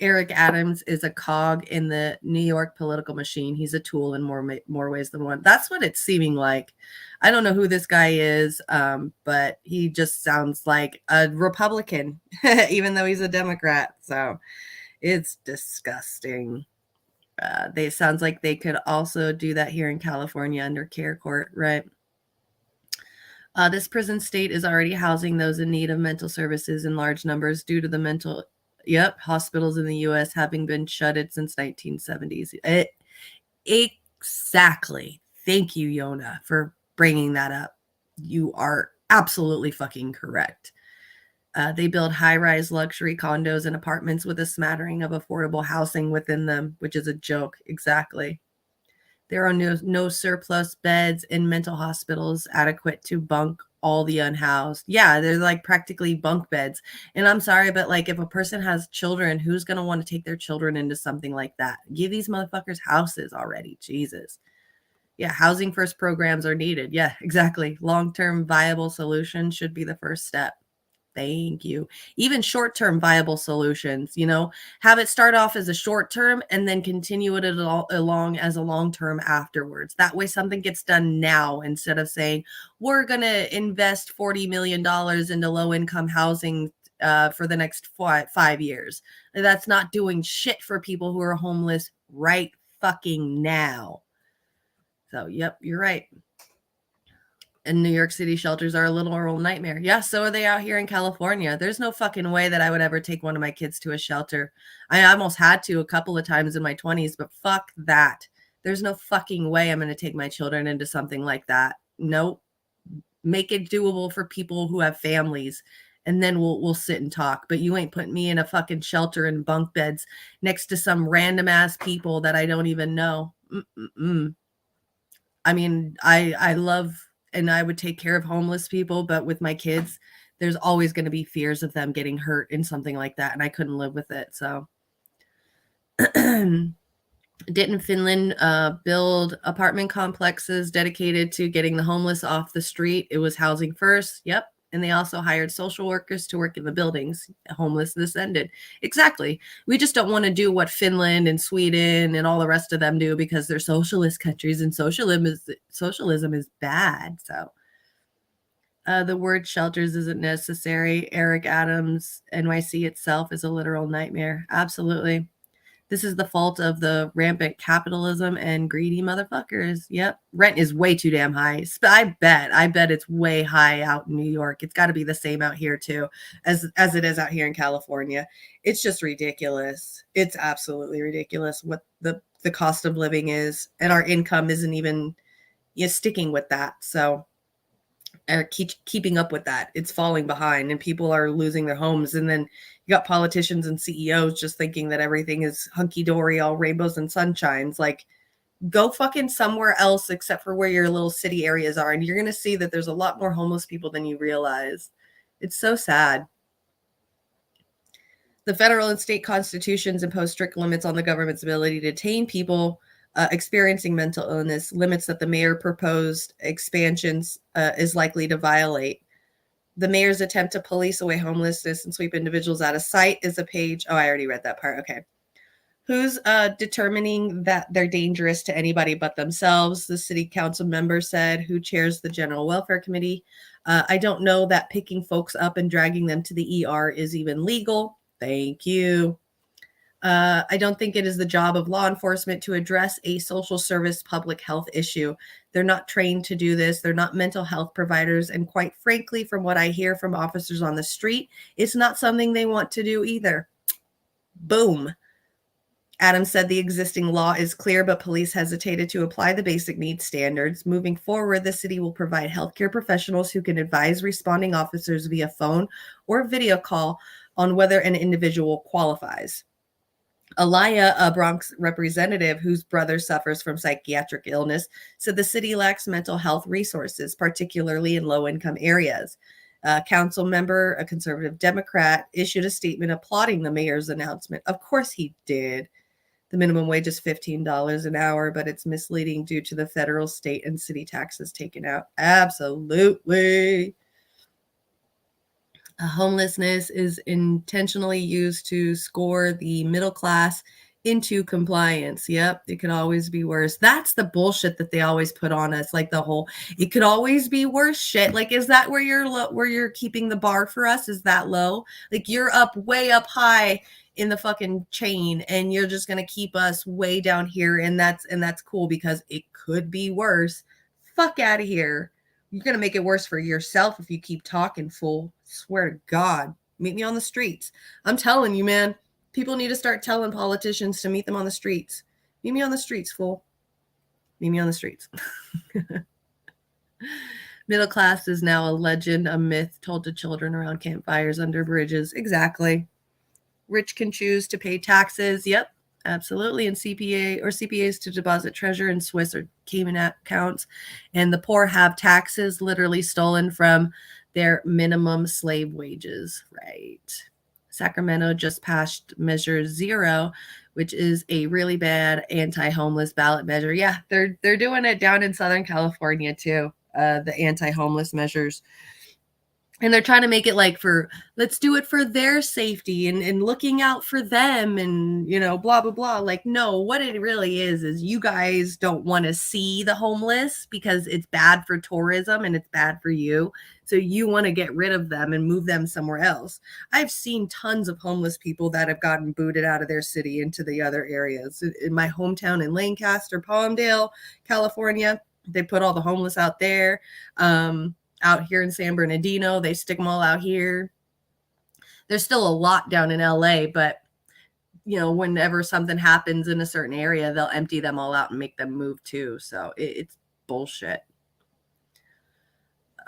Eric Adams is a cog in the New York political machine. He's a tool in more ways than one. That's what it's seeming like. I don't know who this guy is, but he just sounds like a Republican, even though he's a Democrat. So it's disgusting. They sounds like they could also do that here in California under care court, right? This prison state is already housing those in need of mental services in large numbers due to the hospitals in the U.S. having been shuttered since 1970s. Exactly. Thank you, Yona, for bringing that up. You are absolutely fucking correct. They build high-rise luxury condos and apartments with a smattering of affordable housing within them, which is a joke. Exactly. There are no surplus beds in mental hospitals adequate to bunk all the unhoused. Yeah, they're like practically bunk beds. And I'm sorry, but like if a person has children, who's going to want to take their children into something like that? Give these motherfuckers houses already. Jesus. Yeah, housing first programs are needed. Yeah, exactly. Long-term viable solutions should be the first step. Thank you. Even short-term viable solutions, have it start off as a short-term and then continue it along as a long-term afterwards. That way something gets done now instead of saying, we're going to invest $40 million into low-income housing for the next 5 years. That's not doing shit for people who are homeless right fucking now. So, yep, you're right. And New York City shelters are a literal nightmare. Yeah, so are they out here in California. There's no fucking way that I would ever take one of my kids to a shelter. I almost had to a couple of times in my 20s, but fuck that. There's no fucking way I'm going to take my children into something like that. Nope. Make it doable for people who have families, and then we'll sit and talk. But you ain't putting me in a fucking shelter in bunk beds next to some random ass people that I don't even know. I mean, I love... and I would take care of homeless people, but with my kids, there's always going to be fears of them getting hurt in something like that, and I couldn't live with it. So, didn't Finland build apartment complexes dedicated to getting the homeless off the street? It was housing first. Yep. And they also hired social workers to work in the buildings. Homelessness ended. Exactly. We just don't want to do what Finland and Sweden and all the rest of them do because they're socialist countries, and socialism is bad. So The word shelters isn't necessary. Eric Adams, NYC itself is a literal nightmare. Absolutely. This is the fault of the rampant capitalism and greedy motherfuckers. Yep. Rent is way too damn high. I bet it's way high out in New York. It's got to be the same out here too, as it is out here in California. It's just ridiculous. It's absolutely ridiculous what the cost of living is, and our income isn't even sticking with that. So keeping up with that, it's falling behind, and people are losing their homes. And then you got politicians and CEOs just thinking that everything is hunky-dory, all rainbows and sunshines. Like, go fucking somewhere else except for where your little city areas are, and you're going to see that there's a lot more homeless people than you realize. It's so sad. The federal and state constitutions impose strict limits on the government's ability to detain people experiencing mental illness, limits that the mayor proposed expansions is likely to violate. The mayor's attempt to police away homelessness and sweep individuals out of sight is a page. Oh, I already read that part. Okay. Who's determining that they're dangerous to anybody but themselves? The city council member said, who chairs the general welfare committee. I don't know that picking folks up and dragging them to the ER is even legal. Thank you. I don't think it is the job of law enforcement to address a social service public health issue. They're not trained to do this. They're not mental health providers. And quite frankly, from what I hear from officers on the street, it's not something they want to do either. Boom. Adams said the existing law is clear, but police hesitated to apply the basic needs standards. Moving forward, the city will provide healthcare professionals who can advise responding officers via phone or video call on whether an individual qualifies. Alaya, a Bronx representative whose brother suffers from psychiatric illness, said the city lacks mental health resources, particularly in low-income areas. Council member, a conservative Democrat, issued a statement applauding the mayor's announcement. Of course he did. The minimum wage is $15 an hour, but it's misleading due to the federal, state, and city taxes taken out. Absolutely. Homelessness is intentionally used to score the middle class into compliance. Yep, it could always be worse. That's the bullshit that they always put on us, like the whole "it could always be worse" shit. Like, is that where you're keeping the bar for us? Is that low? Like, you're up way up high in the fucking chain, and you're just gonna keep us way down here, and that's cool because it could be worse. Fuck out of here. You're going to make it worse for yourself if you keep talking, fool. Swear to God. Meet me on the streets. I'm telling you, man. People need to start telling politicians to meet them on the streets. Meet me on the streets, fool. Meet me on the streets. Middle class is now a legend, a myth told to children around campfires under bridges. Exactly. Rich can choose to pay taxes. Yep. Absolutely. And CPAs to deposit treasure in Swiss or Cayman accounts. And the poor have taxes literally stolen from their minimum slave wages. Right. Sacramento just passed Measure 0, which is a really bad anti-homeless ballot measure. Yeah, they're doing it down in Southern California too. The anti-homeless measures. And they're trying to make it like let's do it for their safety and looking out for them and, blah, blah, blah. Like, no, what it really is you guys don't want to see the homeless because it's bad for tourism and it's bad for you. So you want to get rid of them and move them somewhere else. I've seen tons of homeless people that have gotten booted out of their city into the other areas. In my hometown in Lancaster, Palmdale, California, they put all the homeless out there. Out here in San Bernardino, they stick them all out here. There's still a lot down in LA, but whenever something happens in a certain area, they'll empty them all out and make them move too. So it's bullshit.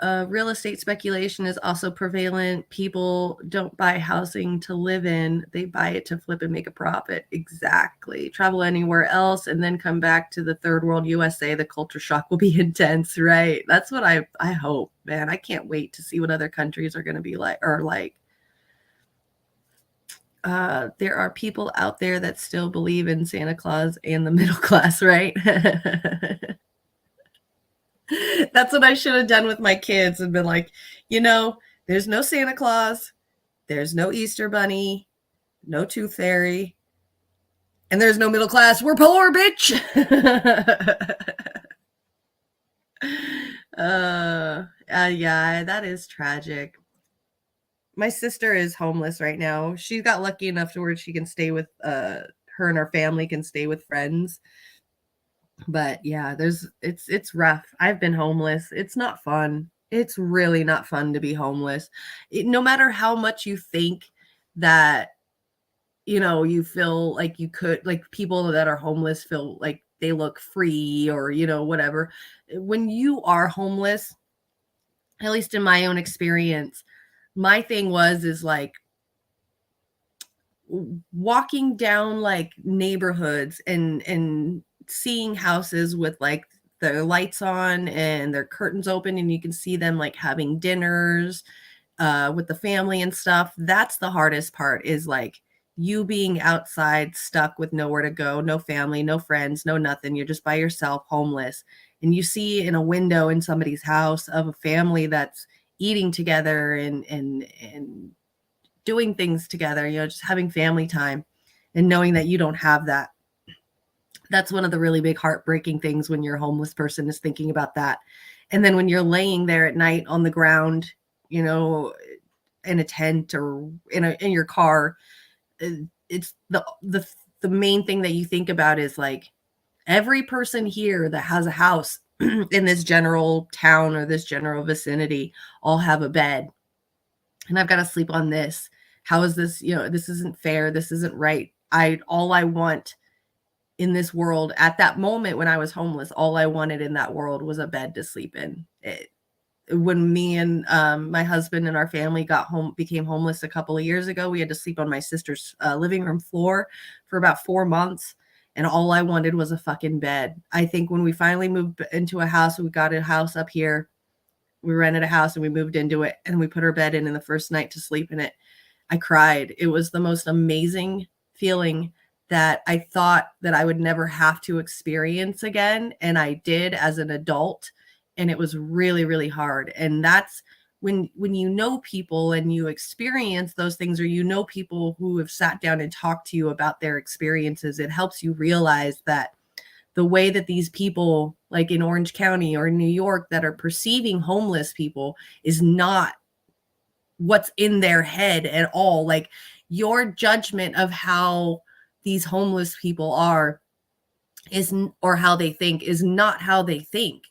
Real estate speculation is also prevalent. People don't buy housing to live in. They buy it to flip and make a profit. Exactly. Travel anywhere else and then come back to the third world USA. The culture shock will be intense, right? That's what I hope, man. I can't wait to see what other countries are going to be like. There are people out there that still believe in Santa Claus and the middle class, right? That's what I should have done with my kids and been like, there's no Santa Claus, there's no Easter Bunny, no Tooth Fairy, and there's no middle class. We're poor, bitch. Yeah, that is tragic. My sister is homeless right now. She got lucky enough to where she can stay with her and her family can stay with friends. But yeah, it's rough. I've been homeless. It's not fun. It's really not fun to be homeless. No matter how much you think that you feel like you could, like people that are homeless feel like they look free or whatever. When you are homeless, at least in my own experience, my thing is like walking down like neighborhoods and seeing houses with like their lights on and their curtains open and you can see them like having dinners with the family and stuff. That's the hardest part, is like you being outside stuck with nowhere to go, no family, no friends, no nothing. You're just by yourself, homeless, and you see in a window in somebody's house of a family that's eating together and doing things together, just having family time, and knowing that you don't have that. That's one of the really big heartbreaking things when you're a homeless person, is thinking about that. And then when you're laying there at night on the ground, in a tent or in your car, it's the main thing that you think about is like every person here that has a house in this general town or this general vicinity all have a bed, and I've got to sleep on this. How is this? This isn't fair. This isn't right. All I want in this world at that moment when I was homeless, all I wanted in that world was a bed to sleep in. When me and my husband and our family became homeless a couple of years ago, we had to sleep on my sister's living room floor for about 4 months. And all I wanted was a fucking bed. I think when we finally moved into a house, we got a house up here. We rented a house and we moved into it and we put our bed in the first night to sleep in it. I cried. It was the most amazing feeling that I thought that I would never have to experience again. And I did as an adult. And it was really, really hard. And that's when you know people and you experience those things, or people who have sat down and talked to you about their experiences, it helps you realize that the way that these people like in Orange County or New York that are perceiving homeless people is not what's in their head at all. Like your judgment of how these homeless people are or how they think is not how they think.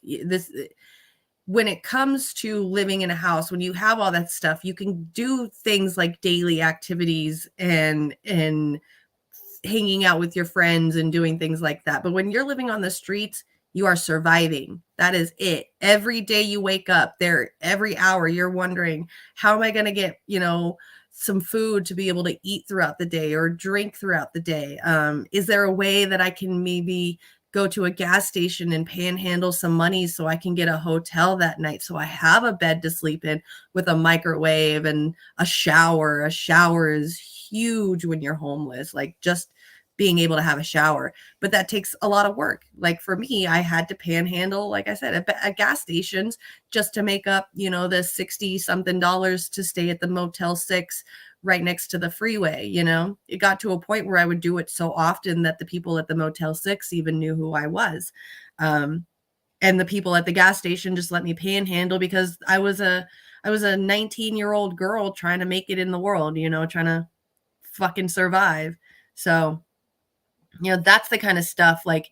When it comes to living in a house, when you have all that stuff, you can do things like daily activities and hanging out with your friends and doing things like that. But when you're living on the streets, you are surviving. That is it. Every day you wake up there, every hour you're wondering, how am I going to get, some food to be able to eat throughout the day or drink throughout the day? Is there a way that I can maybe go to a gas station and panhandle some money so I can get a hotel that night, so I have a bed to sleep in with a microwave and a shower? A shower is huge when you're homeless, like just being able to have a shower. But that takes a lot of work. Like for me, I had to panhandle, like I said, at gas stations just to make up, the 60 something dollars to stay at the Motel 6 right next to the freeway. It got to a point where I would do it so often that the people at the Motel 6 even knew who I was. And the people at the gas station just let me panhandle because I was a 19-year-old girl trying to make it in the world, trying to fucking survive. So, that's the kind of stuff, like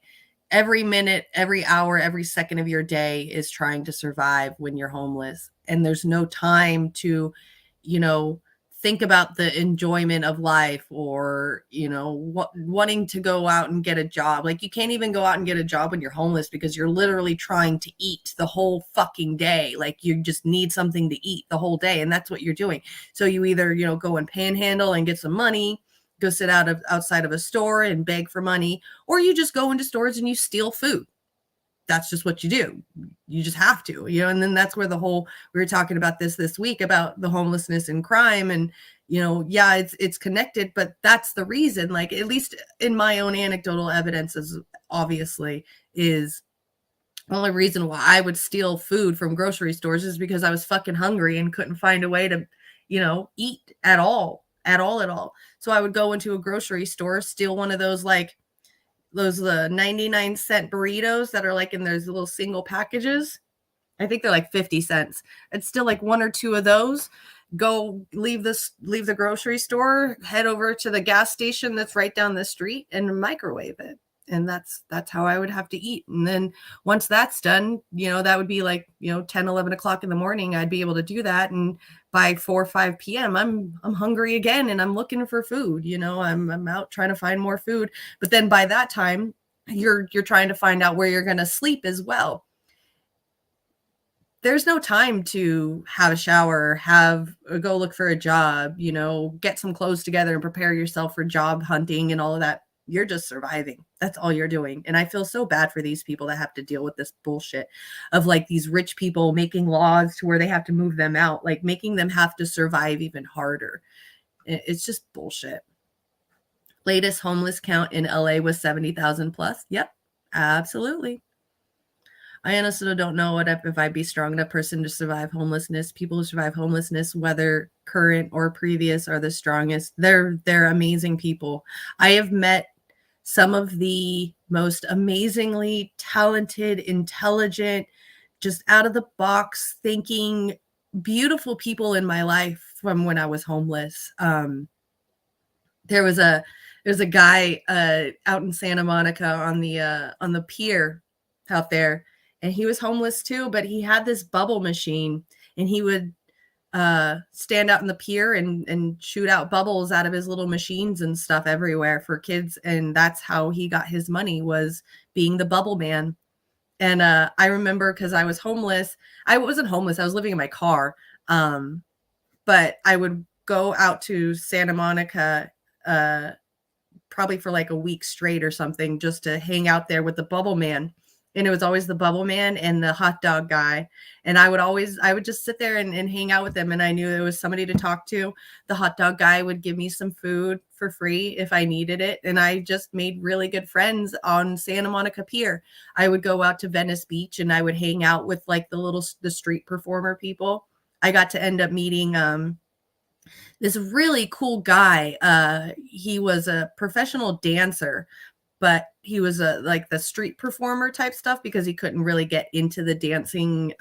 every minute, every hour, every second of your day is trying to survive when you're homeless. And there's no time to, think about the enjoyment of life or, wanting to go out and get a job. Like you can't even go out and get a job when you're homeless because you're literally trying to eat the whole fucking day. Like you just need something to eat the whole day. And that's what you're doing. So you either, go and panhandle and get some money, go sit outside of a store and beg for money, or you just go into stores and you steal food. That's just what you do. You just have to, and then that's where we were talking about this week about the homelessness and crime. And, yeah, it's connected, but that's the reason, like, at least in my own anecdotal evidence is the only reason why I would steal food from grocery stores is because I was fucking hungry and couldn't find a way to, eat at all. So I would go into a grocery store, steal one of those, like those 99-cent burritos that are like in those little single packages, I think they're like 50 cents. It's still like one or two of those. Go leave the grocery store, head over to the gas station that's right down the street and microwave it. And that's how I would have to eat. And then once that's done, that would be like, 10, 11 o'clock in the morning. I'd be able to do that. And by 4 or 5 p.m., I'm hungry again and I'm looking for food. I'm out trying to find more food. But then by that time, you're trying to find out where you're going to sleep as well. There's no time to have a shower, go look for a job, get some clothes together and prepare yourself for job hunting and all of that. You're just surviving. That's all you're doing. And I feel so bad for these people that have to deal with this bullshit of like these rich people making laws to where they have to move them out, like making them have to survive even harder. It's just bullshit. Latest homeless count in LA was 70,000 plus. Yep, absolutely. I honestly don't know if I'd be strong enough person to survive homelessness. People who survive homelessness, whether current or previous, are the strongest. They're amazing people. I have met some of the most amazingly talented, intelligent, just out of the box thinking, beautiful people in my life from when I was homeless. There was a guy out in Santa Monica on the pier out there. And he was homeless too, but he had this bubble machine and he would stand out in the pier and shoot out bubbles out of his little machines and stuff everywhere for kids. And that's how he got his money, was being the bubble man. And I remember, because I was homeless. I wasn't homeless. I was living in my car. But I would go out to Santa Monica probably for like a week straight or something, just to hang out there with the bubble man. And it was always the bubble man and the hot dog guy. And I would just sit there and hang out with them. And I knew there was somebody to talk to. The hot dog guy would give me some food for free if I needed it. And I just made really good friends on Santa Monica Pier. I would go out to Venice Beach and I would hang out with like the street performer people. I got to end up meeting this really cool guy. He was a professional dancer, but he was like the street performer type stuff because he couldn't really get into the dancing,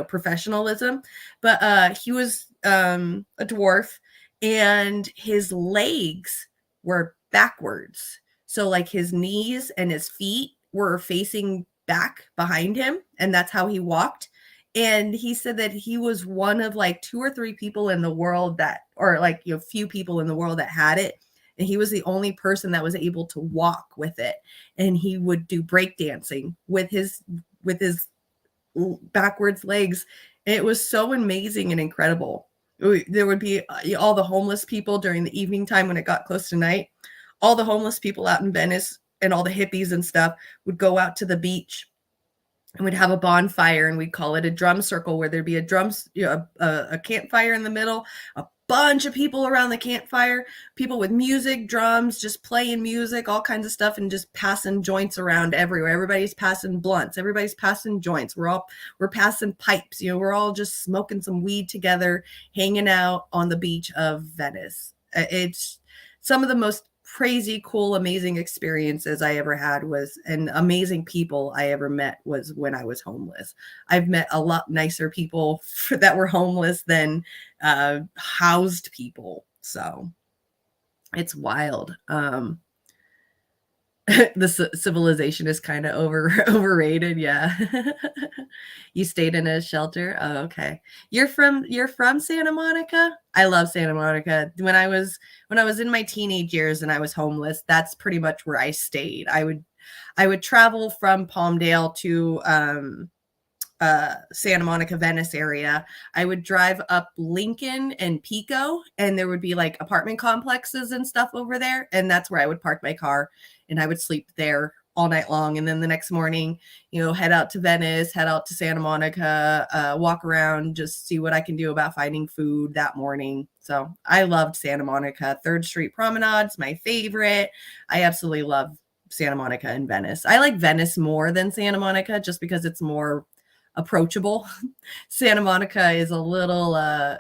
professionalism. But he was a dwarf, and his legs were backwards. So like his knees and his feet were facing back behind him, and that's how he walked. And he said that he was one of like 2 or 3 people in the world few people in the world that had it. And he was the only person that was able to walk with it. And he would do breakdancing with his backwards legs. And it was so amazing and incredible. There would be all the homeless people during the evening time when it got close to night. All the homeless people out in Venice and all the hippies and stuff would go out to the beach and we'd have a bonfire, and we'd call it a drum circle, where there'd be a campfire in the middle, a bunch of people around the campfire, people with music, drums, just playing music, all kinds of stuff, and just passing joints around everywhere. Everybody's passing blunts. Everybody's passing joints. We're passing pipes. We're all just smoking some weed together, hanging out on the beach of Venice. It's some of the most crazy, cool, amazing experiences I ever had and amazing people I ever met was when I was homeless. I've met a lot nicer people that were homeless than housed people. So it's wild. The civilization is kind of overrated. Yeah. You stayed in a shelter. Oh, okay. You're from Santa Monica? I love Santa Monica. When I was in my teenage years and I was homeless, that's pretty much where I stayed. I would travel from Palmdale to Santa Monica, Venice area. I would drive up Lincoln and Pico, and there would be like apartment complexes and stuff over there. And that's where I would park my car, and I would sleep there all night long. And then the next morning, head out to Venice, head out to Santa Monica, walk around, just see what I can do about finding food that morning. So I loved Santa Monica. 3rd Street Promenade's my favorite. I absolutely love Santa Monica and Venice. I like Venice more than Santa Monica just because it's more approachable. Santa Monica is a little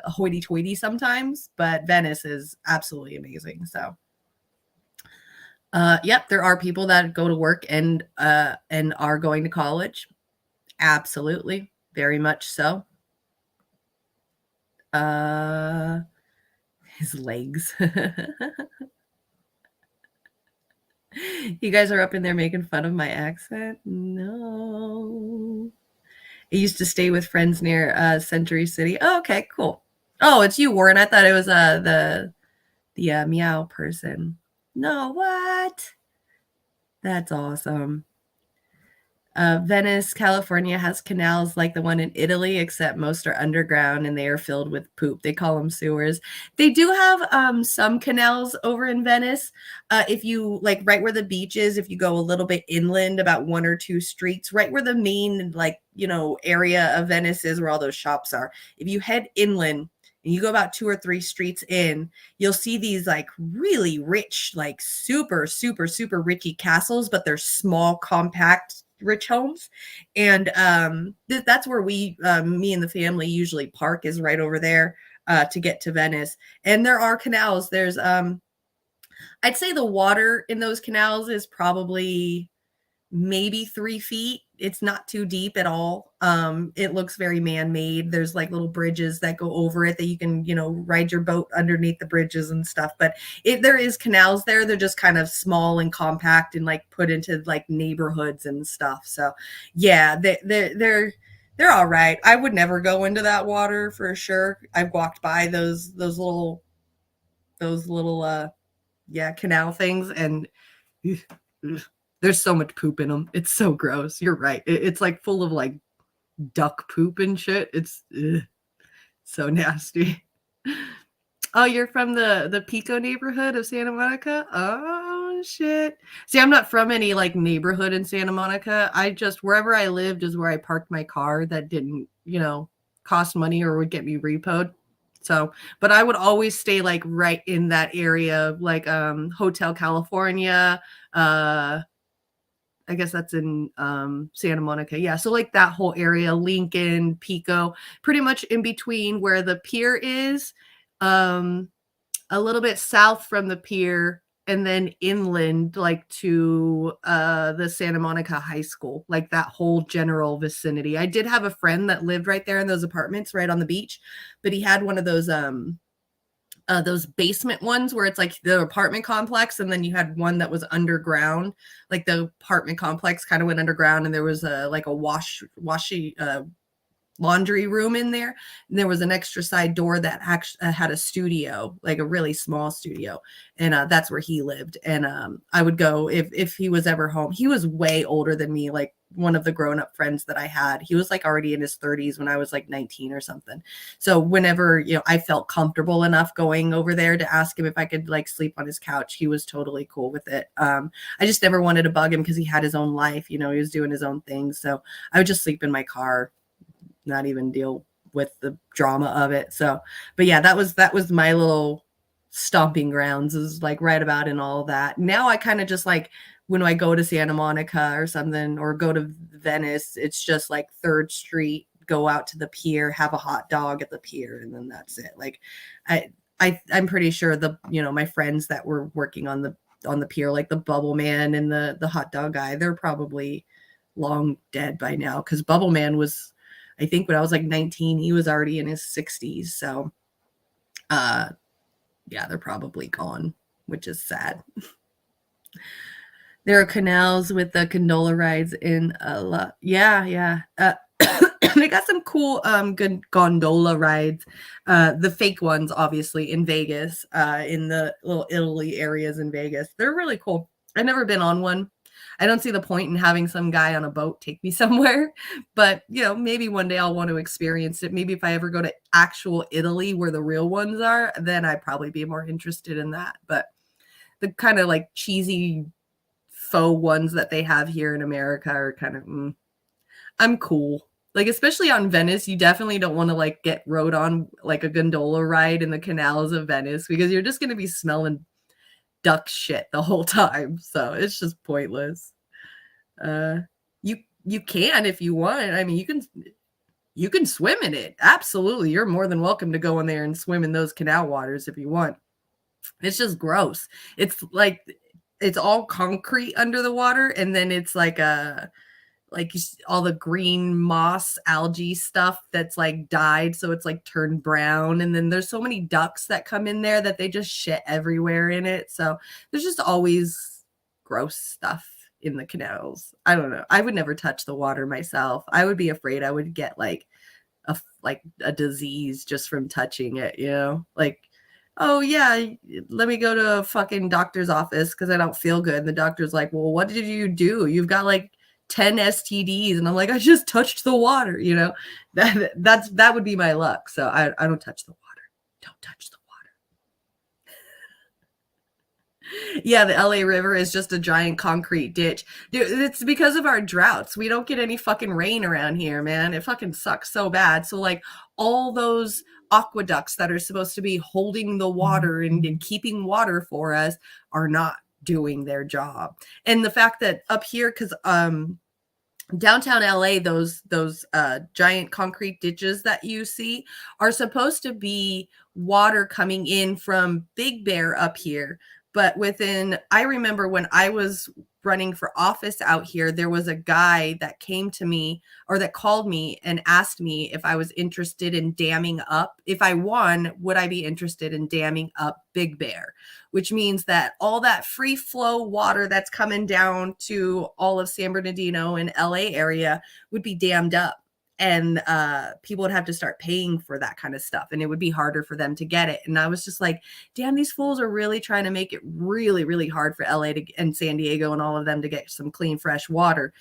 hoity-toity sometimes, but Venice is absolutely amazing. So yep, there are people that go to work and are going to college, Absolutely. Very much so. His legs. You guys are up in there making fun of my accent? No. I used to stay with friends near Century City. Oh, okay, cool. Oh, it's you, Warren. I thought it was the meow person. No, what? That's awesome. Venice, California has canals like the one in Italy, except most are underground and they are filled with poop. They call them sewers. They do have some canals over in Venice. If you like right where the beach is, if you go a little bit inland, about 1 or 2 streets, right where the main area of Venice is, where all those shops are. If you head inland and you go about 2 or 3 streets in, you'll see these like really rich, like super, super, super richy castles, but they're small, compact, rich homes. And that's where me and the family usually park, is right over there to get to Venice. And there are canals. There's I'd say the water in those canals is probably maybe 3 feet. It's not too deep at all. It looks very man-made. There's like little bridges that go over it that you can, ride your boat underneath the bridges and stuff. But there is canals there. They're just kind of small and compact and like put into like neighborhoods and stuff. So yeah, they're all right. I would never go into that water for sure. I've walked by those little canal things, and there's so much poop in them. It's so gross. You're right. It's like full of like duck poop and shit. It's so nasty. Oh, you're from the Pico neighborhood of Santa Monica? Oh, shit. See, I'm not from any like neighborhood in Santa Monica. Wherever I lived is where I parked my car that didn't, cost money or would get me repoed. So, but I would always stay like right in that area, like Hotel California, I guess that's in Santa Monica. Yeah. So like that whole area, Lincoln, Pico, pretty much in between where the pier is, a little bit south from the pier, and then inland, like to the Santa Monica High School, like that whole general vicinity. I did have a friend that lived right there in those apartments right on the beach, but he had one of those basement ones where it's like the apartment complex, and then you had one that was underground. Like the apartment complex kind of went underground, and there was a laundry room in there, and there was an extra side door that actually had a studio, like a really small studio, and that's where he lived. And I would go if he was ever home. He was way older than me, like one of the grown-up friends that I had. He was like already in his 30s when I was like 19 or something. So whenever I felt comfortable enough going over there to ask him if I could like sleep on his couch, he was totally cool with it. I just never wanted to bug him because he had his own life, he was doing his own thing. So I would just sleep in my car, not even deal with the drama of it. So, but yeah, that was my little stomping grounds, is like right about in all that. Now I kind of just like, when I go to Santa Monica or something, or go to Venice, it's just like 3rd Street, go out to the pier, have a hot dog at the pier, and then that's it. Like I'm pretty sure my friends that were working on the pier, like the Bubble Man and the hot dog guy, they're probably long dead by now, because Bubble Man was, I think when I was like 19, he was already in his 60s. So yeah, they're probably gone, which is sad. There are canals with the gondola rides in yeah. They got some cool good gondola rides. The fake ones, obviously, in Vegas, in the little Italy areas in Vegas. They're really cool. I've never been on one. I don't see the point in having some guy on a boat take me somewhere, but maybe one day I'll want to experience it. Maybe if I ever go to actual Italy where the real ones are, then I'd probably be more interested in that. But the kind of like cheesy faux ones that they have here in America are kind of, I'm cool. Like, especially on Venice, you definitely don't want to like get rode on like a gondola ride in the canals of Venice, because you're just going to be smelling duck shit the whole time. So it's just pointless. You can, if you want. I mean, you can swim in it. Absolutely. You're more than welcome to go in there and swim in those canal waters if you want. It's just gross. It's like, it's all concrete under the water, and then it's like like all the green moss algae stuff that's like died, so it's like turned brown. And then there's so many ducks that come in there that they just shit everywhere in it. So there's just always gross stuff in the canals. I don't know. I would never touch the water myself. I would be afraid I would get like a disease just from touching it, you know? Like, oh yeah, let me go to a fucking doctor's office because I don't feel good. And the doctor's like, well, what did you do? You've got like 10 STDs. And I'm like, I just touched the water, you know? That would be my luck. So I don't touch the water. Don't touch the water. Yeah, the LA River is just a giant concrete ditch. Dude, it's because of our droughts. We don't get any fucking rain around here, man. It fucking sucks so bad. So like all those aqueducts that are supposed to be holding the water and keeping water for us are not doing their job. And the fact that up here, because downtown LA, those giant concrete ditches that you see are supposed to be water coming in from Big Bear up here. But I remember when I was running for office out here, there was a guy that came to me or that called me and asked me if I was interested in damming up. If I won, would I be interested in damming up Big Bear? Which means that all that free flow water that's coming down to all of San Bernardino and LA area would be dammed up. And people would have to start paying for that kind of stuff, and it would be harder for them to get it. And I was just like, damn, these fools are really trying to make it really, really hard for LA and San Diego and all of them to get some clean, fresh water.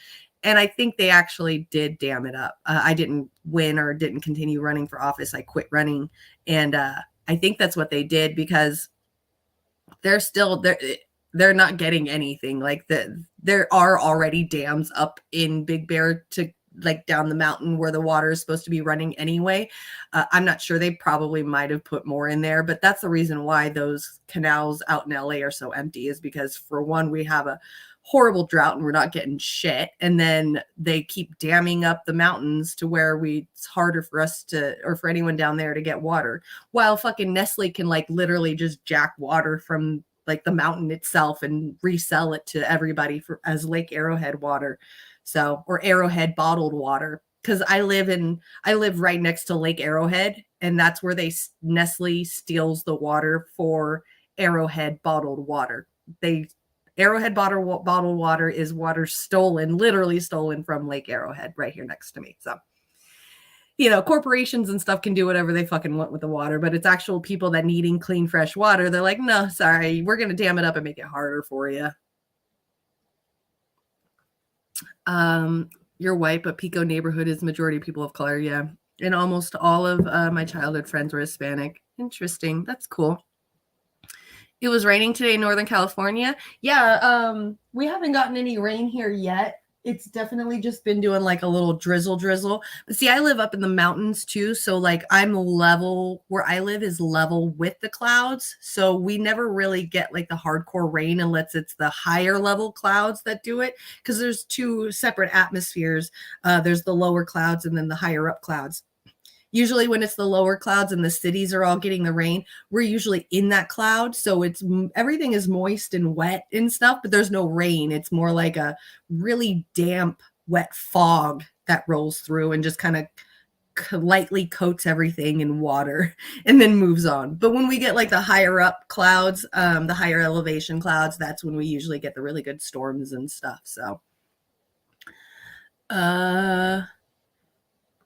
And I think they actually did dam it up. I didn't win or didn't continue running for office. I quit running. And I think that's what they did, because they're not getting anything. Like there are already dams up in Big Bear to like down the mountain where the water is supposed to be running anyway. I'm not sure. They probably might have put more in there, but that's the reason why those canals out in LA are so empty, is because for one, we have a horrible drought and we're not getting shit. And then they keep damming up the mountains to where it's harder for us to, or for anyone down there to get water, while fucking Nestle can like literally just jack water from like the mountain itself and resell it to everybody as Lake Arrowhead water. So, or Arrowhead bottled water, because I live right next to Lake Arrowhead, and that's where Nestle steals the water for Arrowhead bottled water. Arrowhead bottled water is water literally stolen from Lake Arrowhead right here next to me. So, you know, corporations and stuff can do whatever they fucking want with the water, but it's actual people that needing clean, fresh water. They're like, no, sorry, we're going to dam it up and make it harder for you. You're white, but Pico neighborhood is majority people of color. Yeah. And almost all of my childhood friends were Hispanic. Interesting. That's cool. It was raining today in Northern California. Yeah. We haven't gotten any rain here yet. It's definitely just been doing like a little drizzle. But see, I live up in the mountains too. So like I'm level, where I live is level with the clouds. So we never really get like the hardcore rain unless it's the higher level clouds that do it. Because there's two separate atmospheres. There's the lower clouds and then the higher up clouds. Usually when it's the lower clouds and the cities are all getting the rain, we're usually in that cloud. So everything is moist and wet and stuff, but there's no rain. It's more like a really damp, wet fog that rolls through and just kind of lightly coats everything in water and then moves on. But when we get like the higher up clouds, the higher elevation clouds, that's when we usually get the really good storms and stuff. So,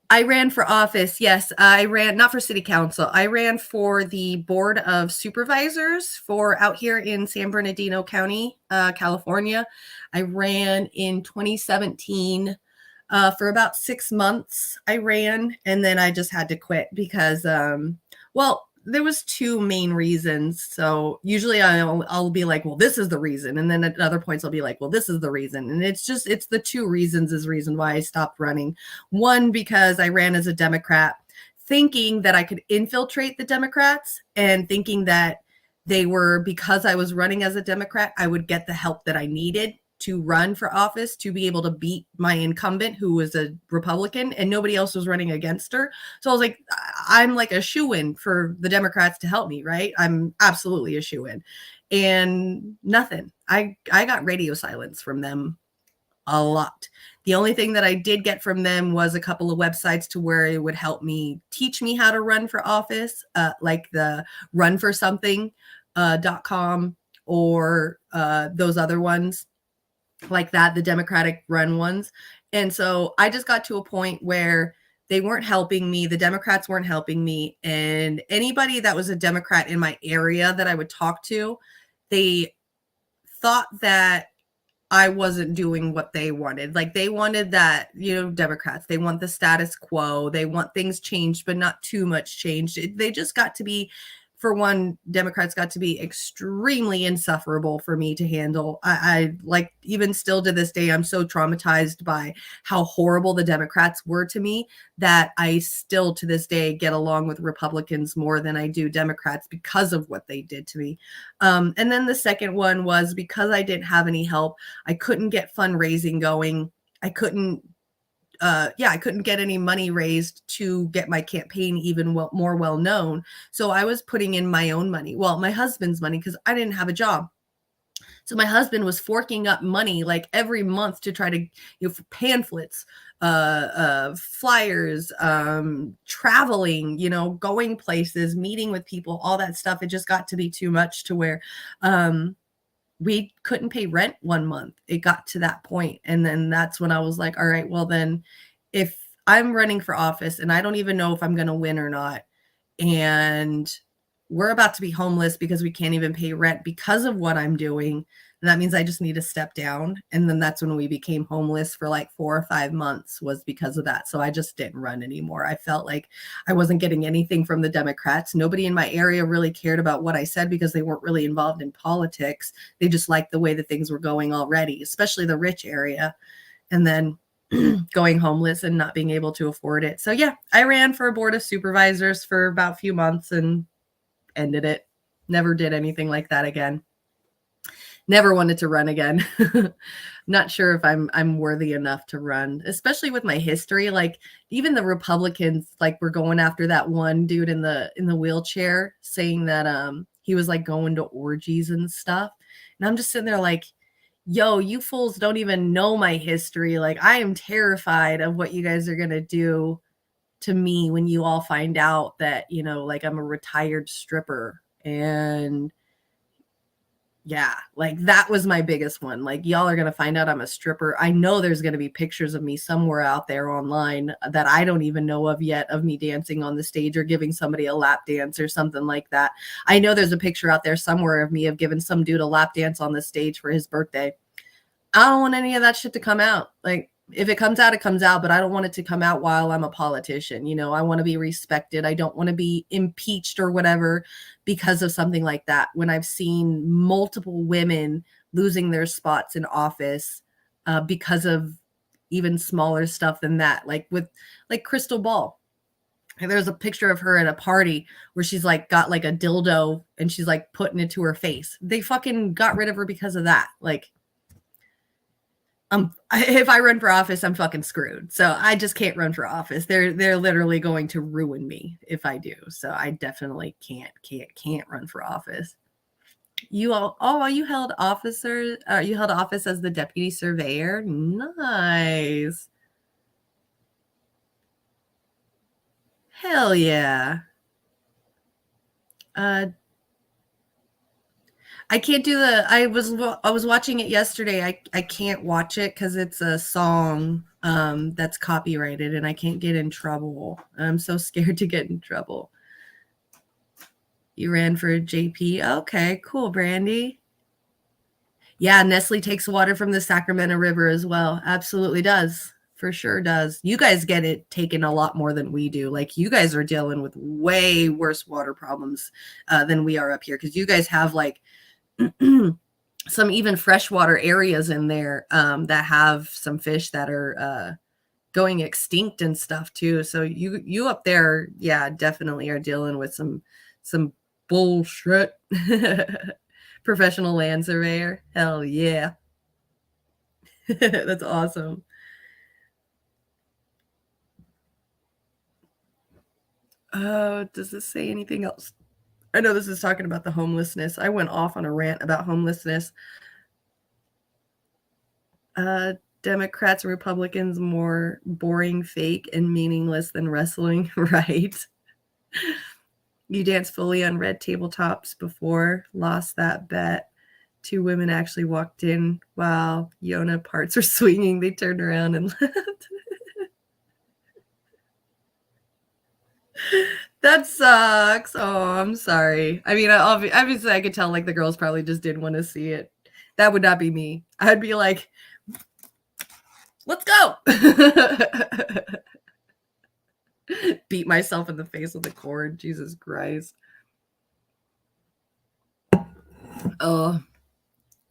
I ran for office. Yes, I ran, not for city council. I ran for the board of supervisors for out here in San Bernardino County, California. I ran in 2017 for about 6 months. I ran, and then I just had to quit because, there was two main reasons. So usually I'll be like, well, this is the reason. And then at other points I'll be like, well, this is the reason. And it's the two reasons is the reason why I stopped running. One, because I ran as a Democrat thinking that I could infiltrate the Democrats and thinking that because I was running as a Democrat, I would get the help that I needed to run for office to be able to beat my incumbent, who was a Republican, and nobody else was running against her. So I was like, I'm like a shoo-in for the Democrats to help me, right? I'm absolutely a shoo-in. And nothing. I got radio silence from them a lot. The only thing that I did get from them was a couple of websites to where it would help me teach me how to run for office, like the runforsomething.com or those other ones like that, the Democratic run ones. And so I just got to a point where they weren't helping me. The Democrats weren't helping me. And anybody that was a Democrat in my area that I would talk to, they thought that I wasn't doing what they wanted. Like they wanted that, Democrats, they want the status quo. They want things changed, but not too much changed. They just got to be, for one, Democrats got to be extremely insufferable for me to handle. I like, even still to this day, I'm so traumatized by how horrible the Democrats were to me that I still to this day get along with Republicans more than I do Democrats because of what they did to me. And then the second one was because I didn't have any help. I couldn't get fundraising going. I couldn't get any money raised to get my campaign even more well known. So I was putting in my own money. Well, my husband's money, because I didn't have a job. So my husband was forking up money like every month to try to, for pamphlets, flyers, traveling, going places, meeting with people, all that stuff. It just got to be too much to where, we couldn't pay rent one month. It got to that point. And then that's when I was like, all right, well then if I'm running for office and I don't even know if I'm going to win or not, and we're about to be homeless because we can't even pay rent because of what I'm doing, and that means I just need to step down. And then that's when we became homeless for like 4 or 5 months, was because of that. So I just didn't run anymore. I felt like I wasn't getting anything from the Democrats. Nobody in my area really cared about what I said because they weren't really involved in politics. They just liked the way that things were going already, especially the rich area. And then going homeless and not being able to afford it. So yeah, I ran for a board of supervisors for about a few months and ended it. Never did anything like that again. Never wanted to run again. Not sure if I'm worthy enough to run, especially with my history. Like even the Republicans, like were going after that one dude in the wheelchair, saying that he was like going to orgies and stuff. And I'm just sitting there like, yo, you fools don't even know my history. Like I am terrified of what you guys are gonna do to me when you all find out that, like I'm a retired stripper. And yeah, like that was my biggest one. Like y'all are going to find out I'm a stripper. I know there's going to be pictures of me somewhere out there online that I don't even know of yet, of me dancing on the stage or giving somebody a lap dance or something like that. I know there's a picture out there somewhere of me of giving some dude a lap dance on the stage for his birthday. I don't want any of that shit to come out. Like if it comes out, it comes out, but I don't want it to come out while I'm a politician. I want to be respected. I don't want to be impeached or whatever because of something like that. When I've seen multiple women losing their spots in office because of even smaller stuff than that, like with like Crystal Ball. And there's a picture of her at a party where she's like got like a dildo and she's like putting it to her face. They fucking got rid of her because of that. Like, if I run for office, I'm fucking screwed. So I just can't run for office. They're literally going to ruin me if I do. So I definitely can't run for office. You held office as the deputy surveyor. Nice. Hell yeah. I can't do I was watching it yesterday. I can't watch it because it's a song that's copyrighted and I can't get in trouble. I'm so scared to get in trouble. You ran for JP. Okay, cool, Brandy. Yeah, Nestle takes water from the Sacramento River as well. Absolutely does. For sure does. You guys get it taken a lot more than we do. Like you guys are dealing with way worse water problems than we are up here because you guys have like some even freshwater areas in there that have some fish that are going extinct and stuff too. So you up there, yeah, definitely are dealing with some bullshit. Professional land surveyor. Hell yeah. That's awesome. Does this say anything else? I know this is talking about the homelessness. I went off on a rant about homelessness. Democrats and Republicans more boring, fake, and meaningless than wrestling, right? You danced fully on red tabletops before, lost that bet. 2 women actually walked in while Yona parts were swinging. They turned around and left. That sucks. Oh, I'm sorry. I mean, obviously, I could tell like the girls probably just didn't want to see it. That would not be me. I'd be like, let's go. Beat myself in the face with a cord. Jesus Christ. Oh,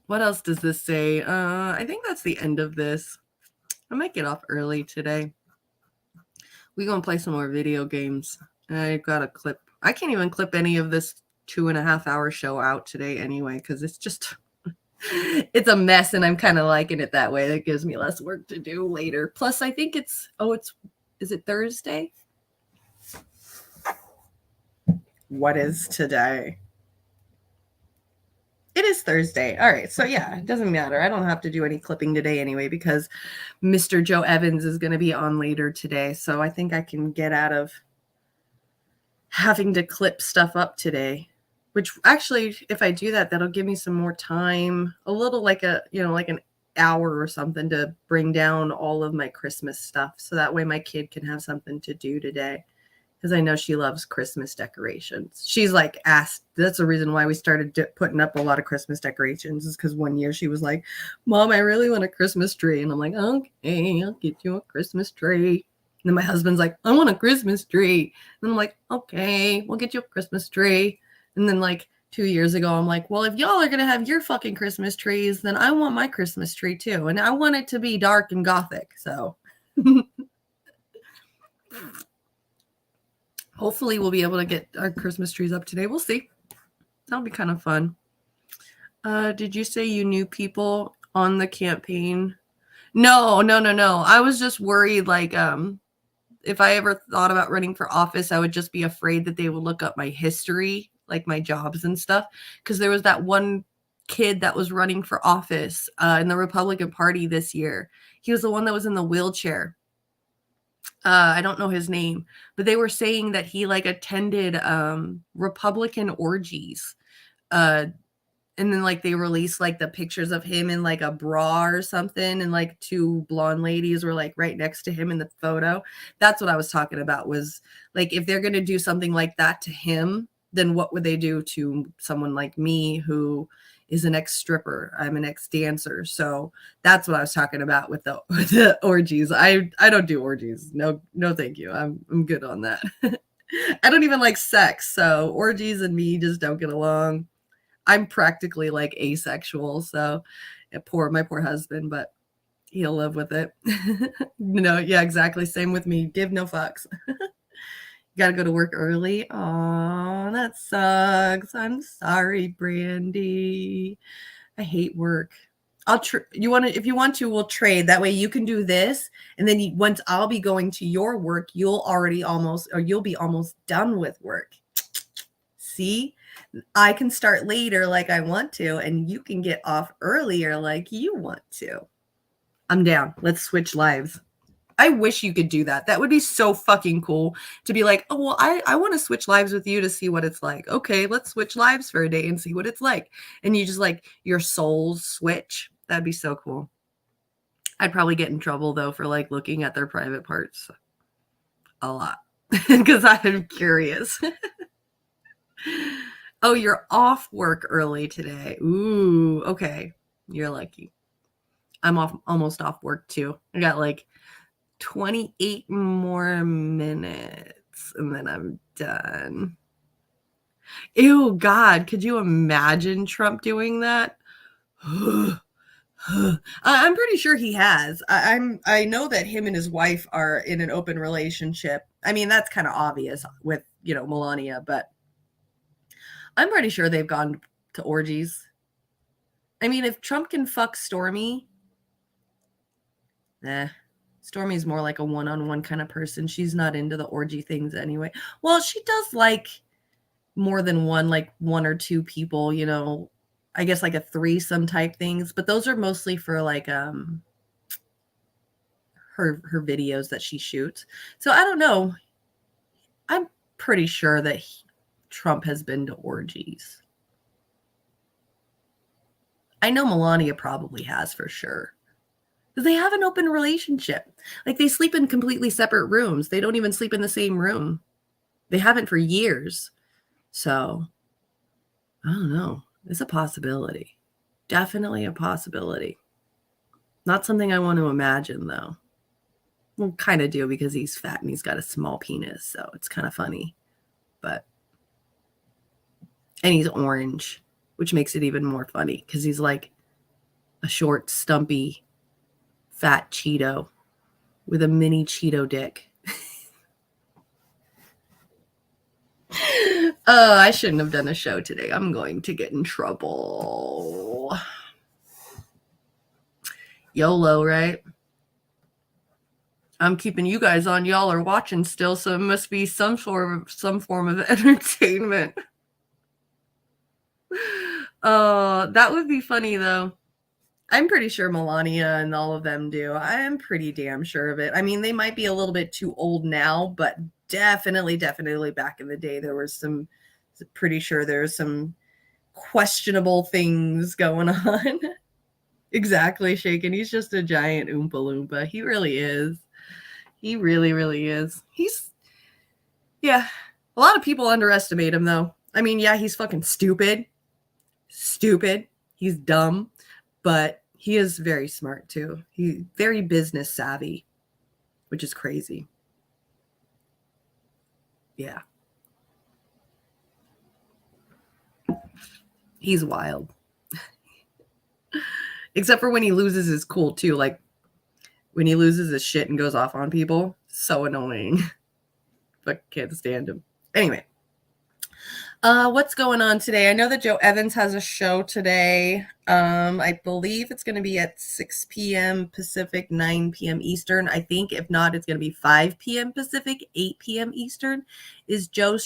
what else does this say? I think that's the end of this. I might get off early today. We're going to play some more video games. I got a clip. I can't even clip any of this 2.5-hour show out today anyway, because it's just, it's a mess, and I'm kind of liking it that way. That gives me less work to do later. Plus, I think is it Thursday? What is today? It is Thursday. All right. So yeah, it doesn't matter. I don't have to do any clipping today anyway, because Mr. Joe Evans is going to be on later today. So I think I can get out of having to clip stuff up today, which actually, if I do that, that'll give me some more time, a little like like an hour or something to bring down all of my Christmas stuff. So that way my kid can have something to do today. Because I know she loves Christmas decorations. She's like asked, that's the reason why we started putting up a lot of Christmas decorations, is because one year she was like, Mom, I really want a Christmas tree. And I'm like, okay, I'll get you a Christmas tree. And then my husband's like, I want a Christmas tree. And I'm like, okay, we'll get you a Christmas tree. And then like 2 years ago, I'm like, well, if y'all are going to have your fucking Christmas trees, then I want my Christmas tree too. And I want it to be dark and gothic. So hopefully we'll be able to get our Christmas trees up today. We'll see. That'll be kind of fun. Did you say you knew people on the campaign? No. I was just worried, like, if I ever thought about running for office, I would just be afraid that they would look up my history, like my jobs and stuff. Because there was that one kid that was running for office in the Republican Party this year. He was the one that was in the wheelchair. I don't know his name, but they were saying that he like attended Republican orgies. And then like they released like the pictures of him in like a bra or something, and like 2 blonde ladies were like right next to him in the photo. That's what I was talking about, was like, if they're going to do something like that to him, then what would they do to someone like me who is an ex-stripper? I'm an ex-dancer. So that's what I was talking about with the orgies. I don't do orgies. No, thank you. I'm good on that. I don't even like sex. So orgies and me just don't get along. I'm practically like asexual. So my poor husband, but he'll live with it. No, yeah, exactly. Same with me. Give no fucks. Got to go to work early. Oh, that sucks. I'm sorry, Brandy. I hate work. If you want to, we'll trade. That way you can do this, and then once I'll be going to your work, you'll be almost done with work. See, I can start later like I want to, and you can get off earlier like you want to. I'm down. Let's switch lives. I wish you could do that. That would be so fucking cool to be like, oh, well, I want to switch lives with you to see what it's like. Okay, let's switch lives for a day and see what it's like. And you just like your souls switch. That'd be so cool. I'd probably get in trouble though for like looking at their private parts a lot because I'm curious. Oh, you're off work early today. Ooh, okay. You're lucky. I'm almost off work too. I got like 28 more minutes and then I'm done. Ew, God, could you imagine Trump doing that? I'm pretty sure he has. I know that him and his wife are in an open relationship. I mean, that's kind of obvious with, Melania, but I'm pretty sure they've gone to orgies. I mean, if Trump can fuck Stormy, Stormy's more like a one-on-one kind of person. She's not into the orgy things anyway. Well, she does like more than one, like 1 or 2 people, I guess like a threesome type things, but those are mostly for like her videos that she shoots. So I don't know. I'm pretty sure that Trump has been to orgies. I know Melania probably has for sure. Because they have an open relationship. Like they sleep in completely separate rooms. They don't even sleep in the same room. They haven't for years. So I don't know. It's a possibility. Definitely a possibility. Not something I want to imagine though. Well, kind of do because he's fat and he's got a small penis. So it's kind of funny. And he's orange, which makes it even more funny because he's like a short, stumpy, fat Cheeto with a mini Cheeto dick. Oh, I shouldn't have done a show today. I'm going to get in trouble. YOLO, right? I'm keeping you guys on. Y'all are watching still, so it must be some form of entertainment. That would be funny though. I'm pretty sure Melania and all of them do. I am pretty damn sure of it. I mean, they might be a little bit too old now, but definitely back in the day, pretty sure there's some questionable things going on. Exactly, Shaken. He's just a giant Oompa Loompa. He really is. He really, really is. Yeah. A lot of people underestimate him, though. I mean, yeah, he's fucking stupid. He's dumb. But he is very smart, too. He's very business savvy, which is crazy. Yeah. He's wild. Except for when he loses his cool, too. Like, when he loses his shit and goes off on people. So annoying. But can't stand him. Anyway. What's going on today? I know that Joe Evans has a show today. I believe it's going to be at 6 p.m. Pacific, 9 p.m. Eastern. I think if not, it's going to be 5 p.m. Pacific, 8 p.m. Eastern is Joe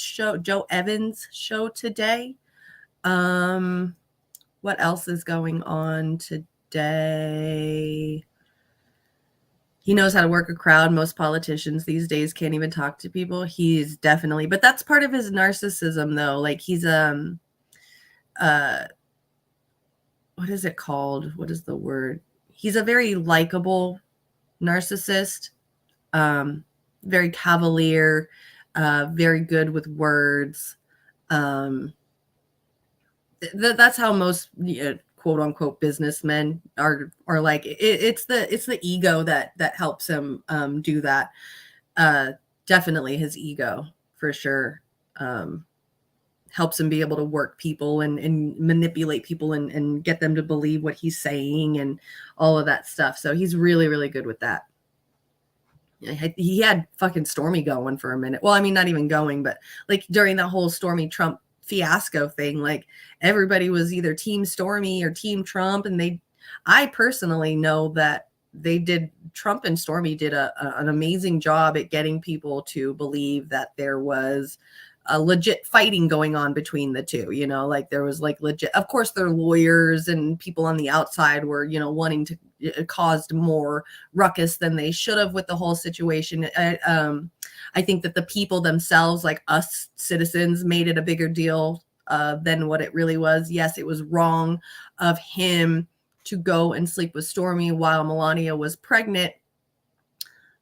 Evans' show today. What else is going on today? He knows how to work a crowd. Most politicians these days can't even talk to people. He's definitely, but that's part of his narcissism though. Like he's, what is it called? What is the word? He's a very likable narcissist, very cavalier, very good with words. That's how most quote unquote businessmen are like. It's the ego that helps him do that. Definitely his ego for sure helps him be able to work people and manipulate people and get them to believe what he's saying and all of that stuff. So he's really, really good with that. He had fucking Stormy going for a minute. Well, I mean, not even going, but like during that whole Stormy Trump fiasco thing, like everybody was either team Stormy or team Trump. And I personally know that Trump and Stormy did an amazing job at getting people to believe that there was a legit fighting going on between the two, like there was like legit, of course their lawyers and people on the outside were, wanting to caused more ruckus than they should have with the whole situation. I think that the people themselves, like us citizens, made it a bigger deal than what it really was. Yes, it was wrong of him to go and sleep with Stormy while Melania was pregnant,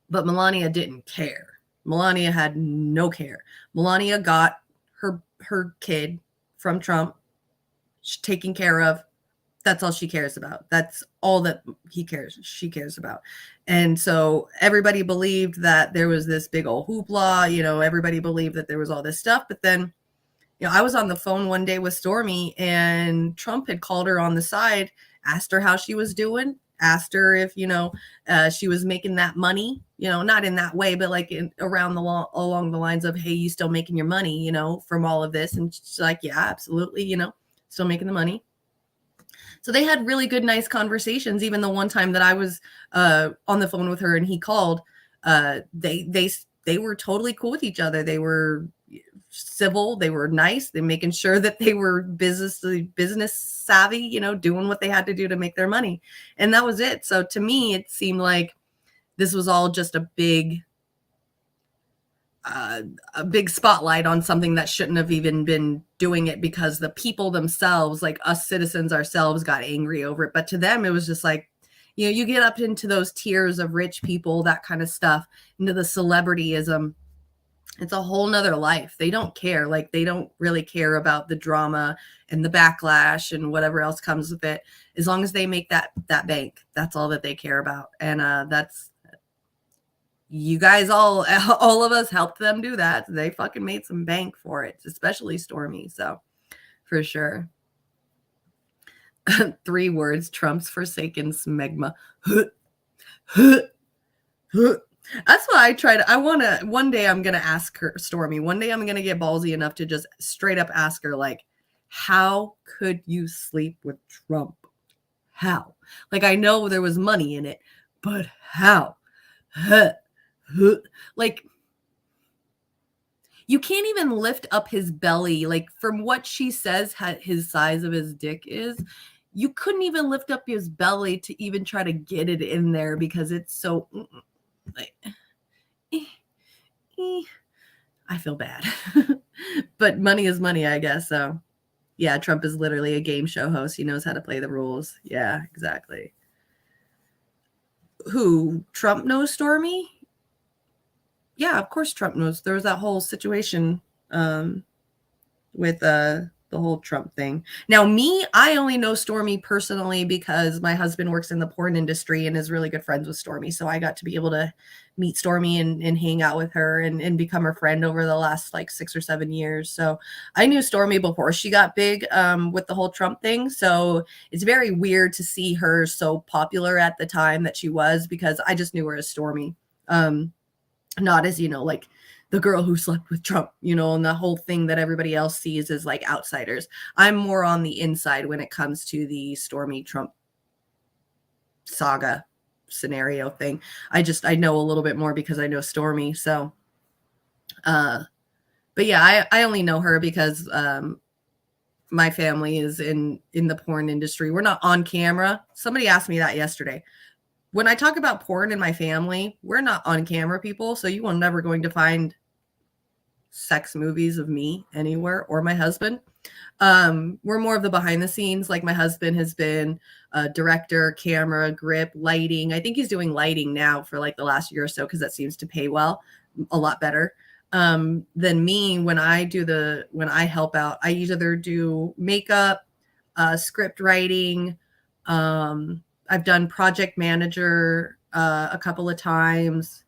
but Melania didn't care. Melania had no care. Melania got her kid from Trump taken care of. That's all she cares about. That's all that she cares about. And so everybody believed that there was this big old hoopla, everybody believed that there was all this stuff. But then, I was on the phone one day with Stormy and Trump had called her on the side, asked her how she was doing, asked her if, she was making that money, not in that way, but like along the lines of, hey, you still making your money, from all of this? And she's like, yeah, absolutely. Still making the money. So they had really good, nice conversations. Even the one time that I was on the phone with her and he called, they were totally cool with each other. They were civil. They were nice. They're making sure that they were business savvy, doing what they had to do to make their money. And that was it. So to me, it seemed like this was all just a big spotlight on something that shouldn't have even been doing it, because the people themselves, like us citizens ourselves, got angry over it. But to them, it was just like, you know, you get up into those tiers of rich people, that kind of stuff, into the celebrityism. It's a whole nother life. They don't care. Like, they don't really care about the drama and the backlash and whatever else comes with it. As long as they make that bank, that's all that they care about. And that's, you guys all of us helped them do that. They fucking made some bank for it, especially Stormy. So for sure. 3 words: Trump's forsaken smegma. That's what I tried. One day I'm going to ask her, Stormy, one day I'm going to get ballsy enough to just straight up ask her, like, how could you sleep with Trump? How? Like, I know there was money in it, but how? Like, you can't even lift up his belly. Like, from what she says, his size of his dick is, you couldn't even lift up his belly to even try to get it in there, because it's so like, I feel bad. But money is money, I guess. So yeah, Trump is literally a game show host. He knows how to play the rules. Yeah, exactly. Who? Trump knows Stormy? Yeah, of course Trump knows. There was that whole situation with the whole Trump thing. Now, me, I only know Stormy personally because my husband works in the porn industry and is really good friends with Stormy. So I got to be able to meet Stormy and hang out with her and become her friend over the last like 6 or 7 years. So I knew Stormy before she got big with the whole Trump thing. So it's very weird to see her so popular at the time that she was, because I just knew her as Stormy. Not as, you know, like the girl who slept with Trump, you know, and the whole thing that everybody else sees as like outsiders. I'm more on the inside when it comes to the Stormy Trump saga scenario thing. I know a little bit more because I know Stormy. So, but yeah, I only know her because my family is in the porn industry. We're not on camera. Somebody asked me that yesterday. When I talk about porn in my family, we're not on camera people, so you are never going to find sex movies of me anywhere, or my husband. We're more of the behind the scenes. Like, my husband has been a director, camera, grip, lighting. I think he's doing lighting now for like the last year or so, because that seems to pay well, a lot better than me. When I help out, I either do makeup, script writing, I've done project manager a couple of times.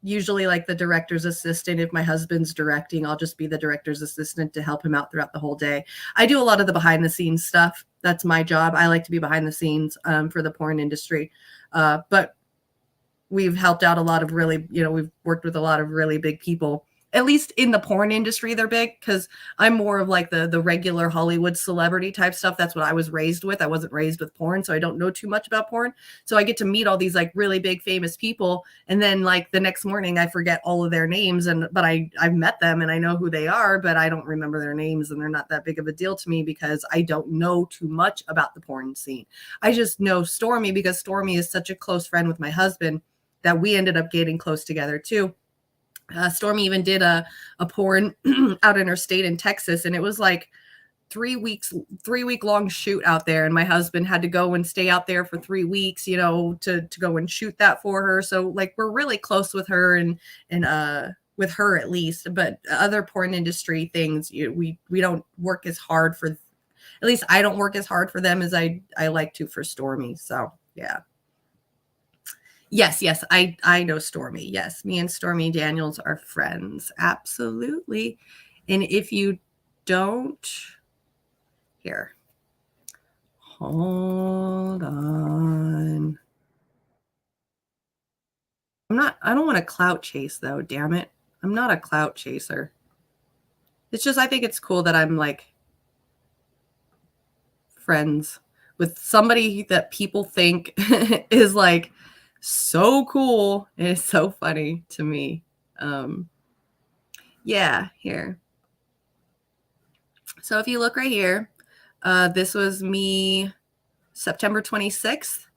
Usually like the director's assistant. If my husband's directing, I'll just be the director's assistant to help him out throughout the whole day. I do a lot of the behind the scenes stuff. That's my job. I like to be behind the scenes for the porn industry. But we've helped out a lot of really, you know, we've worked with a lot of really big people. At least in the porn industry, they're big, because I'm more of like the regular Hollywood celebrity type stuff. That's what I was raised with. I wasn't raised with porn, so I don't know too much about porn. So I get to meet all these like really big famous people, and then like the next morning I forget all of their names, but I've met them and I know who they are, but I don't remember their names, and they're not that big of a deal to me because I don't know too much about the porn scene. I just know Stormy because Stormy is such a close friend with my husband that we ended up getting close together too. Stormy even did a porn out in her state in Texas, and it was like 3-week long shoot out there, and my husband had to go and stay out there for 3 weeks, you know, to go and shoot that for her. So like, we're really close with her and with her at least. But other porn industry things, we don't work as hard for, at least I don't work as hard for them as I like to for Stormy. So yeah. Yes, I know Stormy. Yes, me and Stormy Daniels are friends. Absolutely. And if you don't, here, hold on. I don't want to clout chase though, damn it. I'm not a clout chaser. It's just, I think it's cool that I'm like friends with somebody that people think is like so cool, and it's so funny to me. Yeah, here. So if you look right here, this was me September 26th.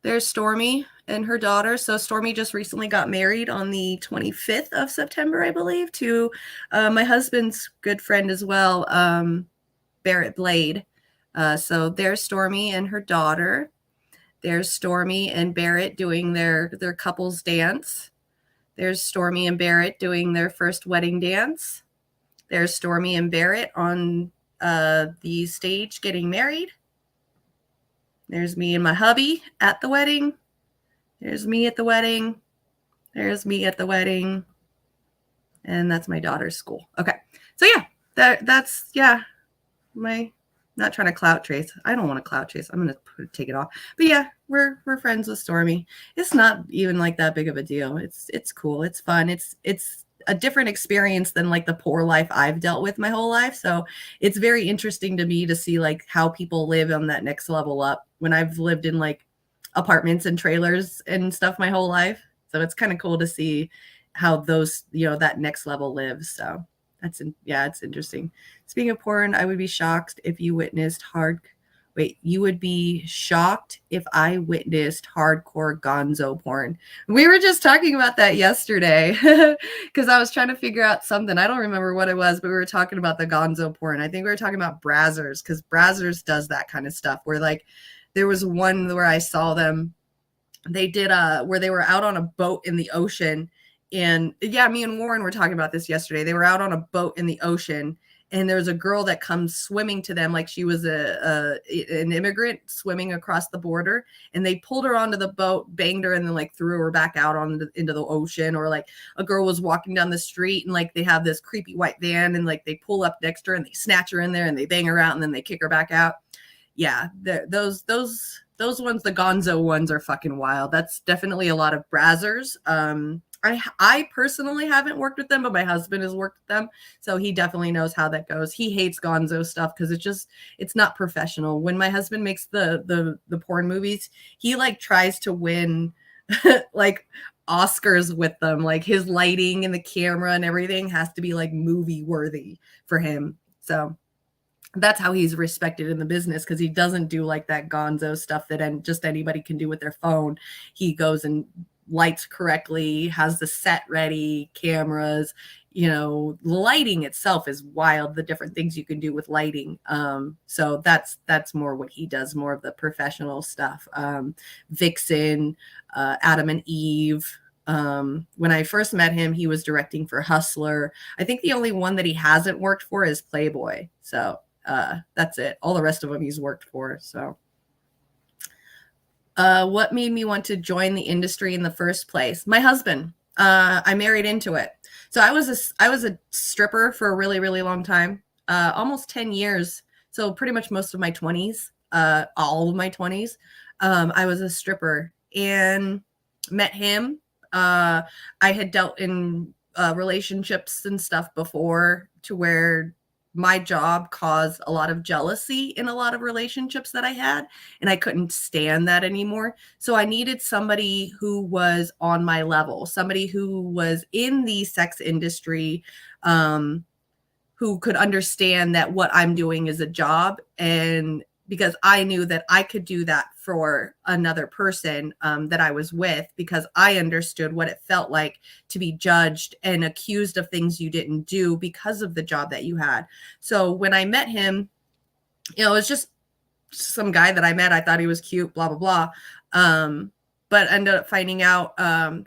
there's Stormy and her daughter. So Stormy just recently got married on the 25th of September, I believe, to my husband's good friend as well, Barrett Blade. So there's Stormy and her daughter. There's Stormy and Barrett doing their couples dance. There's Stormy and Barrett doing their first wedding dance. There's Stormy and Barrett on the stage getting married. There's me and my hubby at the wedding. There's me at the wedding. There's me at the wedding. And that's my daughter's school. Okay. So yeah, that's my, not trying to clout trace. I don't want to clout trace. I'm going to take it off. But yeah, we're friends with Stormy. It's not even like that big of a deal. It's cool. It's fun. It's a different experience than like the poor life I've dealt with my whole life. So it's very interesting to me to see like how people live on that next level up when I've lived in like apartments and trailers and stuff my whole life. So it's kind of cool to see how those, that next level lives. So it's interesting. Speaking of porn, I would be shocked if you witnessed you would be shocked if I witnessed hardcore gonzo porn. We were just talking about that yesterday because I was trying to figure out something. I don't remember what it was, but we were talking about the gonzo porn. I think we were talking about Brazzers because Brazzers does that kind of stuff where like there was one where I saw them. They did where they were out on a boat in the ocean. And yeah, me and Warren were talking about this yesterday. They were out on a boat in the ocean. And there's a girl that comes swimming to them like she was an immigrant swimming across the border. And they pulled her onto the boat, banged her, and then like threw her back out into the ocean. Or like a girl was walking down the street and like they have this creepy white van and like they pull up next to her and they snatch her in there and they bang her out and then they kick her back out. Yeah, those ones, the gonzo ones are fucking wild. That's definitely a lot of Brazzers. I personally haven't worked with them, but my husband has worked with them. So he definitely knows how that goes. He hates gonzo stuff because it's not professional. When my husband makes the porn movies, he like tries to win like Oscars with them. Like his lighting and the camera and everything has to be like movie worthy for him. So that's how he's respected in the business because he doesn't do like that gonzo stuff that just anybody can do with their phone. He goes and lights correctly, has the set ready, cameras, the lighting itself is wild, the different things you can do with lighting. So that's more what he does, more of the professional stuff. Vixen, Adam and Eve. When I first met him, he was directing for Hustler. I think the only one that he hasn't worked for is Playboy. So that's it. All the rest of them he's worked for. So what made me want to join the industry in the first place? My husband. I married into it. So I was a stripper for a really, really long time, almost 10 years. So pretty much most of my 20s, all of my 20s, I was a stripper and met him. I had dealt in relationships and stuff before to where my job caused a lot of jealousy in a lot of relationships that I had, and I couldn't stand that anymore. So I needed somebody who was on my level, somebody who was in the sex industry, who could understand that what I'm doing is a job. And because I knew that I could do that for another person that I was with, because I understood what it felt like to be judged and accused of things you didn't do because of the job that you had. So when I met him, it was just some guy that I met. I thought he was cute, blah, blah, blah. But ended up finding out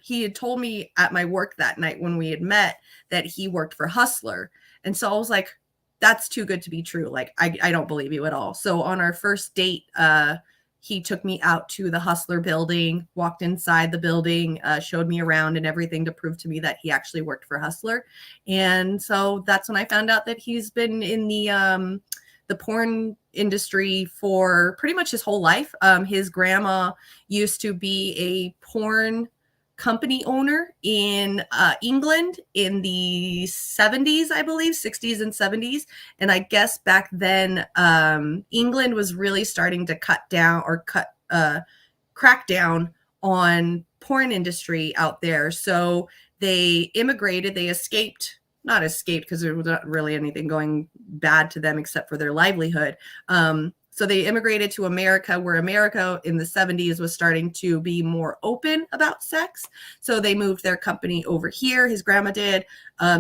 he had told me at my work that night when we had met that he worked for Hustler. And so I was like, that's too good to be true. Like, I don't believe you at all. So on our first date, he took me out to the Hustler building, walked inside the building, showed me around and everything to prove to me that he actually worked for Hustler. And so that's when I found out that he's been in the porn industry for pretty much his whole life. His grandma used to be a porn company owner in England in the 70s, I believe, 60s and 70s. And I guess back then, England was really starting to crack down on porn industry out there. So they immigrated, they not escaped because there was not really anything going bad to them except for their livelihood. So they immigrated to America, where America in the 70s was starting to be more open about sex. So they moved their company over here. His grandma did,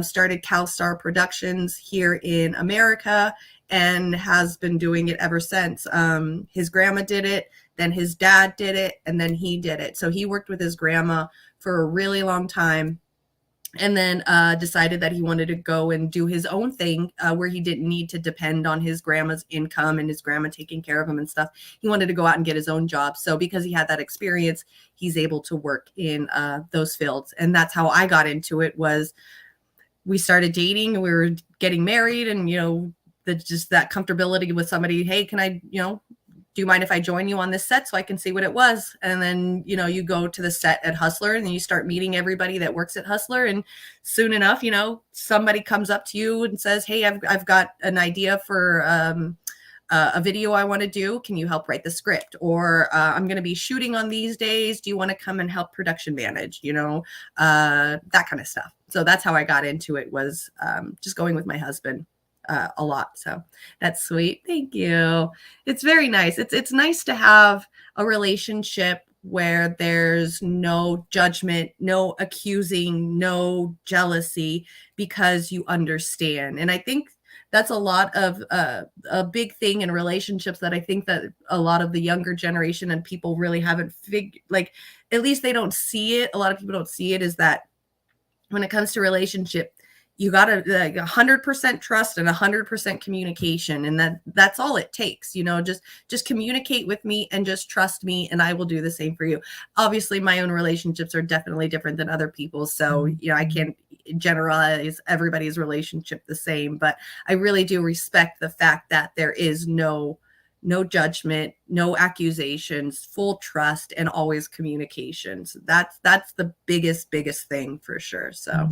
started CalStar Productions here in America, and has been doing it ever since. His grandma did it, then his dad did it, and then he did it. So he worked with his grandma for a really long time, and then decided that he wanted to go and do his own thing, where he didn't need to depend on his grandma's income and his grandma taking care of him and stuff. He wanted to go out and get his own job. So because he had that experience, he's able to work in those fields. And that's how I got into it. Was we started dating and we were getting married, and just that comfortability with somebody. Hey, can I, do you mind if I join you on this set so I can see what it was? And then, you go to the set at Hustler, and then you start meeting everybody that works at Hustler. And soon enough, somebody comes up to you and says, hey, I've got an idea for a video I want to do. Can you help write the script? Or I'm going to be shooting on these days. Do you want to come and help production manage? That kind of stuff. So that's how I got into it, was just going with my husband. A lot. So that's sweet. Thank you. It's very nice. It's nice to have a relationship where there's no judgment, no accusing, no jealousy, because you understand. And I think that's a lot of a big thing in relationships that I think that a lot of the younger generation and people really haven't figured, like, at least they don't see it. A lot of people don't see it, is that when it comes to relationship, you got to 100% trust and 100% communication. And that's all it takes, just communicate with me and just trust me, and I will do the same for you. Obviously, my own relationships are definitely different than other people's. So, I can't generalize everybody's relationship the same, but I really do respect the fact that there is no judgment, no accusations, full trust, and always communications. That's the biggest thing for sure. So.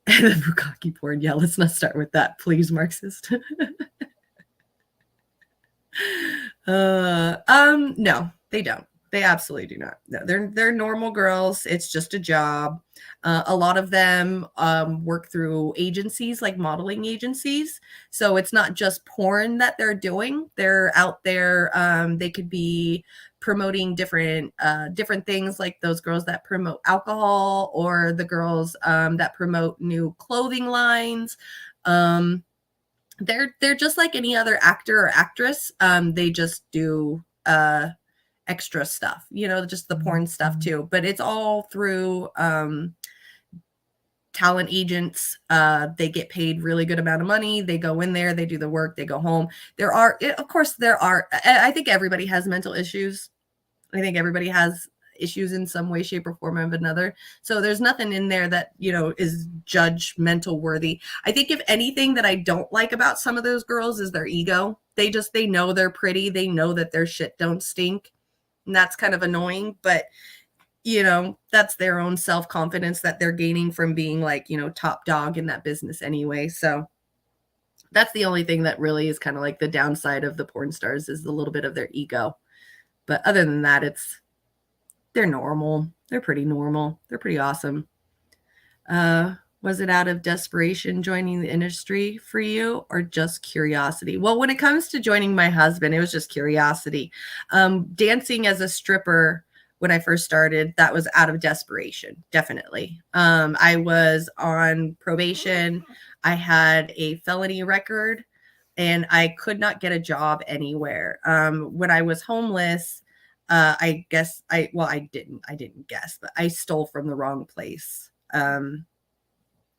And the bukkake porn. Yeah, let's not start with that, please, Marxist. No, they don't. They absolutely do not. No, they're normal girls. It's just a job. A lot of them work through agencies, like modeling agencies. So it's not just porn that they're doing. They're out there. They could be promoting different things, like those girls that promote alcohol, or the girls that promote new clothing lines. They're just like any other actor or actress. They just do extra stuff, just the porn stuff too. But it's all through talent agents. They get paid really good amount of money. They go in there, they do the work, they go home. Of course, I think everybody has mental issues. I think everybody has issues in some way, shape, or form of another. So there's nothing in there that, is judgmental worthy. I think if anything that I don't like about some of those girls is their ego. They know they're pretty. They know that their shit don't stink. And that's kind of annoying, but that's their own self-confidence that they're gaining from being like, top dog in that business anyway. So that's the only thing that really is kind of like the downside of the porn stars, is a little bit of their ego. But other than that, they're normal. They're pretty normal. They're pretty awesome. Was it out of desperation joining the industry for you, or just curiosity? Well, when it comes to joining my husband, it was just curiosity. Dancing as a stripper when I first started, that was out of desperation, definitely. I was on probation. I had a felony record, and I could not get a job anywhere. When I was homeless, I didn't guess, but I stole from the wrong place,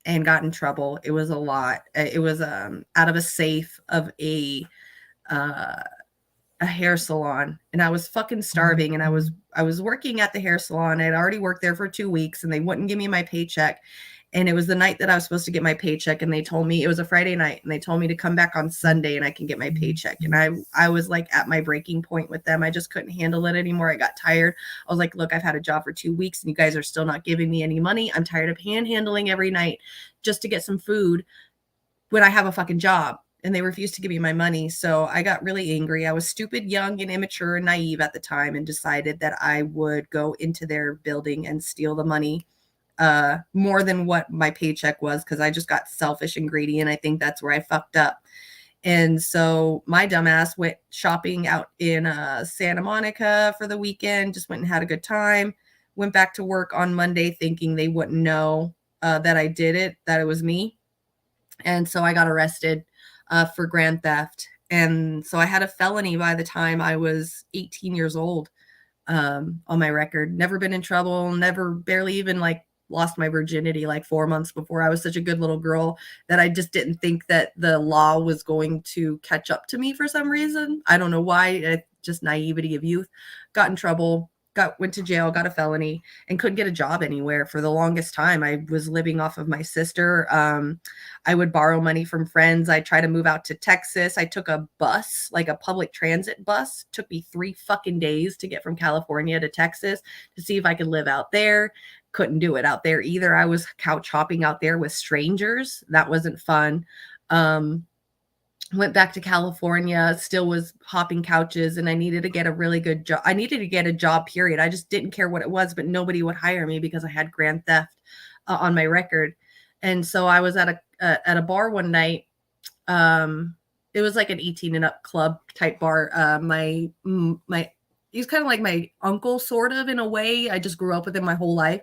and got in trouble. It was a lot. It was out of a safe of a hair salon, and I was fucking starving, and I was working at the hair salon. I had already worked there for 2 weeks, and they wouldn't give me my paycheck. And it was the night that I was supposed to get my paycheck, and they told me, it was a Friday night, and they told me to come back on Sunday and I can get my paycheck. And I was like at my breaking point with them. I just couldn't handle it anymore. I got tired. I was like, look, I've had a job for 2 weeks and you guys are still not giving me any money. I'm tired of panhandling every night just to get some food when I have a fucking job. And they refused to give me my money. So I got really angry. I was stupid, young, and immature and naive at the time, and decided that I would go into their building and steal the money, more than what my paycheck was, because I just got selfish and greedy, and I think that's where I fucked up. And so my dumbass went shopping out in Santa Monica for the weekend, just went and had a good time, went back to work on Monday thinking they wouldn't know that I did it, that it was me. And so I got arrested for grand theft. And so I had a felony by the time I was 18 years old on my record. Never been in trouble, never barely even like lost my virginity like 4 months before. I was such a good little girl that I just didn't think that the law was going to catch up to me for some reason. I don't know why, just naivety of youth. Got in trouble, went to jail, got a felony, and couldn't get a job anywhere for the longest time. I was living off of my sister. I would borrow money from friends. I tried to move out to Texas. I took a bus, like a public transit bus. Took me 3 fucking days to get from California to Texas to see if I could live out there. Couldn't do it out there either. I was couch hopping out there with strangers. That wasn't fun. Went back to California, still was hopping couches, and I needed to get a really good job. I needed to get a job, period. I just didn't care what it was, but nobody would hire me because I had grand theft on my record. And so I was at a bar one night. It was like an 18 and up club type bar. He's kind of like my uncle, sort of, in a way. I just grew up with him my whole life.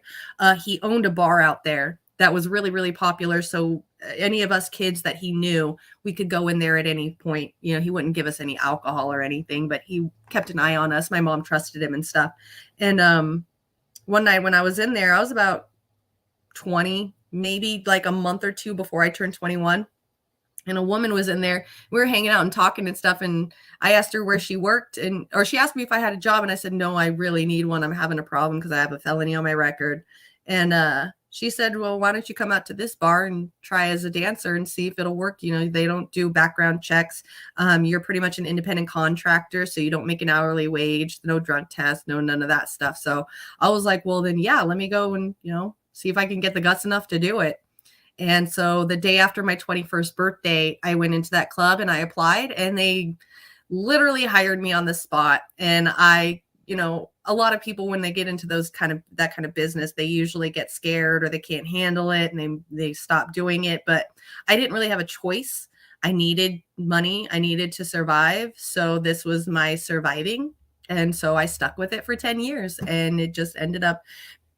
He owned a bar out there that was really, really popular. So any of us kids that he knew, we could go in there at any point. You know, he wouldn't give us any alcohol or anything, but he kept an eye on us. My mom trusted him and stuff. And one night when I was in there, I was about 20, maybe like a month or two before I turned 21. And a woman was in there. We were hanging out and talking and stuff. And I asked her where she worked, or she asked me if I had a job. And I said, no, I really need one. I'm having a problem because I have a felony on my record. And she said, well, why don't you come out to this bar and try as a dancer and see if it'll work? You know, they don't do background checks. You're pretty much an independent contractor, so you don't make an hourly wage, no drug test, no none of that stuff. So I was like, well, then, yeah, let me go and, you know, see if I can get the guts enough to do it. And so the day after my 21st birthday, I went into that club and I applied, and they literally hired me on the spot. And I, you know, a lot of people, when they get into that kind of business, they usually get scared or they can't handle it and they stop doing it. But I didn't really have a choice. I needed money. I needed to survive. So this was my surviving. And so I stuck with it for 10 years, and it just ended up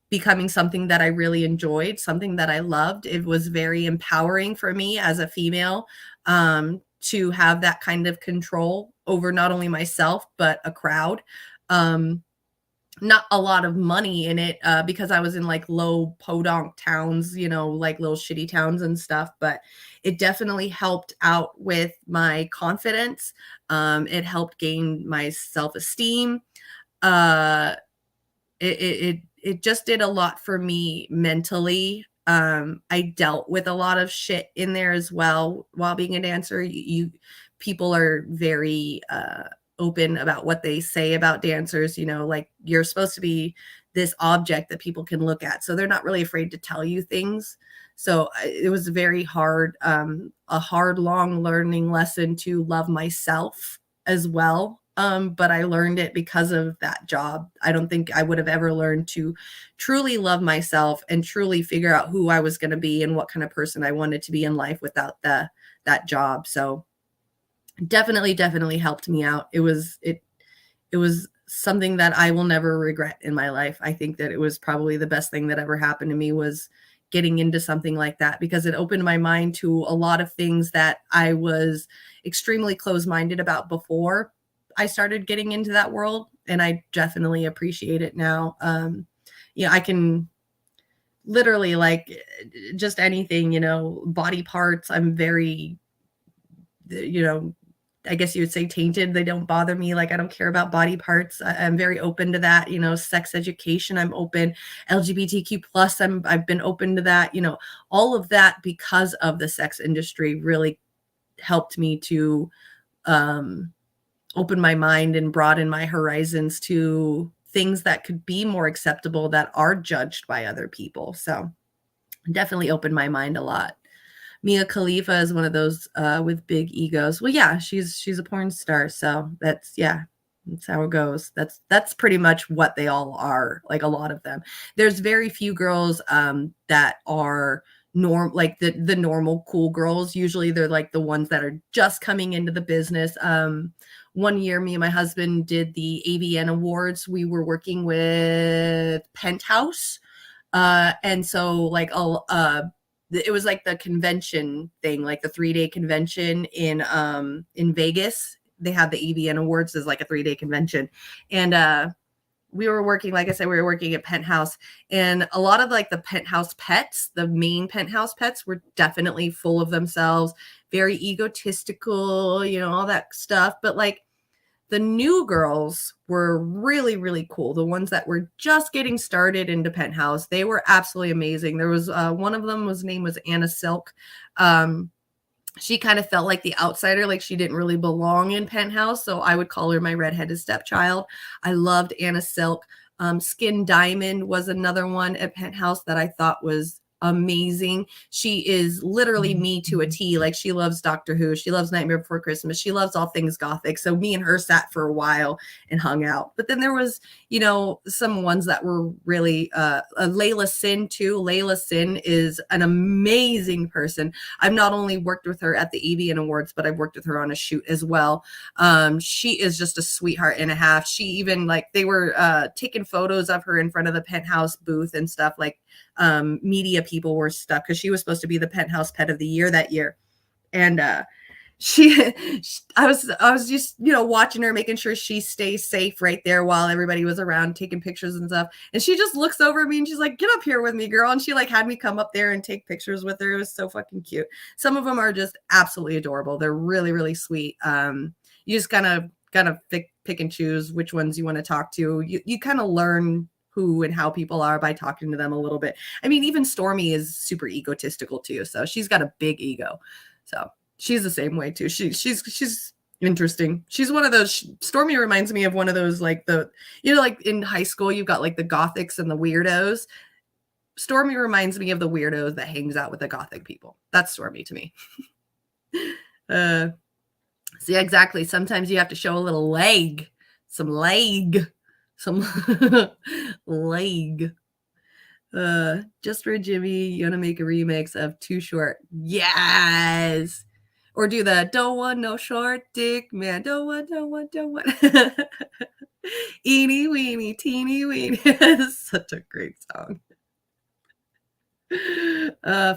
becoming something that I really enjoyed, something that I loved. It was very empowering for me as a female to have that kind of control over not only myself, but a crowd. Not a lot of money in it because I was in like low podunk towns, you know, like little shitty towns and stuff, but it definitely helped out with my confidence. It helped gain my self-esteem. It just did a lot for me mentally. I dealt with a lot of shit in there as well while being a dancer. People are very open about what they say about dancers. You know, like, you're supposed to be this object that people can look at, so they're not really afraid to tell you things. So it was very hard, a hard, long learning lesson to love myself as well. But I learned it because of that job. I don't think I would have ever learned to truly love myself and truly figure out who I was going to be and what kind of person I wanted to be in life without that job. So definitely helped me out. It was something that I will never regret in my life. I think that it was probably the best thing that ever happened to me, was getting into something like that, because it opened my mind to a lot of things that I was extremely closed-minded about before I started getting into that world, and I definitely appreciate it now. You know, I can literally, like, just anything, you know, body parts. I'm very, you know, I guess you would say tainted. They don't bother me. Like, I don't care about body parts. I'm very open to that. You know, sex education, I'm open. LGBTQ plus, I've been open to that. You know, all of that, because of the sex industry, really helped me to open my mind and broaden my horizons to things that could be more acceptable that are judged by other people. So definitely opened my mind a lot. Mia Khalifa is one of those with big egos. Well, yeah, she's a porn star. So that's how it goes. That's pretty much what they all are, like, a lot of them. There's very few girls that are like the normal cool girls. Usually they're like the ones that are just coming into the business. One year, me and my husband did the AVN Awards. We were working with Penthouse. And so like it was like the convention thing, like the 3-day convention in Vegas. They had the AVN Awards as like a 3-day convention. And we were working, like I said, we were working at Penthouse, and a lot of like the Penthouse pets, the main Penthouse pets, were definitely full of themselves, very egotistical, you know, all that stuff. But like the new girls were really, really cool. The ones that were just getting started into Penthouse, they were absolutely amazing. There was one of them, name was Anna Silk. She kind of felt like the outsider, like she didn't really belong in Penthouse. So I would call her my redheaded stepchild. I loved Anna Silk. Skin Diamond was another one at Penthouse that I thought was amazing. She is literally me to a T. Like, she loves Doctor Who. She loves Nightmare Before Christmas. She loves all things gothic. So me and her sat for a while and hung out. But then there was, you know, some ones that were really Layla Sin too. Layla Sin is an amazing person. I've not only worked with her at the AVN Awards, but I've worked with her on a shoot as well. She is just a sweetheart and a half. She even, like, they were taking photos of her in front of the Penthouse booth and stuff. Like, media people were stuck because she was supposed to be the Penthouse Pet of the Year that year. And I was just, you know, watching her, making sure she stays safe right there while everybody was around taking pictures and stuff. And she just looks over at me and she's like, "Get up here with me, girl." And she like had me come up there and take pictures with her. It was so fucking cute. Some of them are just absolutely adorable. They're really, really sweet. You just gotta pick and choose which ones you want to talk to. You kind of learn who and how people are by talking to them a little bit. I mean, even Stormy is super egotistical too. So she's got a big ego. So she's the same way too. She's interesting. She's one of those, Stormy reminds me of one of those, like the, you know, like in high school, you've got like the gothics and the weirdos. Stormy reminds me of the weirdos that hangs out with the gothic people. That's Stormy to me. So yeah, exactly. Sometimes you have to show a little leg, some leg. Just for Jimmy, you want to make a remix of Too Short? Yes. Or do the don't want no short dick, man. Don't want. Eeny weeny, teeny weeny. It's such a great song.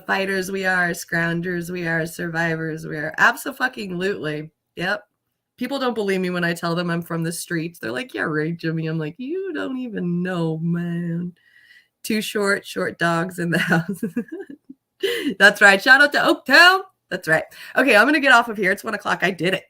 Fighters we are, scroungers we are, survivors we are. Abso-fucking-lutely. Yep. People don't believe me when I tell them I'm from the streets. They're like, "Yeah, right, Jimmy." I'm like, "You don't even know, man." Too short dogs in the house. That's right. Shout out to Oaktown. That's right. Okay, I'm going to get off of here. It's 1 o'clock. I did it.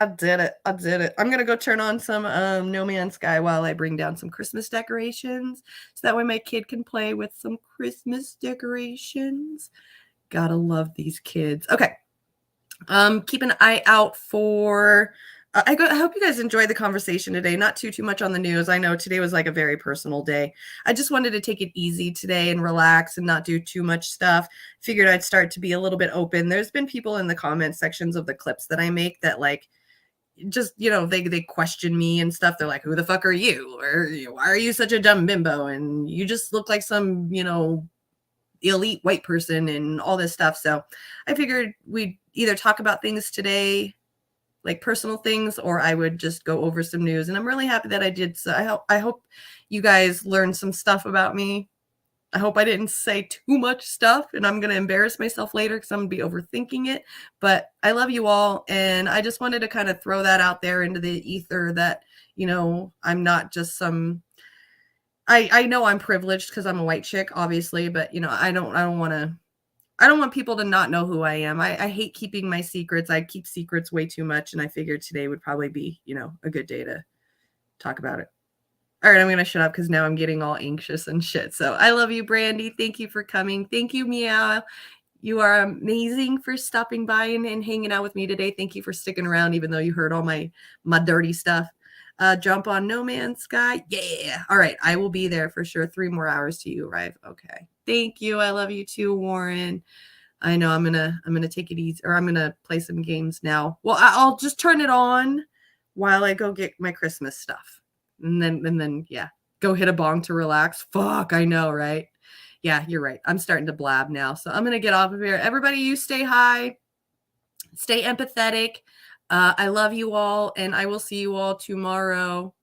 I'm going to go turn on some No Man's Sky while I bring down some Christmas decorations. So that way my kid can play with some Christmas decorations. Gotta love these kids. Okay. Keep an eye out for I hope you guys enjoyed the conversation today. Not too much on the news. I know today was like a very personal day. I just wanted to take it easy today and relax and not do too much stuff. Figured I'd start to be a little bit open. There's been people in the comment sections of the clips that I make that, like, just, you know, they question me and stuff. They're like, "Who the fuck are you?" Or, "Why are you such a dumb bimbo? And you just look like some, you know, elite white person," and all this stuff. So I figured we'd either talk about things today, like personal things, or I would just go over some news. And I'm really happy that I did. So I hope you guys learned some stuff about me. I hope I didn't say too much stuff and I'm going to embarrass myself later because I'm going to be overthinking it. But I love you all. And I just wanted to kind of throw that out there into the ether that, you know, I'm not just some, I know I'm privileged because I'm a white chick, obviously, but, you know, I don't want people to not know who I am. I hate keeping my secrets. I keep secrets way too much. And I figured today would probably be, you know, a good day to talk about it. All right, I'm going to shut up because now I'm getting all anxious and shit. So I love you, Brandy. Thank you for coming. Thank you, Meow. You are amazing for stopping by and hanging out with me today. Thank you for sticking around, even though you heard all my dirty stuff. Jump on No Man's Sky. Yeah. All right. I will be there for sure. 3 more hours till you arrive. Okay. Thank you. I love you too, Warren. I know I'm gonna take it easy, or I'm gonna play some games now. Well, I'll just turn it on while I go get my Christmas stuff. And then yeah, go hit a bong to relax. Fuck, I know, right? Yeah, you're right. I'm starting to blab now. So I'm going to get off of here. Everybody, you stay high, stay empathetic. I love you all, and I will see you all tomorrow.